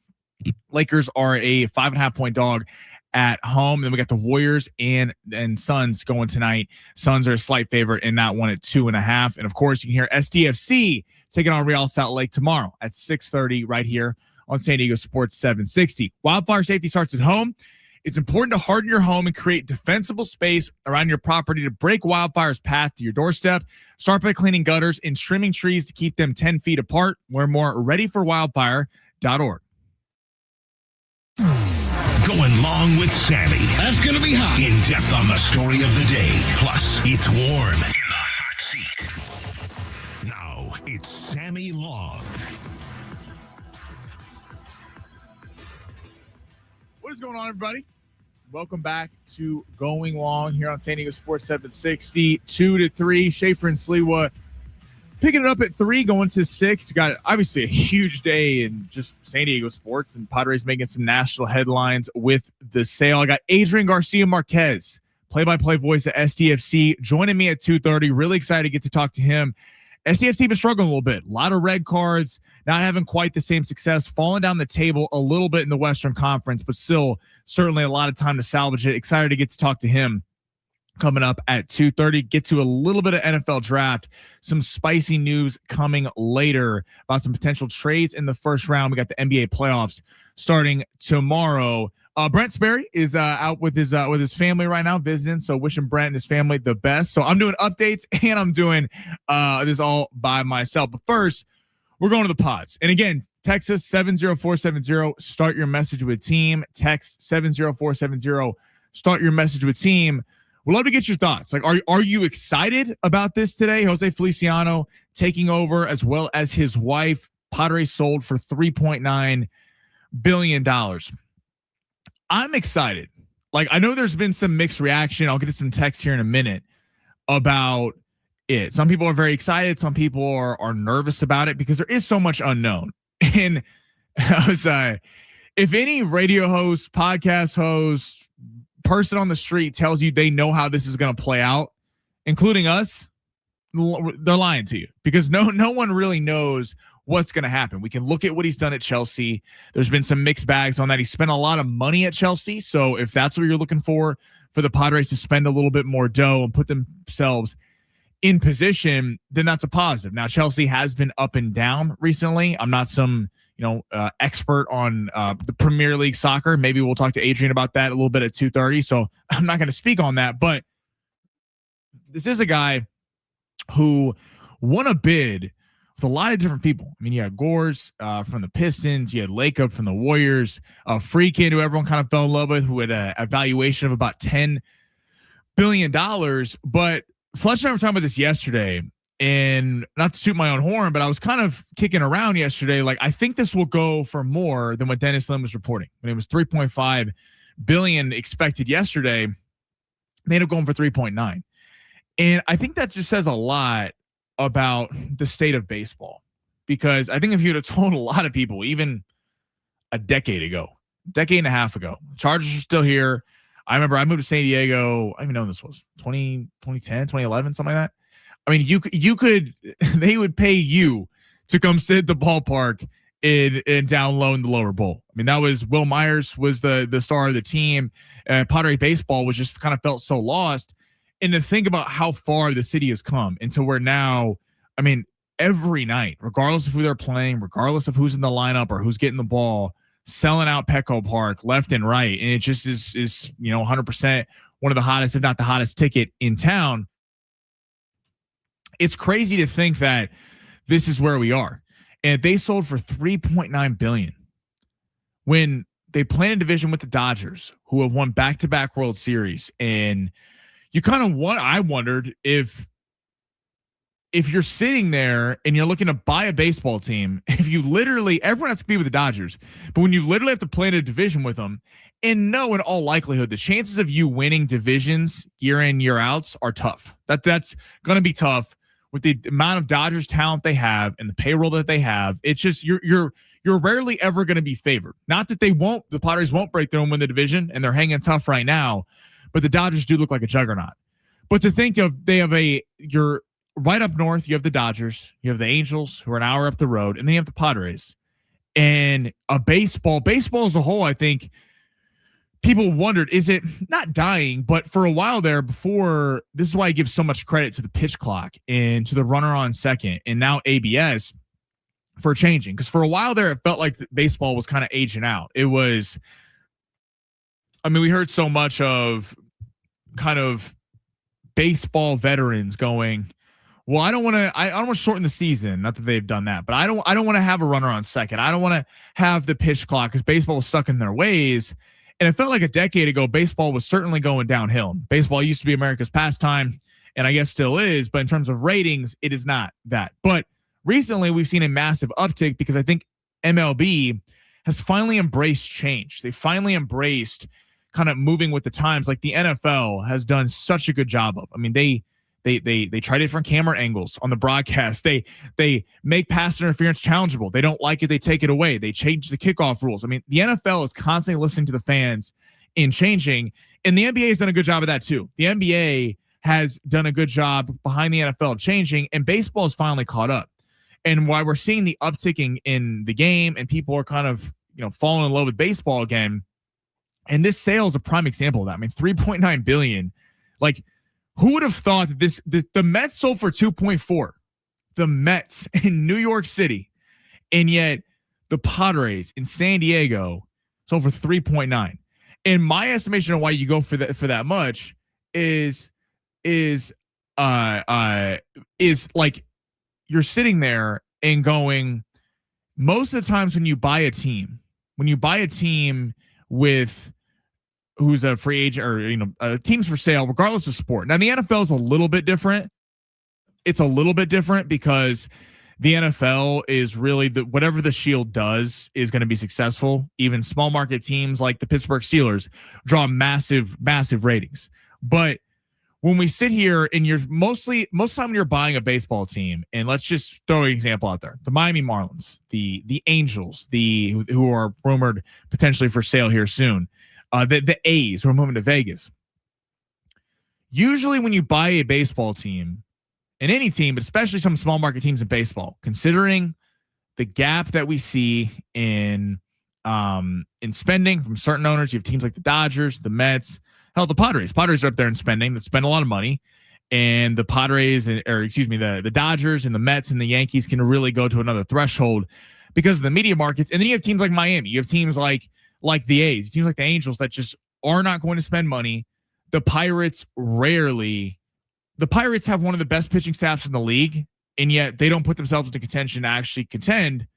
Lakers are a 5.5-point dog at home. Then we got the Warriors and Suns going tonight. Suns are a slight favorite in that one at 2.5. And of course, you can hear SDFC taking on Real Salt Lake tomorrow at 6:30 right here on San Diego Sports 760. Wildfire safety starts at home. It's important to harden your home and create defensible space around your property to break wildfire's path to your doorstep. Start by cleaning gutters and trimming trees to keep them 10 feet apart. Learn more at readyforwildfire.org. Going long with Sammy. That's going to be hot. In depth on the story of the day. Plus, it's warm in the hot seat. Now, it's Sammy Long. What is going on, everybody? Welcome back to Going Long here on San Diego Sports 760, 2 to 3. Schaefer and Sliwa picking it up at 3, going to 6. Got obviously a huge day in just San Diego sports, and Padres making some national headlines with the sale. I got Adrian Garcia Marquez, play-by-play voice at SDFC, joining me at 2:30. Really excited to get to talk to him. SDFC been struggling a little bit. A lot of red cards, not having quite the same success, falling down the table a little bit in the Western Conference, but still certainly a lot of time to salvage it. Excited to get to talk to him coming up at 2:30. Get to a little bit of NFL draft, some spicy news coming later about some potential trades in the first round. We got the NBA playoffs starting tomorrow. Brent Sperry is out with his family right now visiting, so wishing Brent and his family the best. So I'm doing updates and I'm doing this all by myself. But first, we're going to the Pods. And again, text us 70470. Start your message with team. Text 70470. Start your message with team. We'd love to get your thoughts. Like, are you excited about this today? Jose Feliciano taking over, as well as his wife. Padres sold for $3.9 billion. I'm excited. Like, I know there's been some mixed reaction. I'll get to some text here in a minute about it. Some people are very excited. Some people are nervous about it because there is so much unknown. And I was, if any radio host, podcast host, person on the street tells you they know how this is going to play out, including us, they're lying to you, because no one really knows what's going to happen. We can look at what he's done at Chelsea. There's been some mixed bags on that. He spent a lot of money at Chelsea. So if that's what you're looking for the Padres to spend a little bit more dough and put themselves in position, then that's a positive. Now, Chelsea has been up and down recently. I'm not some expert on the Premier League soccer. Maybe we'll talk to Adrian about that a little bit at 2:30. So I'm not going to speak on that, but this is a guy who won a bid with a lot of different people. I mean, you had Gores from the Pistons, you had Lacob from the Warriors, Freakin, who everyone kind of fell in love with, who had a valuation of about $10 billion. But Fletcher and I were talking about this yesterday, and not to toot my own horn, but I was kind of kicking around yesterday. Like, I think this will go for more than what Dennis Lim was reporting. When it was 3.5 billion expected yesterday, they ended up going for 3.9. And I think that just says a lot about the state of baseball, because I think if you'd have told a lot of people, even a decade and a half ago, Chargers are still here. I remember I moved to San Diego. I don't even know when this was 2010, 2011, something like that. I mean, you could, they would pay you to come sit at the ballpark in down low in the lower bowl. I mean, that was Will Myers was the star of the team. Padre baseball was just kind of felt so lost. And to think about how far the city has come into where now, I mean, every night, regardless of who they're playing, regardless of who's in the lineup or who's getting the ball, selling out Petco Park left and right. And it just is 100% one of the hottest, if not the hottest ticket in town. It's crazy to think that this is where we are. And they sold for $3.9 billion when they play in a division with the Dodgers, who have won back-to-back World Series. And you kind of I wondered if if you're sitting there and you're looking to buy a baseball team, if you literally, everyone has to be with the Dodgers, but when you literally have to play in a division with them, and no, in all likelihood, the chances of you winning divisions year in, year outs are tough. That's going to be tough with the amount of Dodgers talent they have and the payroll that they have. It's just, you're rarely ever going to be favored. Not that the Padres won't break through and win the division, and they're hanging tough right now, but the Dodgers do look like a juggernaut. But to think of, you're right up north, you have the Dodgers, you have the Angels, who are an hour up the road, and then you have the Padres. And baseball as a whole, I think people wondered, is it not dying, but for a while there before, this is why I give so much credit to the pitch clock and to the runner on second, and now ABS for changing. Because for a while there, it felt like baseball was kind of aging out. It was, we heard so much of kind of baseball veterans going, well, I don't want to shorten the season. Not that they've done that, but I don't want to have a runner on second. I don't want to have the pitch clock because baseball was stuck in their ways. And it felt like a decade ago, baseball was certainly going downhill. Baseball used to be America's pastime, and I guess still is, but in terms of ratings, it is not that. But recently we've seen a massive uptick because I think MLB has finally embraced change. They finally embraced kind of moving with the times, like the NFL has done such a good job of. They try different camera angles on the broadcast. They make pass interference challengeable. They don't like it, they take it away. They change the kickoff rules. The NFL is constantly listening to the fans in changing, and the NBA has done a good job of that too. The NBA has done a good job behind the NFL of changing, and baseball has finally caught up. And why we're seeing the upticking in the game, and people are kind of falling in love with baseball again. And this sale is a prime example of that. $3.9 billion. Like, who would have thought that the Mets sold for 2.4? The Mets in New York City, and yet the Padres in San Diego sold for 3.9. And my estimation of why you go for that much is like, you're sitting there and going, most of the times when you buy a team with who's a free agent or teams for sale, regardless of sport. Now the NFL is a little bit different. It's a little bit different because the NFL is really whatever the Shield does is going to be successful. Even small market teams like the Pittsburgh Steelers draw massive ratings. But when we sit here and most of the time when you're buying a baseball team, and let's just throw an example out there, the Miami Marlins, the Angels, who are rumored potentially for sale here soon, the A's who are moving to Vegas. Usually when you buy a baseball team, and any team, but especially some small market teams in baseball, considering the gap that we see in spending from certain owners, you have teams like the Dodgers, the Mets, hell, the Padres. Padres are up there in spending that spend a lot of money, and the the Dodgers and the Mets and the Yankees can really go to another threshold because of the media markets. And then you have teams like Miami. You have teams like the A's, teams like the Angels that just are not going to spend money. The Pirates have one of the best pitching staffs in the league, and yet they don't put themselves into contention to actually contend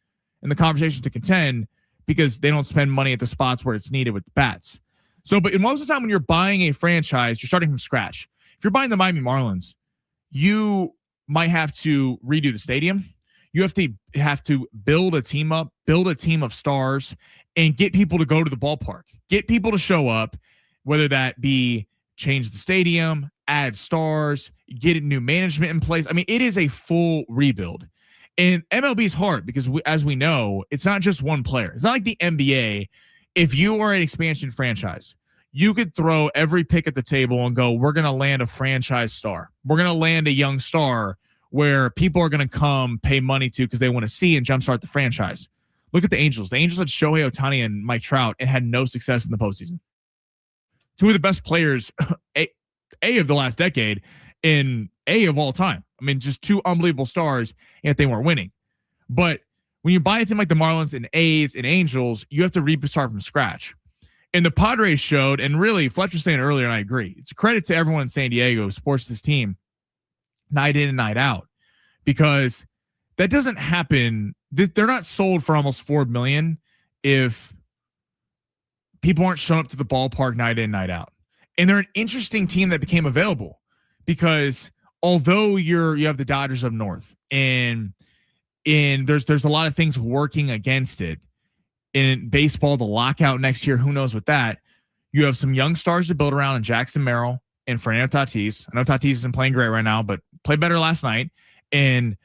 in the conversation to contend because they don't spend money at the spots where it's needed with the bats. So, but most of the time when you're buying a franchise, you're starting from scratch. If you're buying the Miami Marlins, you might have to redo the stadium. You have to build a team up, build a team of stars, and get people to go to the ballpark. Get people to show up, whether that be change the stadium, add stars, get a new management in place. It is a full rebuild. And MLB is hard because, as we know, it's not just one player. It's not like the NBA. If you are an expansion franchise, you could throw every pick at the table and go, we're going to land a franchise star. We're going to land a young star where people are going to come pay money to because they want to see and jumpstart the franchise. Look at the Angels. The Angels had Shohei Ohtani and Mike Trout and had no success in the postseason. Two of the best players, A of the last decade, and A of all time. Just two unbelievable stars, yet they weren't winning. But when you buy a team like the Marlins and A's and Angels, you have to restart from scratch. And the Padres showed, and really, Fletcher was saying earlier, and I agree, it's a credit to everyone in San Diego who supports this team night in and night out, because that doesn't happen. They're not sold for almost $4 million if people aren't showing up to the ballpark night in, night out. And they're an interesting team that became available because although you have the Dodgers up north, and there's a lot of things working against it. In baseball, the lockout next year, who knows with that? You have some young stars to build around in Jackson Merrill and Fernando Tatis. I know Tatis isn't playing great right now, but played better last night and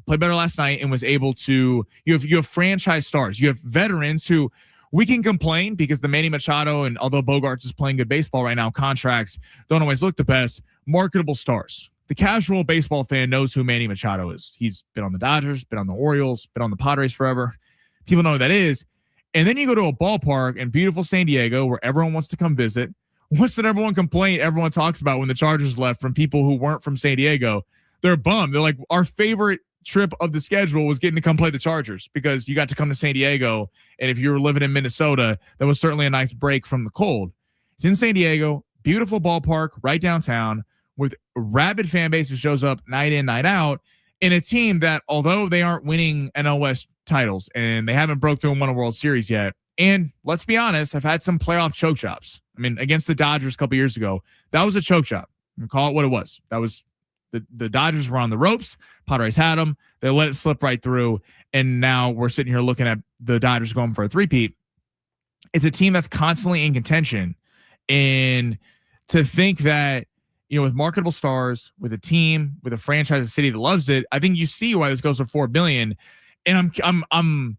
was able to. You have franchise stars. You have veterans who we can complain because the Manny Machado, and although Bogarts is playing good baseball right now, contracts don't always look the best. Marketable stars. The casual baseball fan knows who Manny Machado is. He's been on the Dodgers, been on the Orioles, been on the Padres forever. People know who that is. And then you go to a ballpark in beautiful San Diego where everyone wants to come visit. What's the number one complaint everyone talks about when the Chargers left from people who weren't from San Diego? They're bummed. They're like, our favorite trip of the schedule was getting to come play the Chargers because you got to come to San Diego. And if you were living in Minnesota, that was certainly a nice break from the cold. It's in San Diego, beautiful ballpark right downtown with a rabid fan base who shows up night in, night out, in a team that, although they aren't winning NL West titles and they haven't broke through and won a World Series yet, and let's be honest, have had some playoff choke jobs. I mean, against the Dodgers a couple years ago, that was a choke job. Call it what it was. That was the Dodgers were on the ropes. Padres had them. They let it slip right through, and now we're sitting here looking at the Dodgers going for a three-peat. It's a team that's constantly in contention, and to think that, you know, with marketable stars, with a team, with a franchise, a city that loves it, I think you see why this goes for $4 billion. And I'm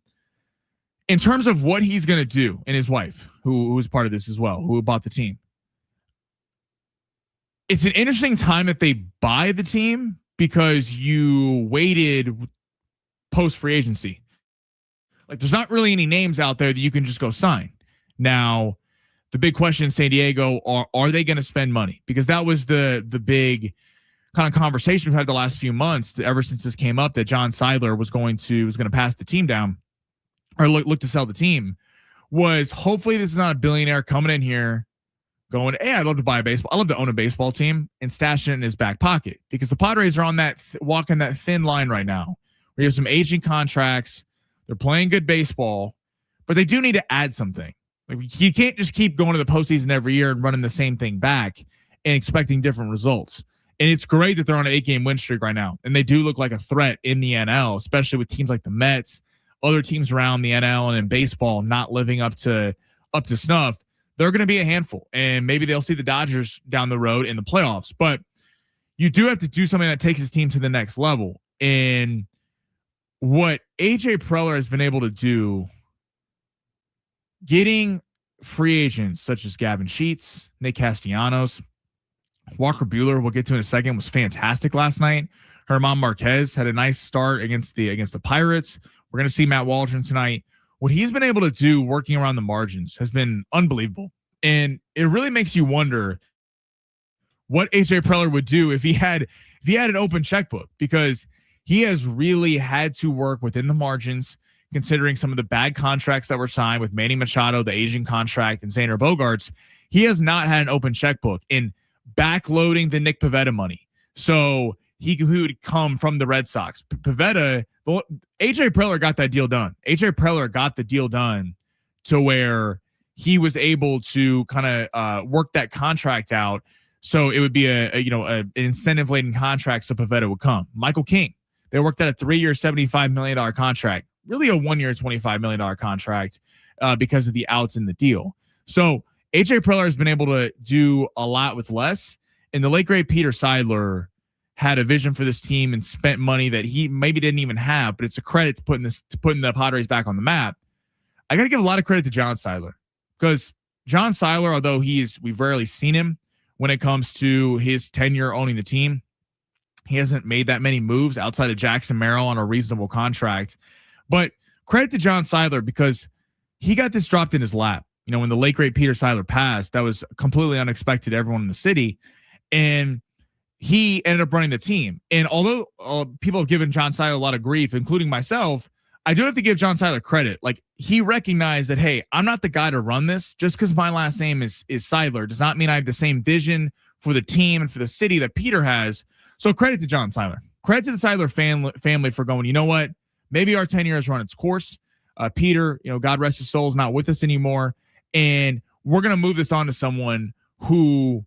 in terms of what he's going to do, and his wife, who was part of this as well, who bought the team. It's an interesting time that they buy the team because you waited post free agency. Like, there's not really any names out there that you can just go sign. Now, the big question in San Diego are they going to spend money? Because that was the big kind of conversation we've had the last few months ever since this came up, that John Seidler was going to pass the team down or look to sell the team. Was hopefully this is not a billionaire coming in here going, hey, I'd love to buy a baseball. I love to own a baseball team, and stashing it in his back pocket, because the Padres are on that walking that thin line right now. We have some aging contracts. They're playing good baseball, but they do need to add something. Like, you can't just keep going to the postseason every year and running the same thing back and expecting different results. And it's great that they're on an 8-game win streak right now, and they do look like a threat in the NL, especially with teams like the Mets, other teams around the NL and in baseball not living up to snuff. They're going to be a handful, and maybe they'll see the Dodgers down the road in the playoffs. But you do have to do something that takes his team to the next level. And what AJ Preller has been able to do, getting free agents such as Gavin Sheets, Nick Castellanos, Walker Buehler, we'll get to in a second, was fantastic last night. German Marquez had a nice start against the Pirates. We're going to see Matt Waldron tonight. What he's been able to do working around the margins has been unbelievable. And it really makes you wonder what AJ Preller would do if he had an open checkbook, because he has really had to work within the margins, considering some of the bad contracts that were signed with Manny Machado, the Asian contract, and Xander Bogaerts. He has not had an open checkbook in backloading the Nick Pivetta money. So he would come from the Red Sox. Pivetta, AJ Preller got that deal done. AJ Preller got the deal done to where he was able to kind of work that contract out. So it would be an incentive laden contract. So Pivetta would come. Michael King, they worked out a 3-year, $75 million contract, really a 1-year, $25 million contract because of the outs in the deal. So AJ Preller has been able to do a lot with less. And the late great Peter Seidler had a vision for this team and spent money that he maybe didn't even have, but it's a credit to putting the Padres back on the map. I got to give a lot of credit to John Seidler, because John Seidler, although we've rarely seen him when it comes to his tenure owning the team, he hasn't made that many moves outside of Jackson Merrill on a reasonable contract. But credit to John Seidler, because he got this dropped in his lap. You know, when the late great Peter Seidler passed, that was completely unexpected to everyone in the city. And he ended up running the team. And although people have given John Seidler a lot of grief, including myself, I do have to give John Seidler credit. Like, he recognized that, hey, I'm not the guy to run this. Just because my last name is Seidler does not mean I have the same vision for the team and for the city that Peter has. So credit to John Seidler. Credit to the Seidler family for going, you know what? Maybe our tenure has run its course. Peter, God rest his soul, is not with us anymore. And we're going to move this on to someone who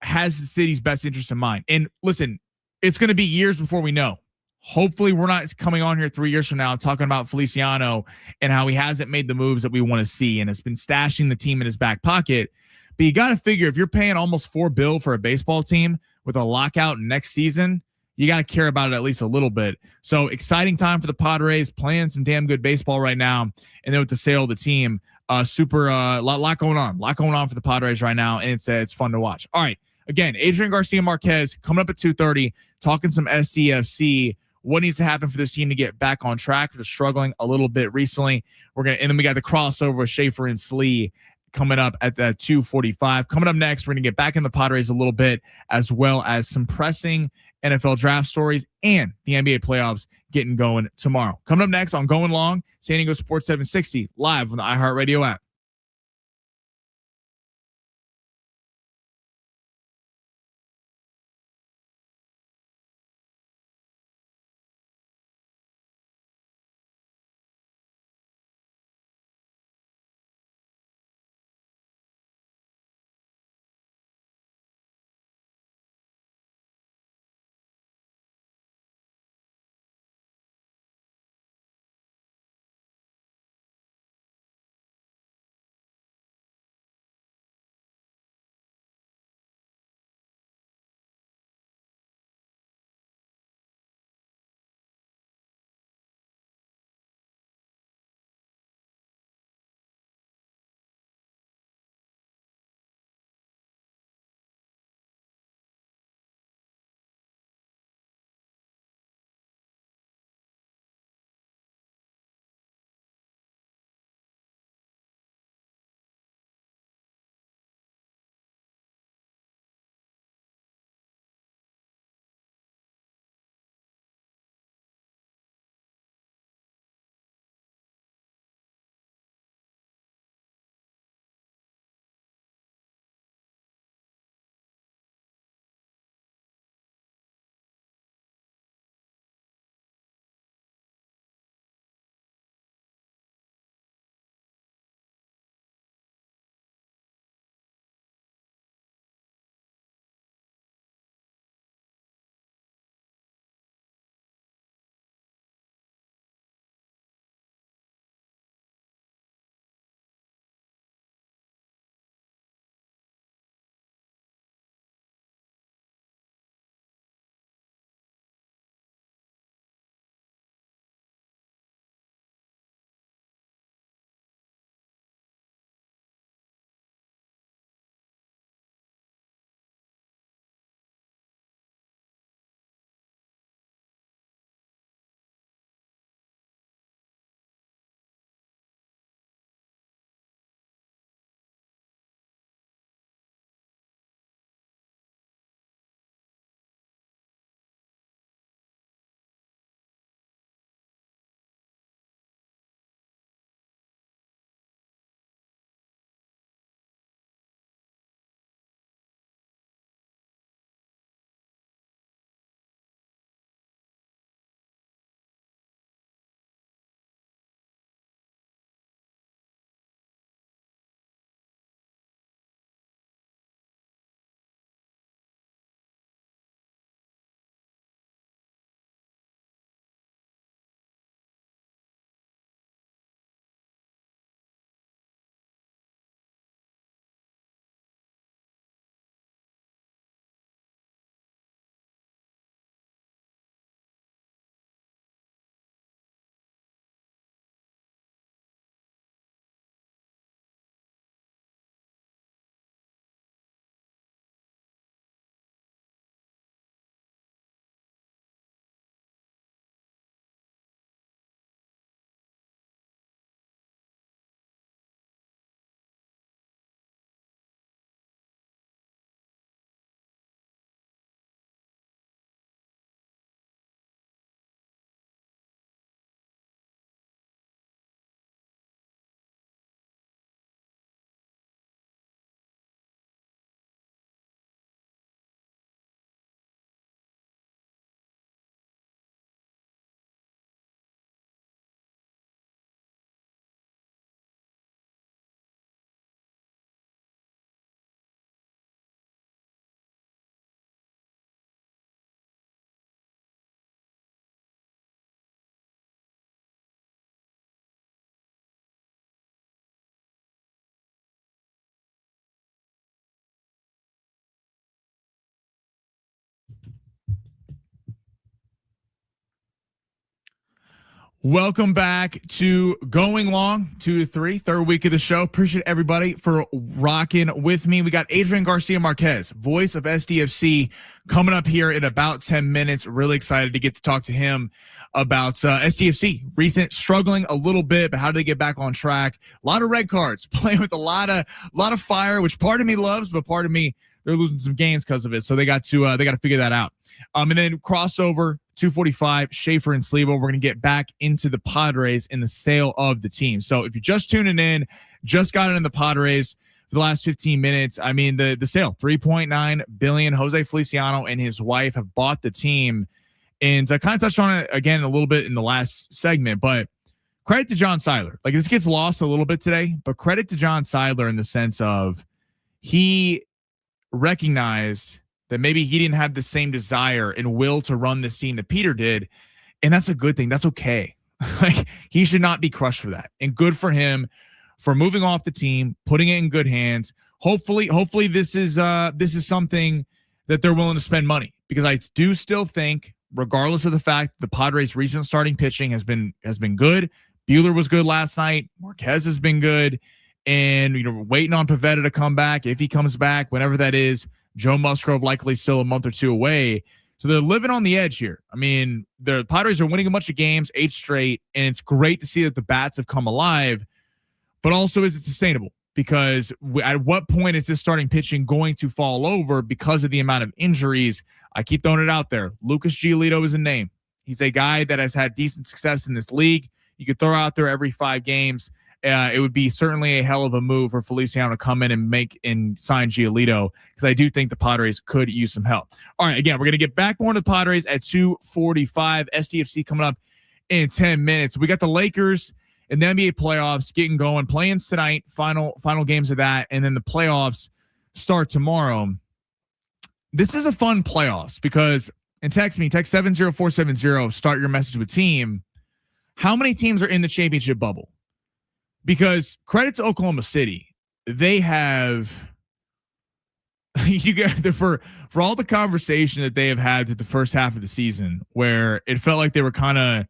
has the city's best interest in mind. And listen, it's going to be years before we know. Hopefully, we're not coming on here 3 years from now talking about Feliciano and how he hasn't made the moves that we want to see and has been stashing the team in his back pocket. But you got to figure if you're paying almost $4 billion for a baseball team with a lockout next season, you got to care about it at least a little bit. So exciting time for the Padres, playing some damn good baseball right now. And then with the sale of the team, lot going on for the Padres right now. And it's fun to watch. All right. Again, Adrian Garcia Marquez coming up at 2:30, talking some SDFC. What needs to happen for this team to get back on track? They're struggling a little bit recently. And then we got the crossover with Schaefer and Slee coming up at the 2:45. Coming up next, we're going to get back in the Padres a little bit, as well as some pressing NFL draft stories and the NBA playoffs getting going tomorrow. Coming up next on Going Long, San Diego Sports 760, live on the iHeartRadio app. Welcome back to Going Long 2 to 3, third week of the show. Appreciate everybody for rocking with me. We got Adrian Garcia Marquez, voice of SDFC, coming up here in about 10 minutes. Really excited to get to talk to him about SDFC. Recent struggling a little bit, but how do they get back on track? A lot of red cards, playing with a lot of fire, which part of me loves, but part of me, they're losing some games because of it. So they got to figure that out. And then crossover 245, Schaefer and Slebo. We're going to get back into the Padres and the sale of the team. So if you're just tuning in, just got in the Padres for the last 15 minutes. I mean, the sale, $3.9 billion. Jose Feliciano and his wife have bought the team. And I kind of touched on it again a little bit in the last segment, but credit to John Seiler. Like, this gets lost a little bit today, but credit to John Seiler in the sense of he recognized that maybe he didn't have the same desire and will to run this team that Peter did. And that's a good thing. That's okay. Like, he should not be crushed for that. And good for him for moving off the team, putting it in good hands. Hopefully this is something that they're willing to spend money, because I do still think, regardless of the fact the Padres' recent starting pitching has been good. Buehler was good last night. Marquez has been good. And, we're waiting on Pivetta to come back. If he comes back, whenever that is, Joe Musgrove likely still a month or two away. So they're living on the edge here. I mean, the Padres are winning a bunch of games, 8 straight, and it's great to see that the bats have come alive. But also, is it sustainable? Because at what point is this starting pitching going to fall over because of the amount of injuries? I keep throwing it out there. Lucas Giolito is a name. He's a guy that has had decent success in this league. You could throw out there every 5 games. It would be certainly a hell of a move for Feliciano to come in and sign Giolito, because I do think the Padres could use some help. All right, again, we're going to get back more to the Padres at 2:45. SDFC coming up in 10 minutes. We got the Lakers and the NBA playoffs getting going. Play-ins tonight, final games of that, and then the playoffs start tomorrow. This is a fun playoffs because, and text 70470, start your message with team. How many teams are in the championship bubble? Because credit to Oklahoma City, they have for all the conversation that they have had through the first half of the season, where it felt like they were kind of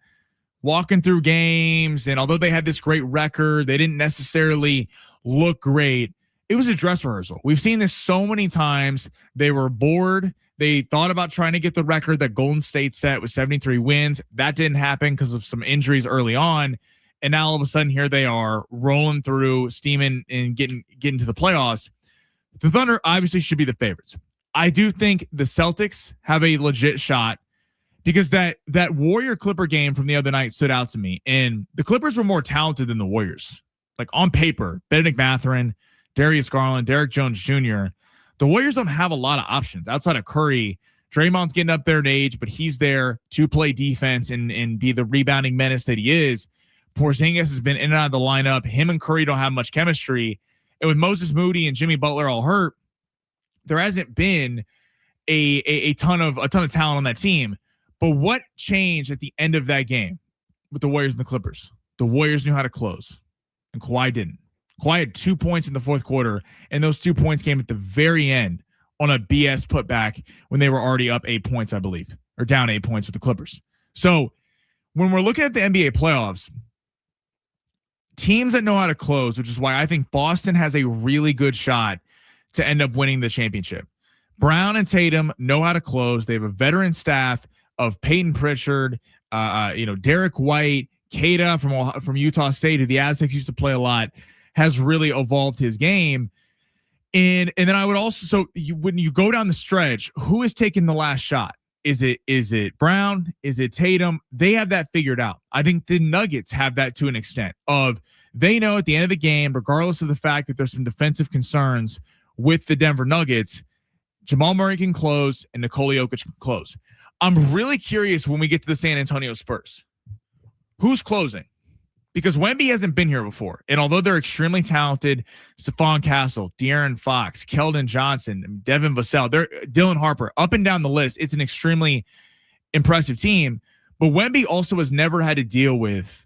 walking through games, and although they had this great record, they didn't necessarily look great. It was a dress rehearsal. We've seen this so many times. They were bored. They thought about trying to get the record that Golden State set with 73 wins. That didn't happen because of some injuries early on. And now all of a sudden, here they are rolling through, steaming, and getting to the playoffs. The Thunder obviously should be the favorites. I do think the Celtics have a legit shot, because that Warrior Clipper game from the other night stood out to me. And the Clippers were more talented than the Warriors. Like, on paper, Benedict Mathurin, Darius Garland, Derek Jones Jr. The Warriors don't have a lot of options outside of Curry. Draymond's getting up there in age, but he's there to play defense and be the rebounding menace that he is. Porzingis has been in and out of the lineup. Him and Curry don't have much chemistry. And with Moses Moody and Jimmy Butler all hurt, there hasn't been a ton of talent on that team. But what changed at the end of that game with the Warriors and the Clippers? The Warriors knew how to close, and Kawhi didn't. Kawhi had 2 points in the fourth quarter, and those 2 points came at the very end on a BS putback when they were already up 8 points, I believe, or down 8 points with the Clippers. So when we're looking at the NBA playoffs, teams that know how to close, which is why I think Boston has a really good shot to end up winning the championship. Brown and Tatum know how to close. They have a veteran staff of Peyton Pritchard, Derek White, Keita from Utah State, who the Aztecs used to play a lot, has really evolved his game. And then I would also, when you go down the stretch, who is taking the last shot? Is it Brown? Is it Tatum? They have that figured out. I think the Nuggets have that to an extent of, they know at the end of the game, regardless of the fact that there's some defensive concerns with the Denver Nuggets, Jamal Murray can close and Nikola Jokic can close. I'm really curious when we get to the San Antonio Spurs, who's closing? Because Wemby hasn't been here before. And although they're extremely talented, Stephon Castle, De'Aaron Fox, Keldon Johnson, Devin Vassell, Dylan Harper, up and down the list, it's an extremely impressive team. But Wemby also has never had to deal with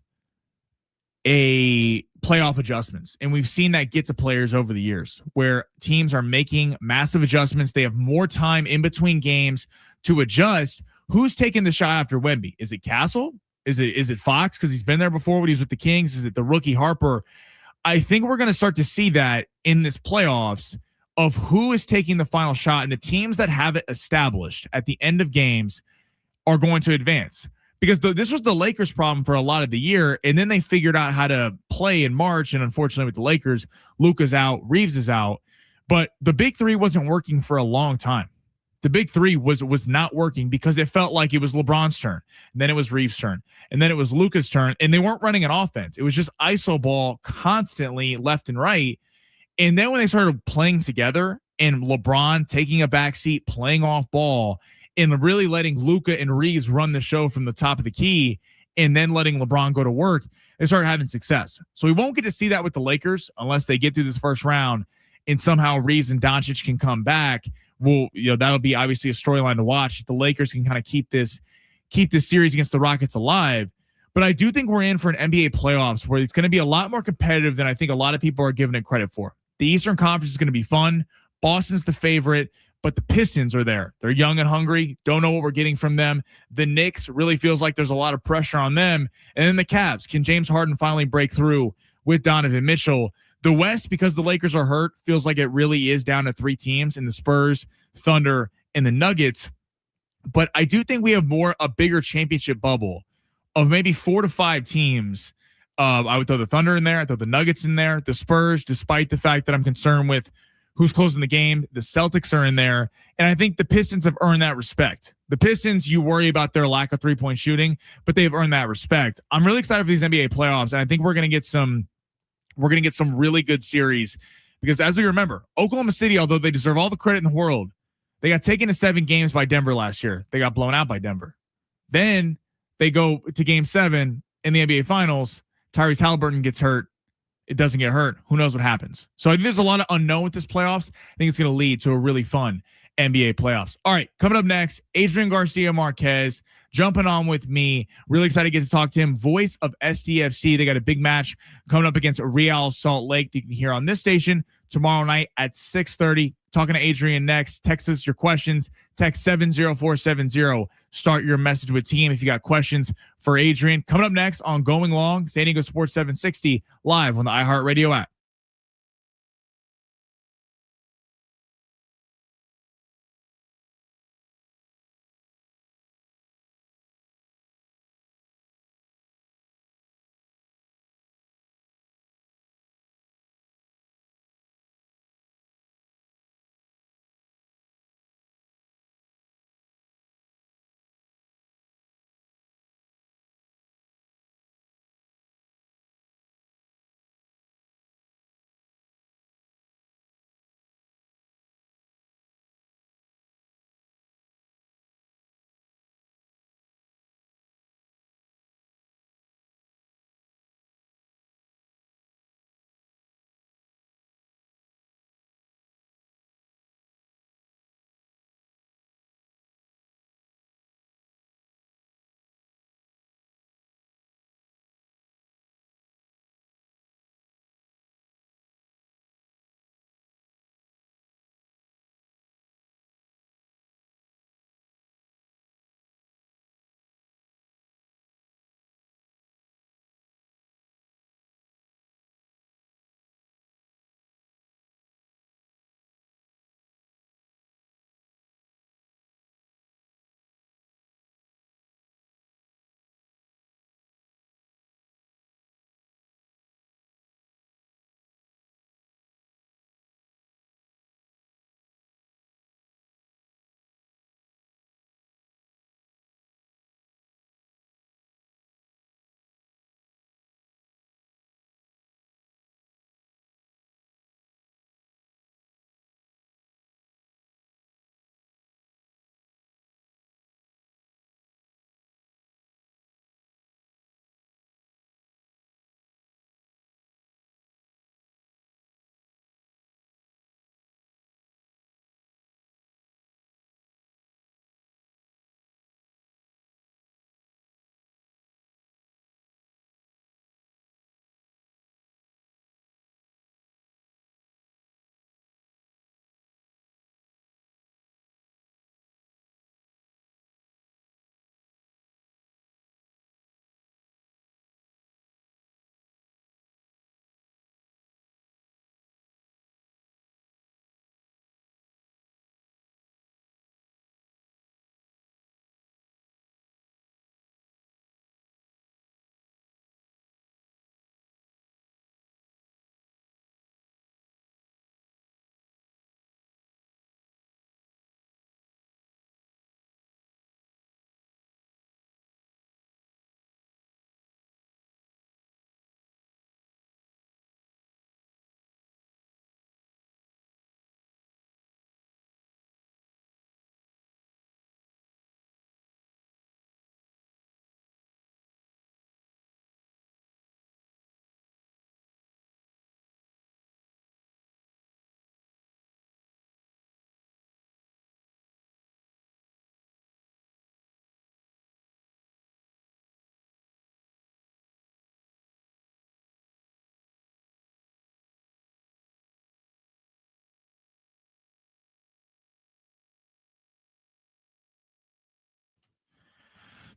a playoff adjustments. And we've seen that get to players over the years where teams are making massive adjustments. They have more time in between games to adjust. Who's taking the shot after Wemby? Is it Castle? Is it Fox because he's been there before when he was with the Kings? Is it the rookie Harper? I think we're going to start to see that in this playoffs of who is taking the final shot, and the teams that have it established at the end of games are going to advance. Because this was the Lakers' problem for a lot of the year, and then they figured out how to play in March, and unfortunately with the Lakers, Luka's out, Reeves is out, but the big three wasn't working for a long time. The big three was not working because it felt like it was LeBron's turn, and then it was Reeves' turn, and then it was Luka's turn, and they weren't running an offense. It was just iso ball constantly left and right. And then when they started playing together and LeBron taking a backseat, playing off ball, and really letting Luka and Reeves run the show from the top of the key, and then letting LeBron go to work, they started having success. So we won't get to see that with the Lakers unless they get through this first round and somehow Reeves and Doncic can come back. Well, that'll be obviously a storyline to watch. If the Lakers can kind of keep this series against the Rockets alive. But I do think we're in for an NBA playoffs where it's going to be a lot more competitive than I think a lot of people are giving it credit for. The Eastern Conference is going to be fun. Boston's the favorite, but the Pistons are there. They're young and hungry. Don't know what we're getting from them. The Knicks really feels like there's a lot of pressure on them. And then the Cavs. Can James Harden finally break through with Donovan Mitchell? The West, because the Lakers are hurt, feels like it really is down to 3 teams in the Spurs, Thunder, and the Nuggets. But I do think we have a bigger championship bubble of maybe 4 to 5 teams. I would throw the Thunder in there. I throw the Nuggets in there. The Spurs, despite the fact that I'm concerned with who's closing the game, the Celtics are in there. And I think the Pistons have earned that respect. The Pistons, you worry about their lack of 3-point shooting, but they've earned that respect. I'm really excited for these NBA playoffs, and I think we're going to get some really good series because, as we remember, Oklahoma City, although they deserve all the credit in the world, they got taken to 7 games by Denver last year. They got blown out by Denver. Then they go to game 7 in the NBA Finals. Tyrese Halliburton gets hurt. It doesn't get hurt. Who knows what happens? So I think there's a lot of unknown with this playoffs. I think it's going to lead to a really fun NBA playoffs. All right, coming up next, Adrian Garcia Marquez jumping on with me. Really excited to get to talk to him. Voice of SDFC. They got a big match coming up against Real Salt Lake that you can hear on this station tomorrow night at 6:30. Talking to Adrian next. Text us your questions. Text 70470. Start your message with team if you got questions for Adrian. Coming up next on Going Long, San Diego Sports 760 live on the iHeartRadio app.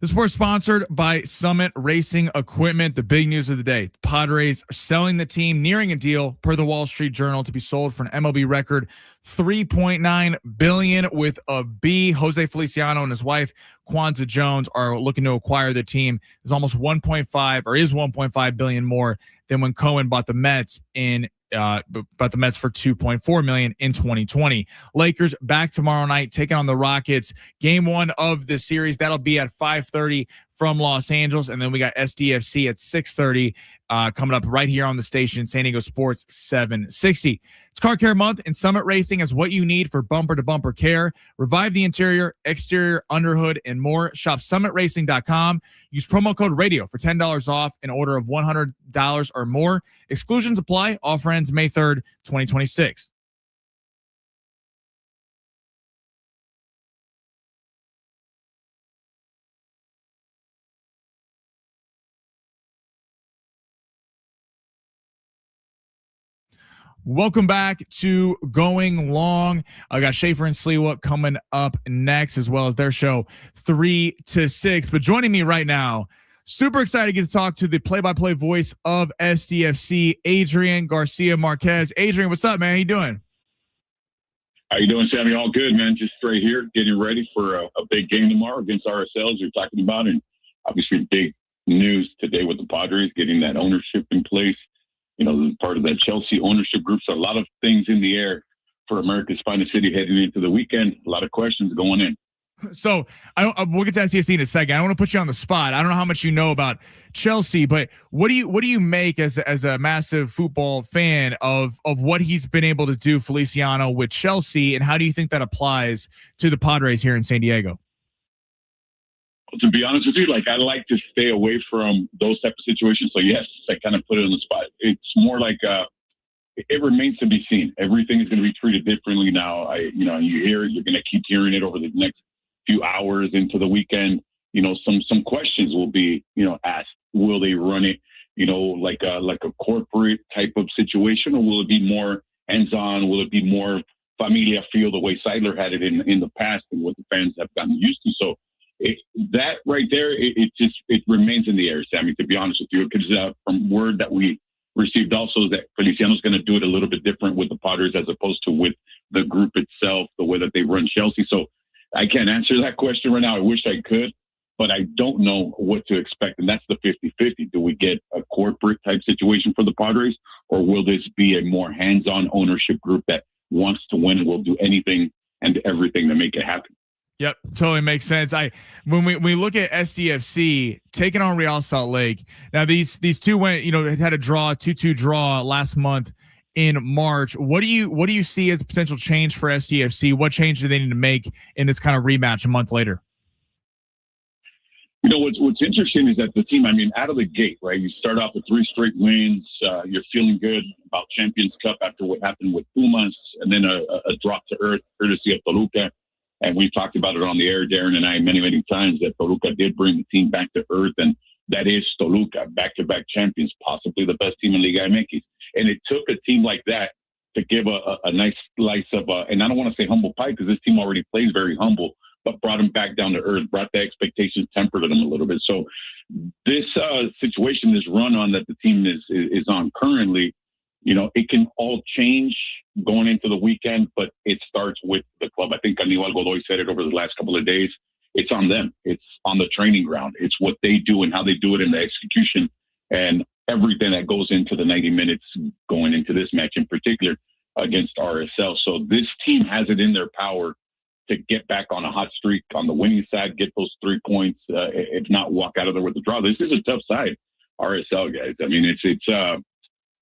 This was sponsored by Summit Racing Equipment. The big news of the day: the Padres are selling the team, nearing a deal per the Wall Street Journal to be sold for an MLB record $3.9 billion with a B. Jose Feliciano and his wife Kwanzaa Jones are looking to acquire the team. It's almost 1.5 or is 1.5 billion more than when Cohen bought the Mets for $2.4 million in 2020. Lakers back tomorrow night taking on the Rockets. Game 1 of the series, that'll be at 5:30 from Los Angeles, and then we got SDFC at 6:30 coming up right here on the station, San Diego Sports 760. It's Car Care Month, and Summit Racing is what you need for bumper-to-bumper care. Revive the interior, exterior, underhood, and more. Shop summitracing.com. Use promo code RADIO for $10 off an order of $100 or more. Exclusions apply. Offer ends May 3rd, 2026. Welcome back to Going Long. I got Schaefer and Sliwa coming up next, as well as their show 3 to 6. But joining me right now, super excited to get to talk to the play-by-play voice of SDFC, Adrian Garcia Marquez. Adrian, what's up, man? How you doing? How you doing, Sammy? All good, man. Just right here, getting ready for a big game tomorrow against RSLs you're talking about, and obviously big news today with the Padres getting that ownership in place. You know, part of that Chelsea ownership group. So a lot of things in the air for America's finest city heading into the weekend. A lot of questions going in. So we'll get to SDFC in a second. I don't want to put you on the spot. I don't know how much you know about Chelsea, but what do you make as a massive football fan of what he's been able to do, Feliciano, with Chelsea, and how do you think that applies to the Padres here in San Diego? To be honest with you, I like to stay away from those type of situations. So yes, I kind of put it on the spot. It's more like it remains to be seen. Everything is going to be treated differently now. You hear it, you're going to keep hearing it over the next few hours into the weekend. You know, some questions will be asked. Will they run it like a corporate type of situation, or will it be more hands-on? Will it be more familia feel the way Seidler had it in the past and what the fans have gotten used to? So. That right there, it remains in the air, Sammy, to be honest with you, because from word that we received also is that Feliciano's going to do it a little bit different with the Padres as opposed to with the group itself, the way that they run Chelsea. So I can't answer that question right now. I wish I could, but I don't know what to expect. And that's the 50-50. Do we get a corporate type situation for the Padres, or will this be a more hands-on ownership group that wants to win and will do anything and everything to make it happen? Yep, totally makes sense. When we look at SDFC taking on Real Salt Lake, now these two went, had a draw, 2-2 draw last month in March. What do you see as a potential change for SDFC? What change do they need to make in this kind of rematch a month later? What's interesting is that the team, out of the gate, right? You start off with 3 straight wins. You're feeling good about Champions Cup after what happened with Pumas, and then a drop to earth courtesy of Toluca. And we've talked about it on the air, Darren and I, many, many times, that Toluca did bring the team back to earth. And that is Toluca, back-to-back champions, possibly the best team in Liga MX. And it took a team like that to give a nice slice of, and I don't want to say humble pie because this team already plays very humble, but brought them back down to earth, brought the expectations, tempered them a little bit. So this situation, this run on that the team is on currently, it can all change going into the weekend, but it starts with the club. I think Aníbal Godoy said it over the last couple of days. It's on them. It's on the training ground. It's what they do and how they do it in the execution and everything that goes into the 90 minutes going into this match in particular against RSL. So this team has it in their power to get back on a hot streak on the winning side, get those 3 points, if not walk out of there with a draw. This is a tough side, RSL guys.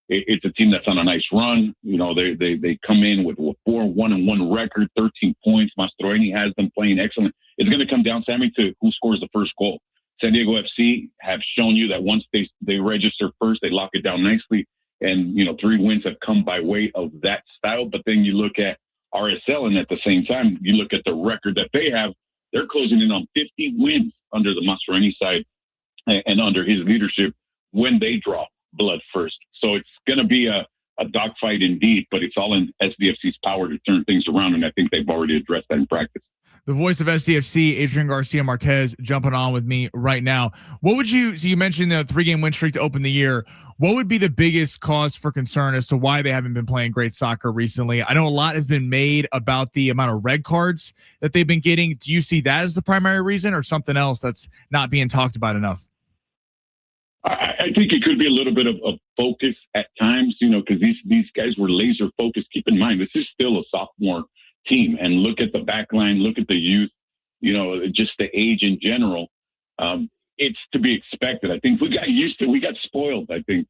It's a team that's on a nice run. They come in with a 4-1-1 record, 13 points. Mastroeni has them playing excellent. It's going to come down, Sammy, to who scores the first goal. San Diego FC have shown you that once they register first, they lock it down nicely. And, 3 wins have come by way of that style. But then you look at RSL, and at the same time, you look at the record that they have. They're closing in on 50 wins under the Mastroeni side and under his leadership when they draw blood first. So it's going to be a dogfight indeed, but it's all in SDFC's power to turn things around, and I think they've already addressed that in practice. The voice of SDFC, Adrian Garcia Marquez, jumping on with me right now. What would you, so you mentioned the 3-game win streak to open the year. What would be the biggest cause for concern as to why they haven't been playing great soccer recently? I know a lot has been made about the amount of red cards that they've been getting. Do you see that as the primary reason or something else that's not being talked about enough? I think it could be a little bit of focus at times, because these guys were laser focused. Keep in mind, this is still a sophomore team, and look at the back line, look at the youth, just the age in general. It's to be expected. I think we got spoiled. I think,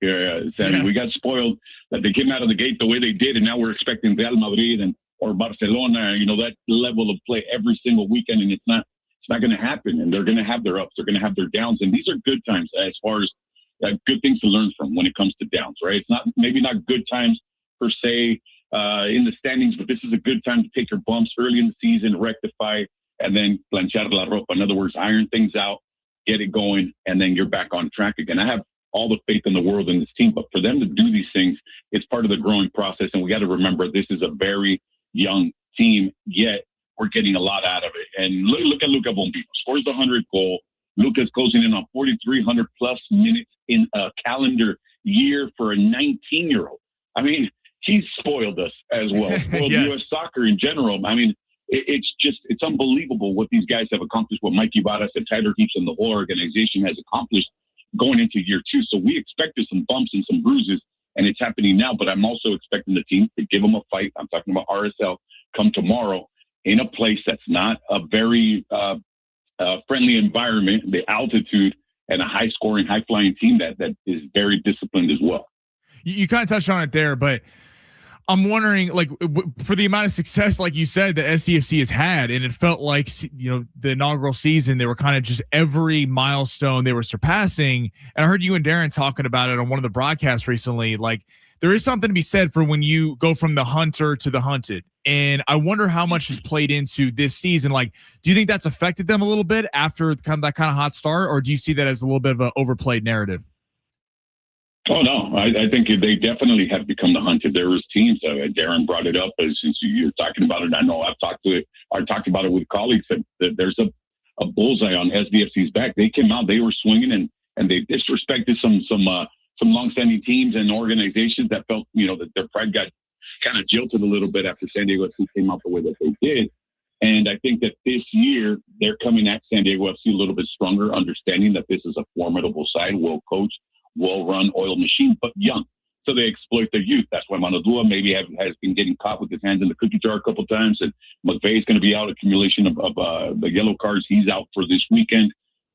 Sammy, we got spoiled that they came out of the gate the way they did, and now we're expecting Real Madrid or Barcelona, that level of play every single weekend, and it's not going to happen. And they're going to have their ups, they're going to have their downs, and these are good times as far as good things to learn from when it comes to downs, right? It's maybe not good times per se in the standings, but this is a good time to take your bumps early in the season, rectify, and then planchar la ropa. In other words, iron things out, get it going, and then you're back on track again. I have all the faith in the world in this team, but for them to do these things, it's part of the growing process, and we got to remember this is a very young team, yet we're getting a lot out of it. And look at Luca Bombino, scores the 100th goal. Luca's closing in on 4,300 plus minutes in a calendar year for a 19-year-old. I mean, he's spoiled us as well. Spoiled Yes. U.S. soccer in general. I mean, it's unbelievable what these guys have accomplished, what Mikey Varas and Tyler Heaps and the whole organization has accomplished going into year 2. So we expected some bumps and some bruises, and it's happening now. But I'm also expecting the team to give them a fight. I'm talking about RSL come tomorrow in a place that's not a very friendly environment, the altitude, and a high-scoring, high-flying team that is very disciplined as well. You kind of touched on it there, but I'm wondering, for the amount of success, like you said, that SDFC has had, and it felt like, the inaugural season, they were kind of just every milestone they were surpassing. And I heard you and Darren talking about it on one of the broadcasts recently. Like, there is something to be said for when you go from the hunter to the hunted. And I wonder how much has played into this season. Like, do you think that's affected them a little bit after that kind of hot start, or do you see that as a little bit of an overplayed narrative? Oh, no, I think they definitely have become the hunted. There was teams, Darren brought it up since you're talking about it. I know I've talked about it with colleagues that there's a bullseye on SDFC's back. They came out, they were swinging, and they disrespected some longstanding teams and organizations that felt, that their pride got kind of jilted a little bit after San Diego FC came out the way that they did. And I think that this year they're coming at San Diego FC a little bit stronger, understanding that this is a formidable side, well coached, well-run oil machine, but young. So they exploit their youth. That's why Manodua maybe has been getting caught with his hands in the cookie jar a couple times. And McVay is going to be out, accumulation of the yellow cards. He's out for this weekend.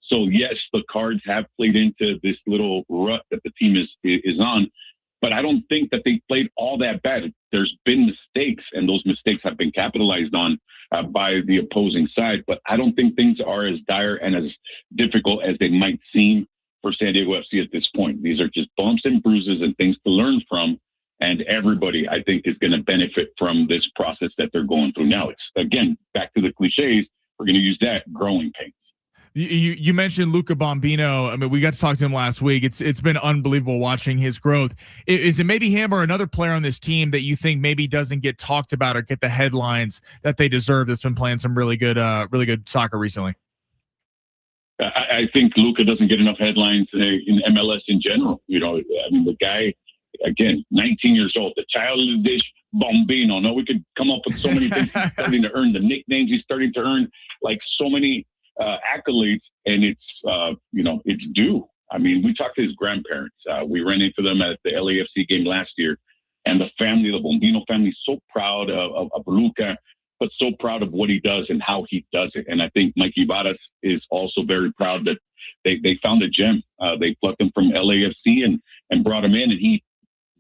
So, yes, the cards have played into this little rut that the team is on. But I don't think that they played all that bad. There's been mistakes, and those mistakes have been capitalized on by the opposing side. But I don't think things are as dire and as difficult as they might seem for San Diego FC at this point. These are just bumps and bruises and things to learn from. And everybody, I think, is going to benefit from this process that they're going through now. It's, again, back to the cliches. We're going to use that, growing pains. You mentioned Luca Bombino. I mean, we got to talk to him last week. It's been unbelievable watching his growth. Is it maybe him or another player on this team that you think maybe doesn't get talked about or get the headlines that they deserve, that's been playing some really good soccer recently? I think Luca doesn't get enough headlines in MLS in general. I mean, the guy, again, 19 years old, the childish Bombino. No, we could come up with so many things. He's starting to earn the nicknames. He's starting to earn so many accolades, and it's due. I mean, we talked to his grandparents. We ran into them at the LAFC game last year, and the Bombino family, so proud of Luca, but so proud of what he does and how he does it. And I think Mikey Varas is also very proud that they found a gem. They plucked him from LAFC and brought him in, and he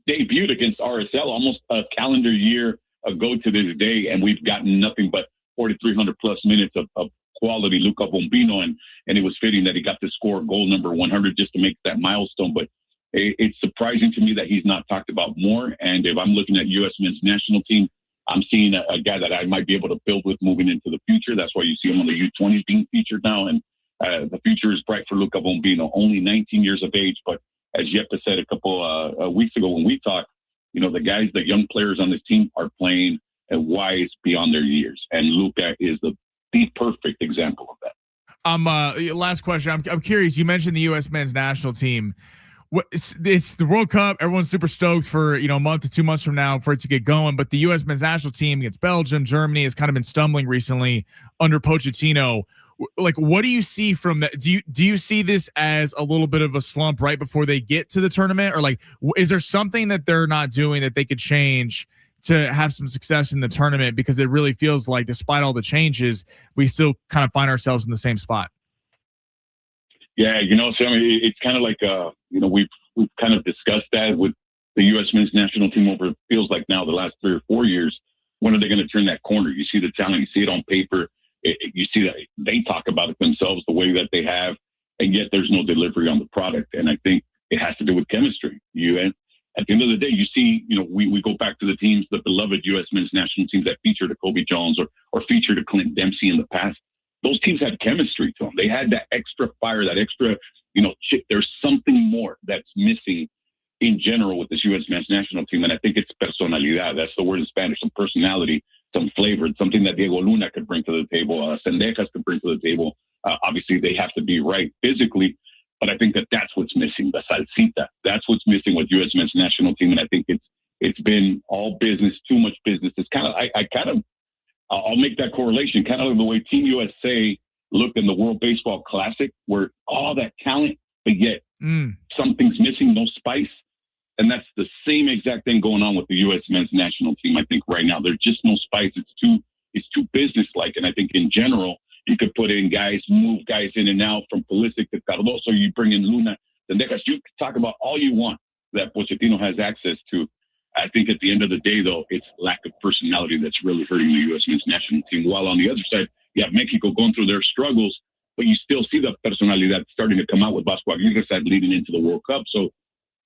debuted against RSL almost a calendar year ago to this day, and we've gotten nothing but 4,300 plus minutes of quality Luca Bombino, and it was fitting that he got to score goal number 100 just to make that milestone. But it's surprising to me that he's not talked about more. And if I'm looking at U.S. men's national team, I'm seeing a guy that I might be able to build with moving into the future. That's why you see him on the U20 being featured now. And the future is bright for Luca Bombino, only 19 years of age. But as Jeppe said a couple weeks ago when we talked, the young players on this team are playing wise beyond their years. And Luca is the the perfect example of that. Last question. I'm curious. You mentioned the U.S. men's national team. It's the World Cup. Everyone's super stoked for a month to 2 months from now for it to get going. But the U.S. men's national team against Belgium, Germany has kind of been stumbling recently under Pochettino. Like, what do you see from that? Do you see this as a little bit of a slump right before they get to the tournament, or like, is there something that they're not doing that they could change to have some success in the tournament? Because it really feels like, despite all the changes, we still kind of find ourselves in the same spot. Yeah, Sammy, it's kind of like we've kind of discussed that with the U.S. men's national team over, it feels like now the last 3 or 4 years. When are they going to turn that corner? You see the talent, you see it on paper, you see that they talk about it themselves the way that they have, and yet there's no delivery on the product. And I think it has to do with chemistry. At the end of the day, you see, we go back to the teams, the beloved U.S. men's national teams that featured a Kobe Jones or featured a Clint Dempsey in the past. Those teams had chemistry to them. They had that extra fire, that extra, chip. There's something more that's missing in general with this U.S. men's national team. And I think it's personalidad. That's the word in Spanish, some personality, some flavor, something that Diego Luna could bring to the table, Sendejas could bring to the table. Obviously, they have to be right physically, but I think that's what's missing, the salsita. That's what's missing with U.S. men's national team. And I think it's been all business, too much business. It's kind of, I'll make that correlation, kind of the way Team USA looked in the World Baseball Classic, where all that talent, but yet something's missing, no spice. And that's the same exact thing going on with the U.S. men's national team. I think right now there's just no spice. It's too business-like. And I think in general, you could put in guys, move guys in and out from Pulisic to Cardoso. You bring in Luna, Sendejas. You can talk about all you want that Pochettino has access to. I think at the end of the day, though, it's lack of personality that's really hurting the U.S. men's national team. While on the other side, you have Mexico going through their struggles, but you still see the personality that's starting to come out with Vasco Aguirre leading into the World Cup. So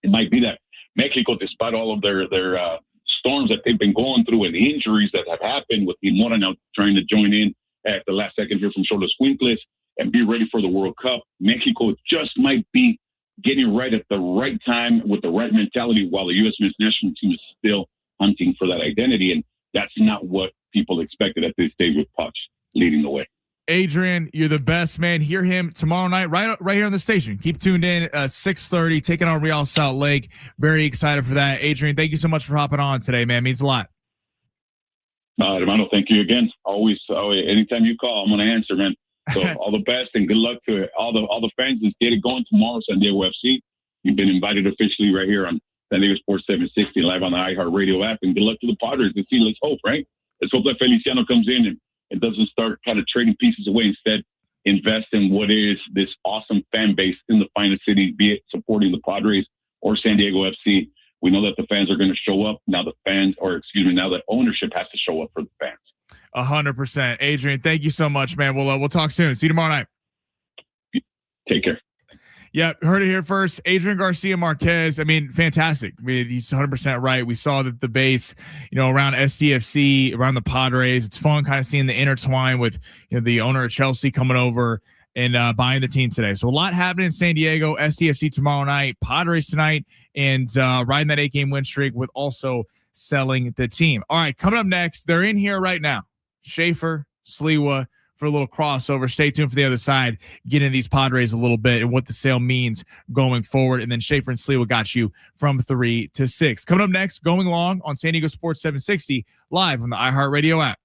it might be that Mexico, despite all of their storms that they've been going through and the injuries that have happened, with Mora now trying to join in at the last second here from Shoulder Squinkles and be ready for the World Cup, Mexico just might be getting right at the right time with the right mentality, while the U.S. men's national team is still hunting for that identity. And that's not what people expected at this stage with Poch leading the way. Adrian, you're the best, man. Hear him tomorrow night, right here on the station. Keep tuned in, 6:30, taking on Real Salt Lake. Very excited for that. Adrian, thank you so much for hopping on today, man. It means a lot. Hermano, thank you again. Always, anytime you call, I'm going to answer, man. So all the best and good luck to all the fans. Let's get it going tomorrow, San Diego FC. You've been invited officially right here on San Diego Sports 760 live on the iHeartRadio app. And good luck to the Padres. Let's hope, right? Let's hope that Feliciano comes in and doesn't start kind of trading pieces away. Instead, invest in what is this awesome fan base in the finest city, be it supporting the Padres or San Diego FC. We know that the fans are going to show up. Now now that ownership has to show up for the fans. 100%. Adrian, thank you so much, man. We'll talk soon. See you tomorrow night. Take care. Yeah, heard it here first. Adrian Garcia Marquez. I mean, fantastic. I mean, he's 100% right. We saw that the base, around SDFC, around the Padres. It's fun kind of seeing the intertwine with the owner of Chelsea coming over and buying the team today. So a lot happening in San Diego. SDFC tomorrow night, Padres tonight, and riding that 8-game win streak with also selling the team. All right, coming up next, they're in here right now. Schaefer, Sliwa, for a little crossover. Stay tuned for the other side. Get into these Padres a little bit and what the sale means going forward. And then Schaefer and Sliwa got you from 3 to 6. Coming up next, going along on San Diego Sports 760 live on the iHeartRadio app.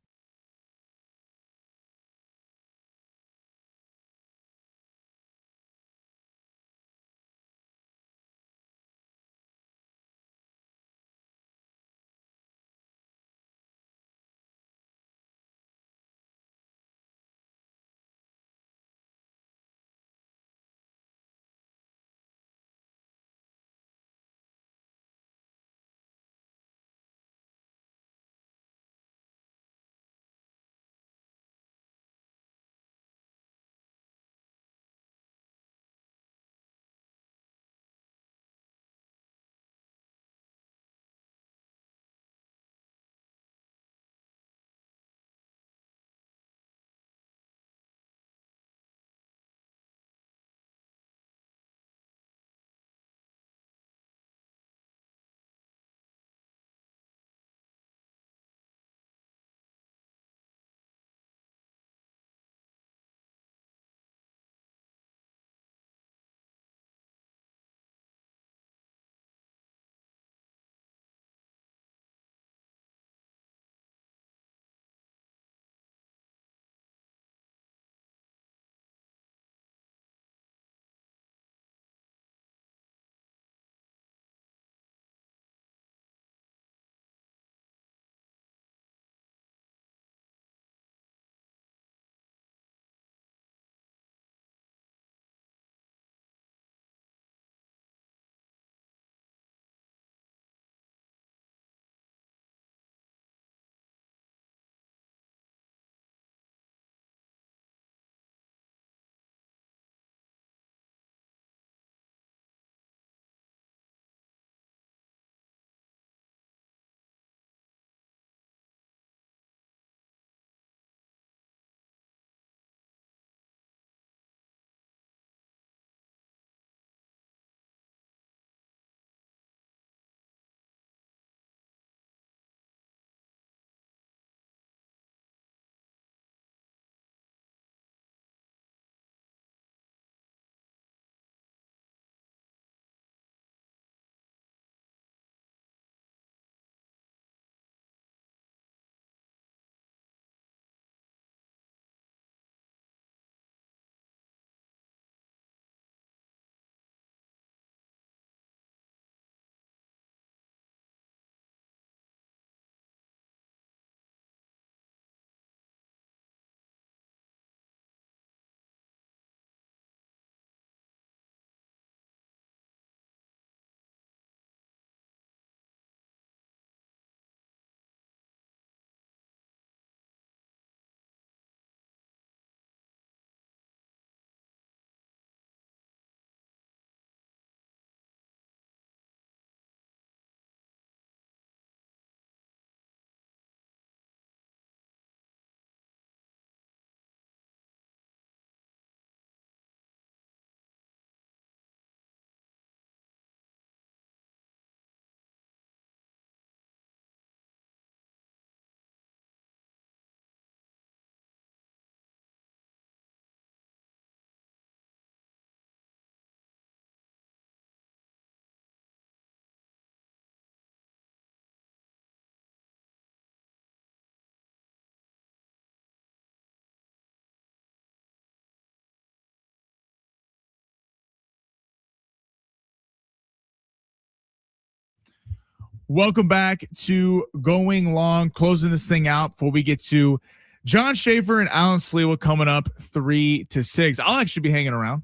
Welcome back to Going Long, closing this thing out before we get to John Schaefer and Alan Slewa coming up 3 to 6. I'll actually be hanging around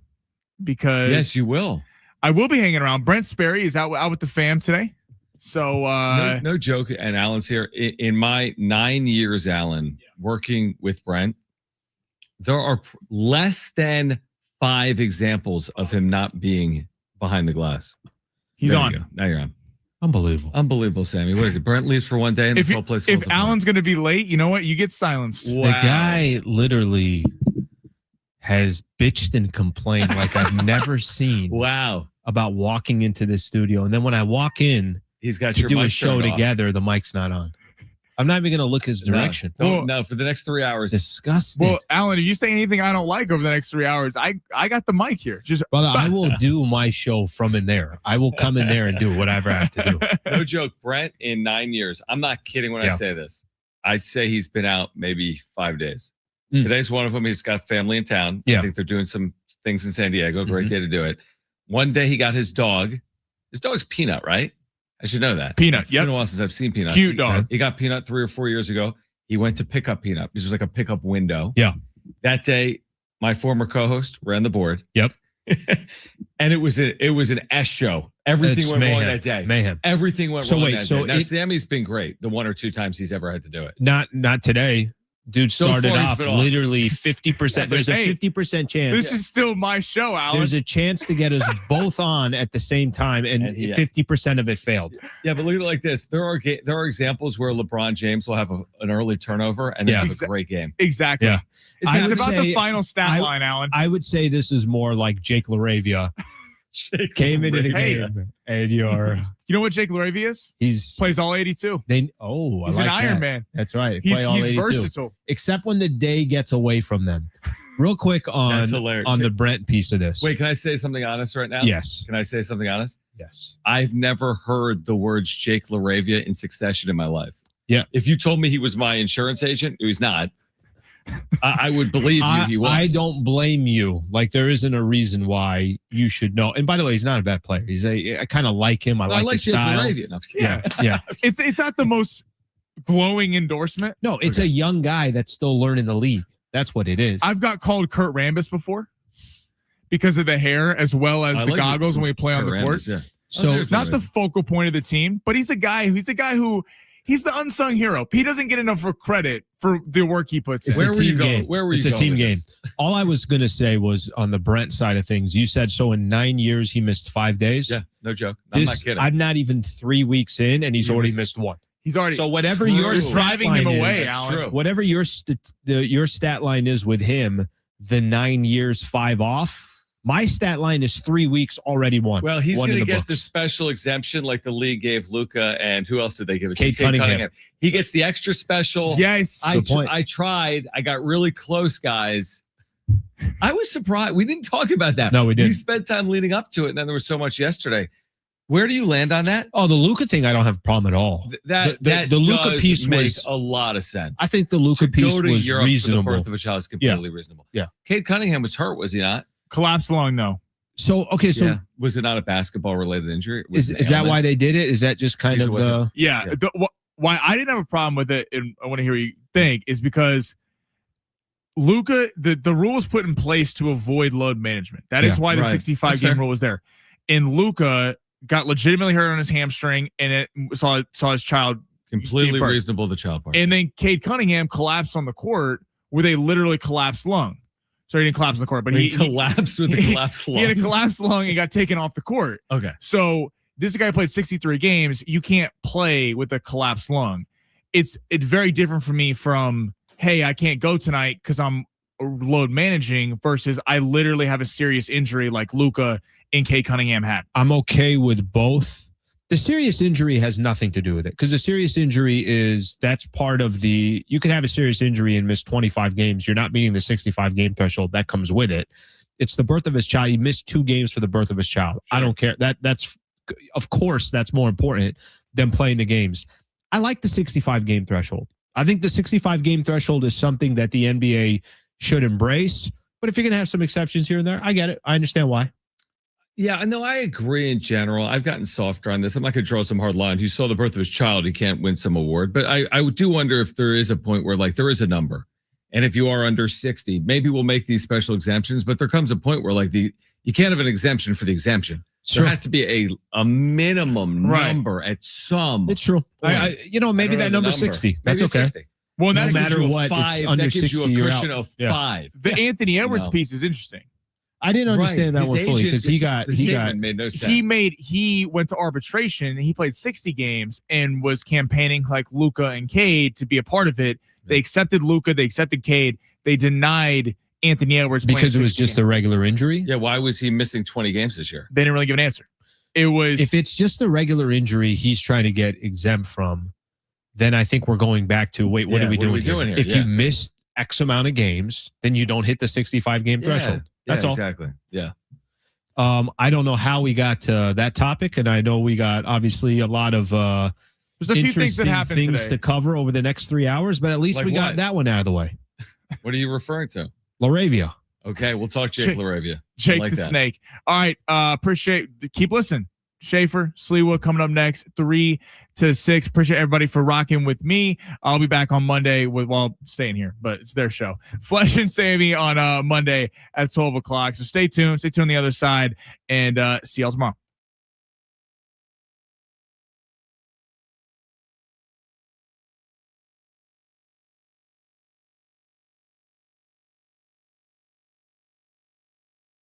because yes, you will. I will be hanging around. Brent Sperry is out with the fam today. So no joke. And Alan's here. In my 9 years, Alan, working with Brent, there are less than 5 examples of him not being behind the glass. He's there on. You now you're on. Unbelievable, Sammy. What is it? Brent leaves for one day and this whole place falls If Alan's going to be late, you know what? You get silenced. Wow. The guy literally has bitched and complained like I've never seen. Wow. About walking into this studio. And then when I walk in, he's got to your do mic a show turned off. Together, the mic's not on. I'm not even going to look his direction. No, for the next 3 hours. Disgusting. Well, Alan, if you say anything I don't like over the next 3 hours, I got the mic here. Brother, I will do my show from in there. I will come in there and do whatever I have to do. No joke. Brent, in 9 years, I'm not kidding when I say this. I say he's been out maybe 5 days. Today's one of them. He's got family in town. I think they're doing some things in San Diego. Great day to do it. One day he got his dog. His dog's Peanut, right? I should know that. Peanut, It's been a while since I've seen Peanut. Cute dog. He got Peanut 3 or 4 years ago. He went to pick up Peanut. This was like a pickup window. Yeah. That day, my former co-host ran the board. Yep. And it was an S show. Everything went wrong that day. Mayhem. Everything went wrong that day. Now, it, Sammy's been great the 1 or 2 times he's ever had to do it. Not today. Dude started off literally 50%. There's a 50% chance. This is still my show, Alan. There's a chance to get us both on at the same time, and 50% of it failed. Yeah, but look at it like this. There are examples where LeBron James will have an early turnover and then have a great game. Exactly. Yeah. It's about the final stat line, Alan. I would say this is more like Jake LaRavia. Came into the game and you're... You know what Jake LaRavia is? He's plays all 82. He's an Iron Man. That's right. He's versatile. Except when the day gets away from them. Real quick on the Brent piece of this. Wait, can I say something honest right now? Yes. Can I say something honest? Yes. I've never heard the words Jake LaRavia in succession in my life. Yeah. If you told me he was my insurance agent, he's not. I would believe you he was. I don't blame you. Like, there isn't a reason why you should know. And by the way, he's not a bad player. I kind of like him. I like his style. No, yeah. It's not the most glowing endorsement. No, it's a young guy that's still learning the league. That's what it is. I've got called Kurt Rambis before because of the hair as well as the goggles when we play on the court. Rambis, yeah. So not the focal point of the team, but he's a guy who he's the unsung hero. He doesn't get enough credit for the work he puts in. Where were you going? It's a team game. All I was going to say was on the Brent side of things. You said so in 9 years he missed 5 days. Yeah, no joke. I'm not kidding. I'm not even 3 weeks in, and he's already missed 1. He's already so whatever your driving him away, is, Alan. Whatever your stat line is with him, the 9 years 5 off. My stat line is 3 weeks already won. Well, he's going to get the special exemption like the league gave Luka, and who else did they give it to? Cade Cunningham. He gets the extra special. Yes. I tried. I got really close, guys. I was surprised. We didn't talk about that. No, we didn't. We spent time leading up to it, and then there was so much yesterday. Where do you land on that? Oh, the Luka thing, I don't have a problem at all. The Luka piece makes a lot of sense. I think the Luka piece was Europe reasonable. For the birth of a child is completely reasonable. Yeah. Cade Cunningham was hurt, was he not? Collapsed lung, no. So, okay, so yeah. Was it not a basketball-related injury? Is that why they did it? Is that just kind of the... Yeah. Why I didn't have a problem with it, and I want to hear what you think, is because Luka, the rule was put in place to avoid load management. That is why the 65-game rule was there. And Luka got legitimately hurt on his hamstring, and it saw his child completely reasonable. The child part, and then Cade Cunningham collapsed on the court with a literally collapsed lung. So he didn't collapse on the court, but he collapsed with a collapsed lung. He had a collapsed lung and got taken off the court. Okay, so this guy played 63 games. You can't play with a collapsed lung. It's very different for me from, hey, I can't go tonight because I'm load managing versus I literally have a serious injury like Luka and Cade Cunningham had. I'm okay with both. The serious injury has nothing to do with it because the serious injury that's part of you can have a serious injury and miss 25 games. You're not meeting the 65 game threshold that comes with it. It's the birth of his child. He missed 2 games for the birth of his child. Sure. I don't care. That's of course that's more important than playing the games. I like the 65 game threshold. I think the 65 game threshold is something that the NBA should embrace. But if you're going to have some exceptions here and there, I get it. I understand why. Yeah, no, I agree in general. I've gotten softer on this. I'm not going to draw some hard line. He saw the birth of his child. He can't win some award. But I do wonder if there is a point where, like, there is a number. And if you are under 60, maybe we'll make these special exemptions. But there comes a point where, like, you can't have an exemption for the exemption. There has to be a minimum number at some. It's true. Maybe that number 60. That's maybe okay. 60. Well, no that's matter what, five, it's under that gives 60. you a You're cushion out. of 5. The Anthony Edwards piece is interesting. I didn't understand that His one fully because statement made no sense. He went to arbitration and he played 60 games and was campaigning like Luka and Cade to be a part of it. They accepted Luka, they accepted Cade, they denied Anthony Edwards because it was just a regular injury. Yeah, why was he missing 20 games this year? They didn't really give an answer. It was if it's just a regular injury he's trying to get exempt from, then I think we're going back to what are we doing here? If you missed X amount of games, then you don't hit the 65 game threshold. That's all. Exactly. Yeah. I don't know how we got to that topic, and I know we got obviously a lot of there's a few things that happened today to cover over the next 3 hours, but at least we got that one out of the way. What are you referring to? Laravia. Okay, we'll talk Jake Laravia. Jake the Snake. All right, keep listening. Schaefer, Sleewood coming up next, 3 to 6. Appreciate everybody for rocking with me. I'll be back on Monday while staying here, but it's their show. Flesh and Sammy on Monday at 12 o'clock. So stay tuned. Stay tuned on the other side, and see y'all tomorrow.